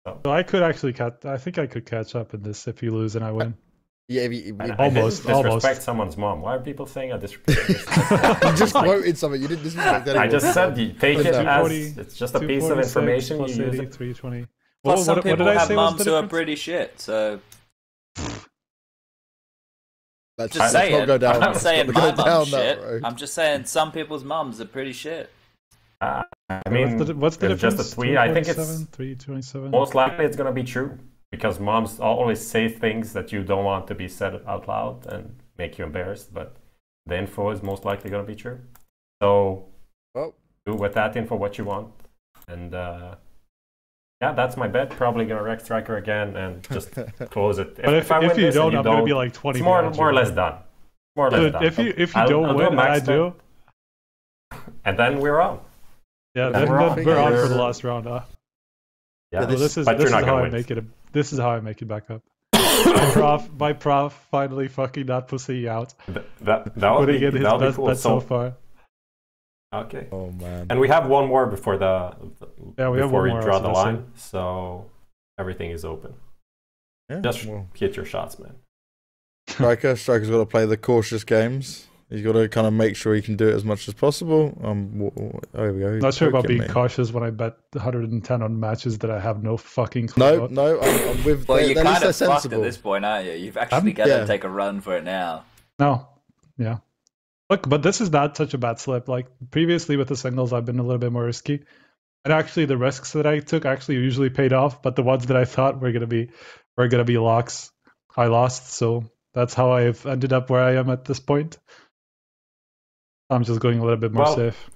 So I could actually I think I could catch up in this if you lose and I win. Yeah, Almost. I disrespect someone's mom. Why are people saying I disrespect? You just quoted something. You didn't disrespect anyone. I just said you take it as it's just a piece of information. You use it. 320. Plus, some people have mums who are difference? pretty shit, so... Let's Just saying. not go I'm not down- saying let's not my go mum's down that shit. road. I'm just saying some people's mums are pretty shit. I mean, what's the it's difference? just a tweet. I think it's 327. most likely it's going to be true because moms always say things that you don't want to be said out loud and make you embarrassed, but the info is most likely going to be true. So do with that info what you want. And yeah, that's my bet. Probably going to wreck Striker again and just close it. But if you don't, I'm going to be like 20. It's more or less done. More or less done. If you don't win and I do, and then we're on. Yeah, then we're on for the last round. Yeah, this is how I make it. This is how I make it back up. my prof finally fucking that pussy out. That would be, his best cool. bet so far. Okay. Oh man. And we have one more before we draw the line, so everything is open. Yeah, just hit your shots, man. Striker's got to play the cautious games. He's got to kind of make sure he can do it as much as possible. There we go. Not sure about being cautious when I bet 110 on matches that I have no fucking clue about. No, I'm with. Well, you're kind of fucked sensible. at this point, aren't you? You've actually got to take a run for it now. No, yeah. Look, but this is not such a bad slip. Like previously with the singles, I've been a little bit more risky, and actually the risks that I took actually usually paid off. But the ones that I thought were gonna be locks, I lost. So that's how I've ended up where I am at this point. I'm just going a little bit more safe.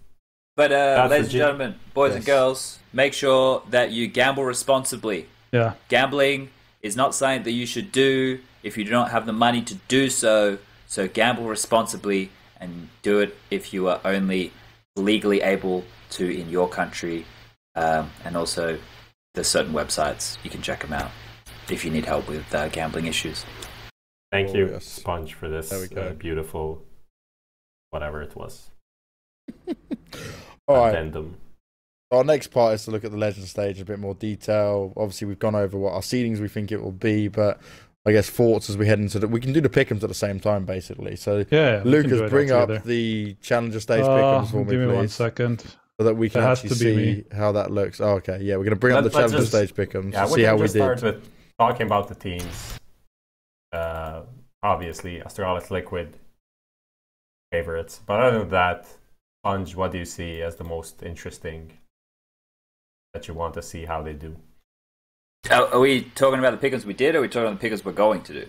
But ladies and gentlemen, boys and girls, make sure that you gamble responsibly. Yeah. Gambling is not something that you should do if you do not have the money to do so. So gamble responsibly and do it if you are only legally able to in your country. And also there's certain websites. You can check them out if you need help with gambling issues. Thank you, Sponge, for this beautiful... whatever it was. All right. Addendum. Our next part is to look at the legend stage in a bit more detail. Obviously, we've gone over what our seedings we think it will be, but I guess thoughts as we head into we can do the pick'ems at the same time, basically. So, Lucas, bring up the challenger stage pick'ems for me, give please. 1 second. So that we can actually see how that looks. Oh, okay, yeah, we're going to bring up the challenger stage pick'ems. Yeah, see how we did. Start with talking about the teams. Obviously, Astralis Liquid. favorites. But other than that, Sponge, what do you see as the most interesting that you want to see how they do? Are we talking about the pick'ems we did, or are we talking about the pick'ems we're going to do?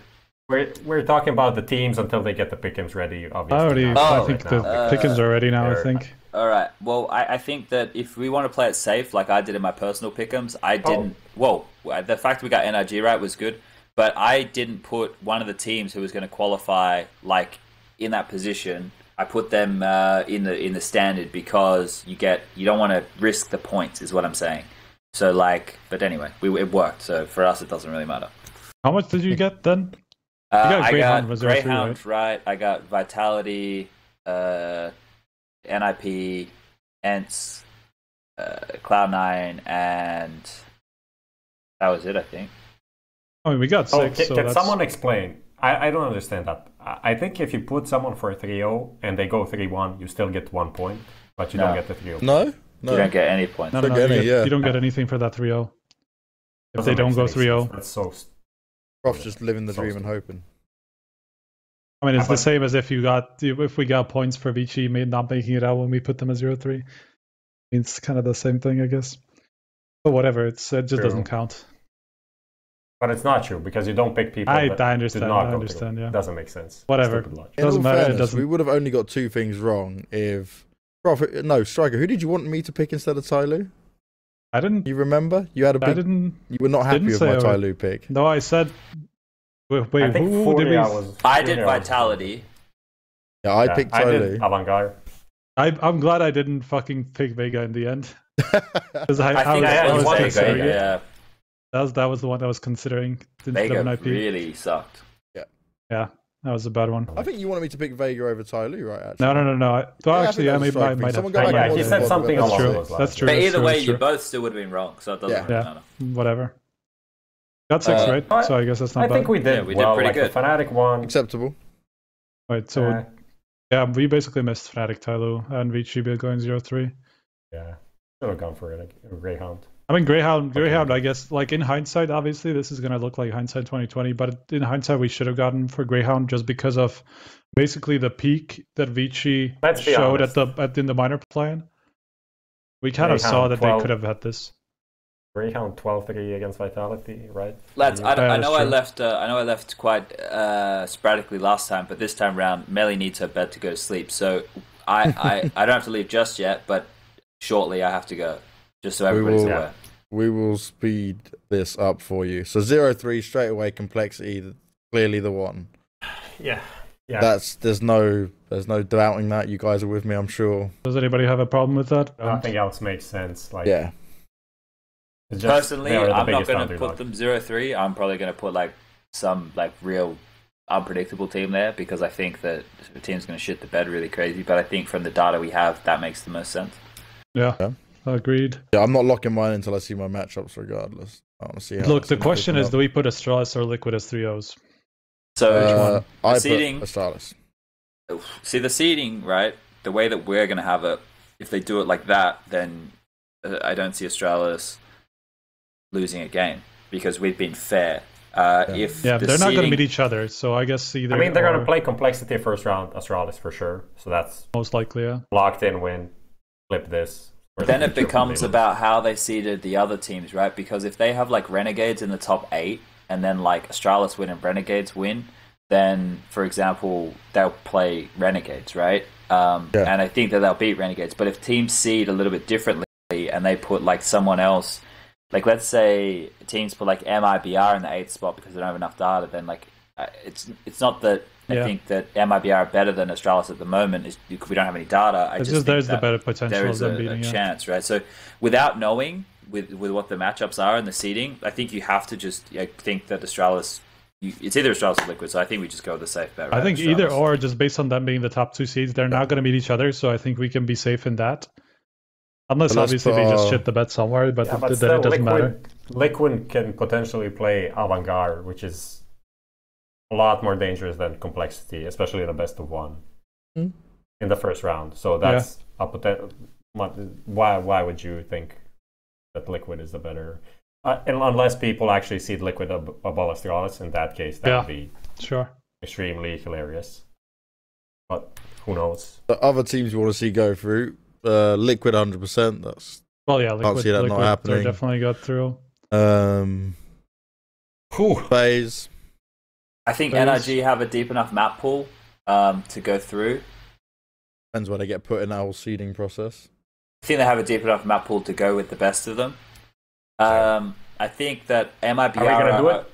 We're talking about the teams until they get the pick'ems ready, obviously. I think the pick'ems are ready now, I think. All right. Well, I think that if we want to play it safe, like I did in my personal pick'ems, I didn't... Well, the fact we got NRG right was good, but I didn't put one of the teams who was going to qualify, like, in that position. I put them in the standard because you don't want to risk the points, is what I'm saying. So, like, but anyway, it worked. So for us, it doesn't really matter. How much did you get then? I got Greyhound right. I got Vitality, NIP, ENTS, Cloud9, and that was it, I think. I mean, we got 6. Can someone explain? I don't understand that. I think if you put someone for a 3-0 and they go 3-1, you still get 1 point, but you don't get the 3-0. No? You don't get any points. No, you don't get anything for that 3-0. If they don't go 3-0. That's so... Prof's just living the dream and hoping. I mean, it's the same as if we got points for Vici not making it out when we put them at 0-3. It's kind of the same thing, I guess. But whatever, it just doesn't count. But it's not true, because you don't pick people I understand, yeah. It doesn't make sense. Whatever. Doesn't matter. We would have only got 2 things wrong if... Prof, no, Striker, who did you want me to pick instead of Tyloo? I didn't... You remember? You had a big... You were not happy with my Tyloo pick. No, I said... Wait, who did we... I did Vitality. Yeah, I picked Tyloo. I did Avantgarde. I'm glad I didn't fucking pick Vega in the end. Because I think that was Vega, yeah. That was the one I was considering. Vega really sucked. Yeah, that was a bad one. I think you wanted me to pick Vega over Tyloo, right? Actually. No. Actually, I might have. He said something along those lines. That's true. But either way, you both still would have been wrong, so it doesn't really matter. Whatever. Got 6, right? So I guess that's not bad. I think we did. We did pretty good. The Fnatic one. Acceptable. Right, so we basically missed Fnatic, Tyloo, and Vici going 0-3. Yeah, should have gone for a Greyhound. I mean, Greyhound, I guess, like in hindsight, obviously, this is going to look like hindsight 2020, but in hindsight, we should have gotten for Greyhound just because of basically the peak that Vici showed in the minor plan. We kind of saw that they could have had this. Greyhound 12-3 against Vitality, right? Lads, I know I left quite sporadically last time, but this time round, Melly needs her bed to go to sleep, so I don't have to leave just yet, but shortly I have to go, just so everybody's aware. We will speed this up for you. So 0-3 straight away, complexity, clearly the one. Yeah. There's no doubting that. You guys are with me, I'm sure. Does anybody have a problem with that? Nothing else makes sense. Personally, I'm not going to put them 0-3. I'm probably going to put some real unpredictable team there, because I think that the team's going to shit the bed really crazy. But I think from the data we have, that makes the most sense. Yeah. Agreed. Yeah, I'm not locking mine until I see my matchups regardless. I want to see how. Look, the question is, do we put Astralis or Liquid as 3-0s? So, I seeding, put Astralis. See, the seeding, right? The way that we're going to have it, if they do it like that, then I don't see Astralis losing a game, because we've been fair. They're not going to meet each other, so I guess either. I mean, they're going to play Complexity first round, Astralis for sure. So that's most likely, yeah. Locked in win. Flip this. Then it becomes about how they seeded the other teams, right? Because if they have Renegades in the top 8, and then Astralis win and Renegades win, then, for example, they'll play Renegades, right? And I think that they'll beat Renegades. But if teams seed a little bit differently, and they put someone else, let's say teams put MIBR in the 8th spot because they don't have enough data, then it's not that I think that MIBR are better than Astralis at the moment. We don't have any data. I just think there's the better potential. There is a chance, right? So without knowing with what the matchups are and the seeding, I think you have to just think that Astralis. It's either Astralis or Liquid. So I think we just go with the safe bet. Right? I think Astralis. Either or, just based on them being the top 2 seeds, they're not going to meet each other. So I think we can be safe in that. Unless obviously they just shit the bed somewhere, but then still, it doesn't matter. Liquid can potentially play Avantgarde, which is a lot more dangerous than Complexity, especially in a best of 1 in the first round. So that's a potential. Why would you think that Liquid is the better? Unless people actually see Liquid above Astralis, in that case, that would be extremely hilarious. but who knows? The other teams you want to see go through, Liquid 100%. That's Well, yeah, can't see that not happening. Definitely got through. FaZe. I think FaZe. NRG have a deep enough map pool to go through. Depends when they get put in that whole seeding process. I think they have a deep enough map pool to go with the best of them. I think that MIBR... Are we going to do it?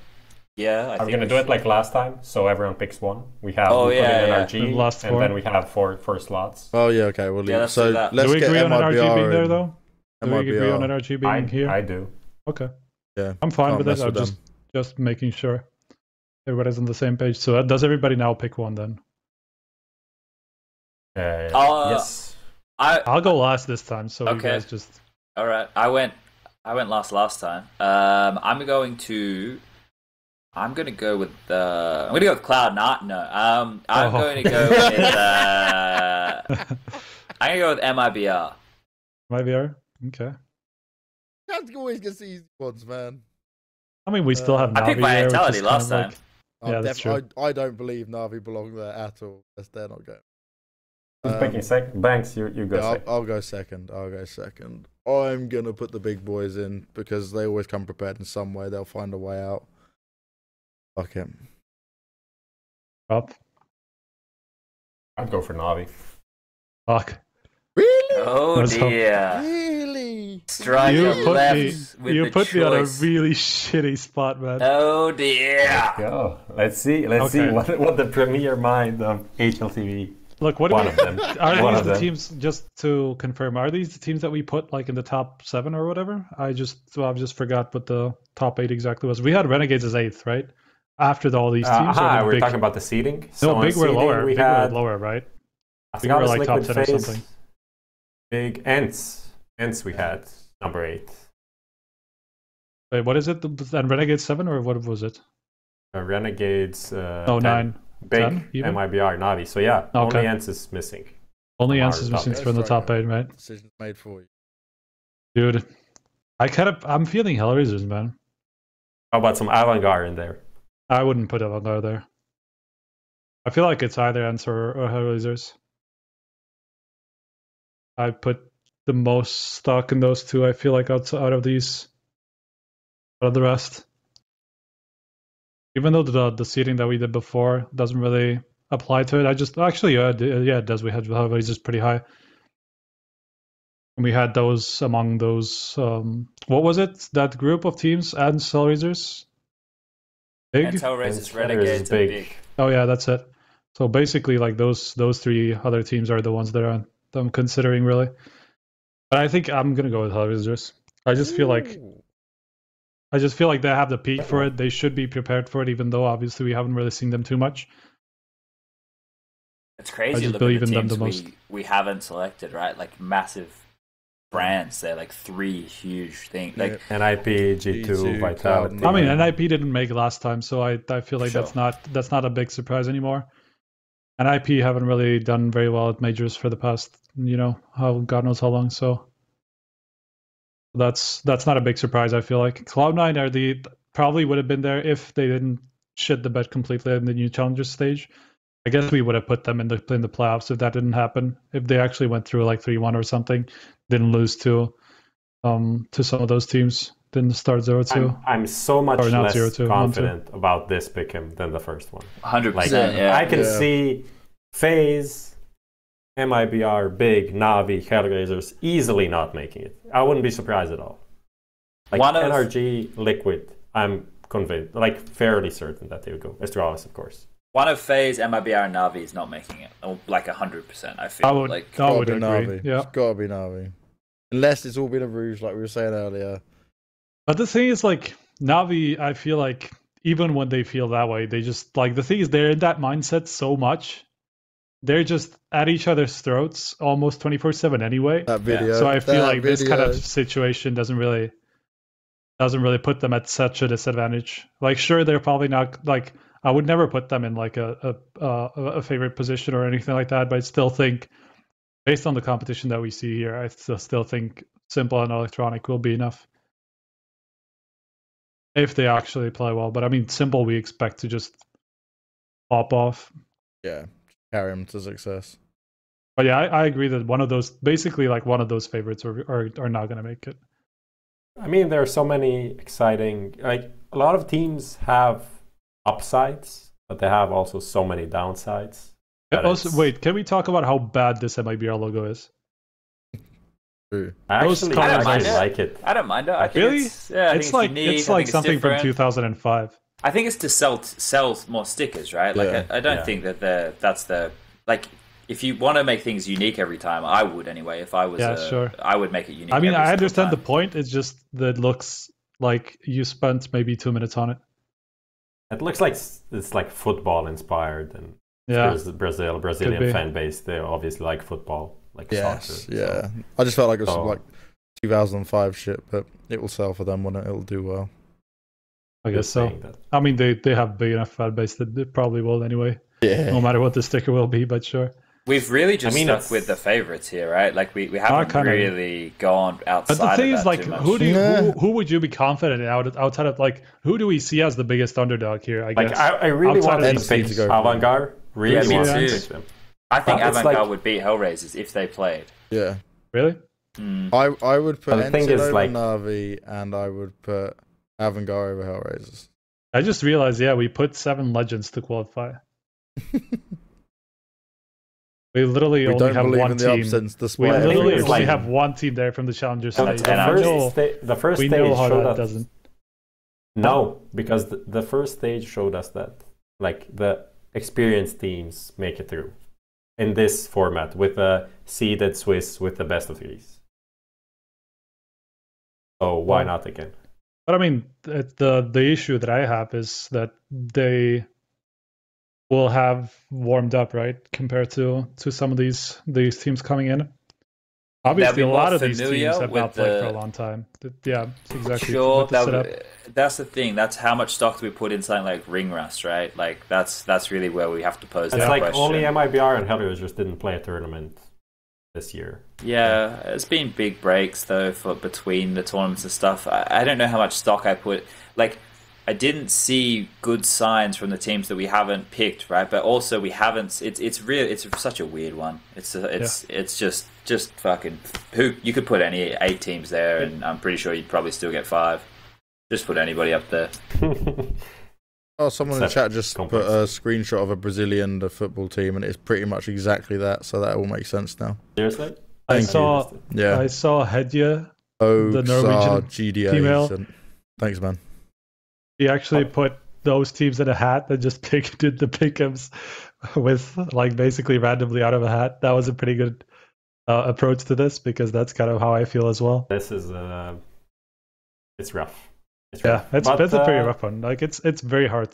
Yeah, Are we going to do it like last time? So everyone picks one? We have Oh, we put yeah, in yeah. NRG, Last and four. then we have four slots. Oh yeah, okay. We'll leave. Yeah, let's so do that. let's Do we get agree on NRG being there in. though? Do we agree on MIBR. NRG being here? I do. Okay. Yeah, I'm fine can't with mess it. I'm with them. just making sure everybody's on the same page. So does everybody now pick one then? Yes. I'll go last this time. So you Okay. guys just. All right, I went last time. I'm gonna go with Cloud. I'm going to go with I'm gonna go with MIBR. MIBR? Okay. Can't always get easy ones, man. I mean, we still have Navi I picked here, which Vitality is kind last of time. like- Yeah, that's true. I don't believe Navi belong there at all. They're not going. Who's picking second? Banks, you go Yeah, second. I'll go second. I'm gonna put the big boys in because they always come prepared in some way. They'll find a way out. Fuck him. Up. I'd go for Navi. Fuck. Really? Oh Let's hope. dear. Really? Strike You left with you the put me on a choice. really shitty spot, man. Oh dear. Go. Let's see what the premier mind of HLTV. Look, what do One we, of them. are One these of the them. teams? Just to confirm, are these the teams that we put like in the top 7 or whatever? I just forgot what the top 8 exactly was. We had Renegades as 8th, right? After all these teams. or We're big, talking about the seeding. no, So on big were seeding, lower. We Big had were lower, right? I Big were was like top Liquid 10 or Phase, something. Big Ents. Ents we had number 8. Wait, what is it? And Renegades 7 or what was it? Renegades. No, 10. 9. Big 10 even? MIBR Navi. So yeah, Okay. only Ents is missing. Only From Ans our is top missing eight. from the top 8, right? Decisions made for you. Dude, I'm feeling Hellraisers, man. How about some Avantgarde in there? I wouldn't put Avantgarde there. I feel like it's either Ants or Hellraisers. I put the most stock in those two. I feel like out of these, out of the rest. Even though the seeding that we did before doesn't really apply to it, I just actually it does. We had Hellraisers pretty high. And we had those among those. What was it? That group of teams and Hellraisers. Big. And Hellraisers, And Renegades, big. and Big. Oh yeah, that's it. So basically, like those 3 other teams are the ones that I'm considering really. But I think I'm gonna go with Hellraisers. I just feel like they have the peak for it. They should be prepared for it, even though obviously we haven't really seen them too much. It's I crazy just looking believe at the in them teams the most. we haven't selected, right? Like massive brands. They're like 3 huge things. Like NIP, G2, G2, Vitality. Cloud9. I mean, NIP didn't make last time, so I feel like Sure. that's not a big surprise anymore. NIP haven't really done very well at majors for the past, how God knows how long. So that's not a big surprise. I feel like Cloud9 probably would have been there if they didn't shit the bed completely in the new challengers stage. I guess we would have put them in the playoffs if that didn't happen. If they actually went through like 3-1 or something, didn't lose to some of those teams, didn't start 0-2. I'm so much Or not less 0-2, 1-2. confident about this pick'em than the first one. 100%. Like, yeah. I can Yeah. see FaZe, MIBR, Big, Navi, Hellraisers easily not making it. I wouldn't be surprised at all. Like One of- NRG, Liquid, I'm convinced, like fairly certain that they would go. Astralis, of course. One of FaZe, MIBR, and Navi is not making it. Or like 100%, I feel. I would like I would Gotta be agree. Navi. Yeah. It's gotta be Navi. Unless it's all been a ruse, like we were saying earlier. But the thing is, like, Navi, I feel like even when they feel that way, they just, like, the thing is, they're in that mindset so much. They're just at each other's throats almost 24/7 anyway. That video. So I feel that like this kind of video. situation doesn't really put them at such a disadvantage. Like, sure, they're probably not, like, I would never put them in like a favorite position or anything like that, but I still think, based on the competition that we see here, I still think Simple and Electronic will be enough. If they actually play well. But I mean, Simple we expect to just pop off. Yeah. carry them to success. But yeah, I agree that one of those favorites are not going to make it. I mean, there are so many exciting. Like a lot of teams have upsides, but they have also so many downsides. Also, wait, can we talk about how bad this MIBR logo is? True. I actually like it. I don't mind it. I think Really? it's unique. It's like something from 2005. I think it's to sell more stickers, right? Like Yeah. I don't think that that's the like. If you want to make things unique every time, I would anyway. If I was, sure. I would make it unique. I mean, every I understand single the point. It's just that it looks like you spent maybe 2 minutes on it. It looks like it's like football inspired, and Yeah, Brazilian fan base. They obviously like football, like soccer. Yeah. So. I just felt like it was like 2005 shit, but it will sell for them when it'll do well. I guess so. I mean, they have big enough fan base that it probably will anyway. Yeah. No matter what the sticker will be, but sure. We've really just stuck with the favorites here, right? Like we haven't really gone outside. But the thing of is, that like, too much. who would you be confident in outside of, like, who do we see as the biggest underdog here? I guess. Like I really want to pick Avantgarde. Really want to pick them. I think Avantgarde would beat Hellraisers if they played. Yeah. Really? I would put Ensign over like... Na'Vi, and I would put Avantgarde over Hellraisers. I just realized, we put 7 legends to qualify. We literally only have one team. We literally only have one team there from the Challenger stage. The first we stage know how showed that us. Doesn't. No, because the first stage showed us that like the experienced teams make it through in this format with a seeded Swiss with the best of 3s. So why not again? But I mean, the issue that I have is that they will have warmed up, right, compared to some of these teams coming in. Obviously, a lot of these teams have not played for a long time. Yeah, exactly. Sure, that's the thing. That's how much stock do we put in something like Ring Rust, right? Like that's really where we have to pose that question. It's like only MIBR and Hellraisers just didn't play a tournament this year. Yeah, it's been big breaks though for between the tournaments and stuff. I don't know how much stock I put. Like, I didn't see good signs from the teams that we haven't picked, right? But also we haven't. It's such a weird one. It's just fucking. Who you could put any 8 teams there, and I'm pretty sure you'd probably still get 5. Just put anybody up there. Oh, someone in the chat just put a screenshot of a Brazilian football team, and it's pretty much exactly that. So that all makes sense now. Seriously, I saw Hedje, the Norwegian GDA. female. Thanks, man. He actually put those teams in a hat and just did the pick'ems with, like, basically randomly out of a hat. That was a pretty good approach to this, because that's kind of how I feel as well. This is it's rough. It's a pretty rough one. Like, it's very hard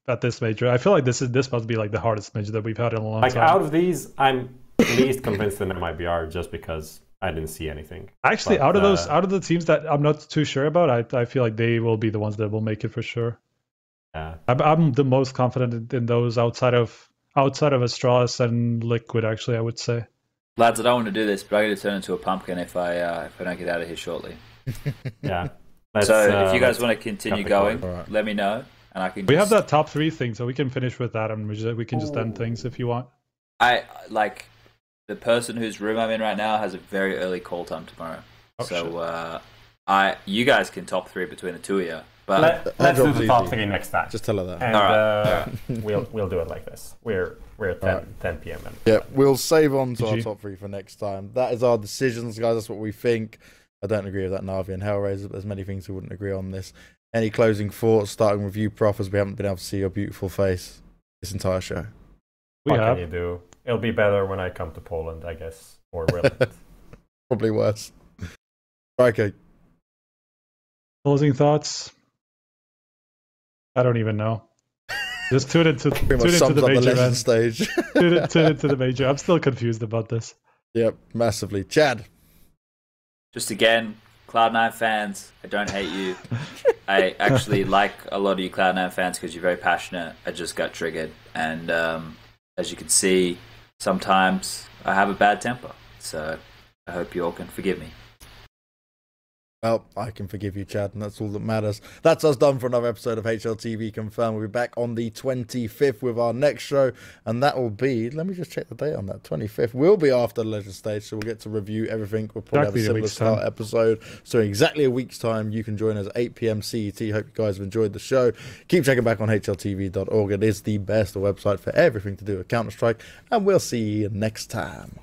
at this major. I feel like this must be like the hardest major that we've had in a long time. Like, out of these, I'm least convinced in MIBR just because I didn't see anything. Actually, out of the teams that I'm not too sure about, I feel like they will be the ones that will make it for sure. Yeah, I'm the most confident in those outside of Astralis and Liquid. Actually, I would say. Lads, I don't want to do this, but I'm going to turn into a pumpkin if I don't get out of here shortly. Yeah. So if you guys want to continue going, let me know, and I can. We have that top 3 thing, so we can finish with that, and we can just end things if you want. I like. The person whose room I'm in right now has a very early call time tomorrow. You guys can top 3 between the 2 of you. But let's do the top 3 next time. Just tell her that. And all right. we'll do it like this. We're at 10 p.m. Yeah, we'll save on to our top 3 for next time. That is our decisions, guys. That's what we think. I don't agree with that Na'Vi and Hellraiser, but there's many things we wouldn't agree on this. Any closing thoughts, starting with you, Prof, as we haven't been able to see your beautiful face this entire show? What can you do? It'll be better when I come to Poland, I guess. Or will it? Probably worse. Okay. Closing thoughts? I don't even know. Just tune into the major, man. Stage. tune into the major. I'm still confused about this. Yep, massively. Chad. Just again, Cloud9 fans, I don't hate you. I actually like a lot of you Cloud9 fans because you're very passionate. I just got triggered. And as you can see, sometimes I have a bad temper. So I hope you all can forgive me. Well, I can forgive you, Chad, and that's all that matters. That's us done for another episode of HLTV Confirmed. We'll be back on the 25th with our next show, and that will be, let me just check the date on that, 25th will be after the Leisure Stage, so we'll get to review everything. We'll probably have a similar start episode. So in exactly a week's time, you can join us at 8 p.m. CET. Hope you guys have enjoyed the show. Keep checking back on HLTV.org. It is the best website for everything to do with Counter-Strike, and we'll see you next time.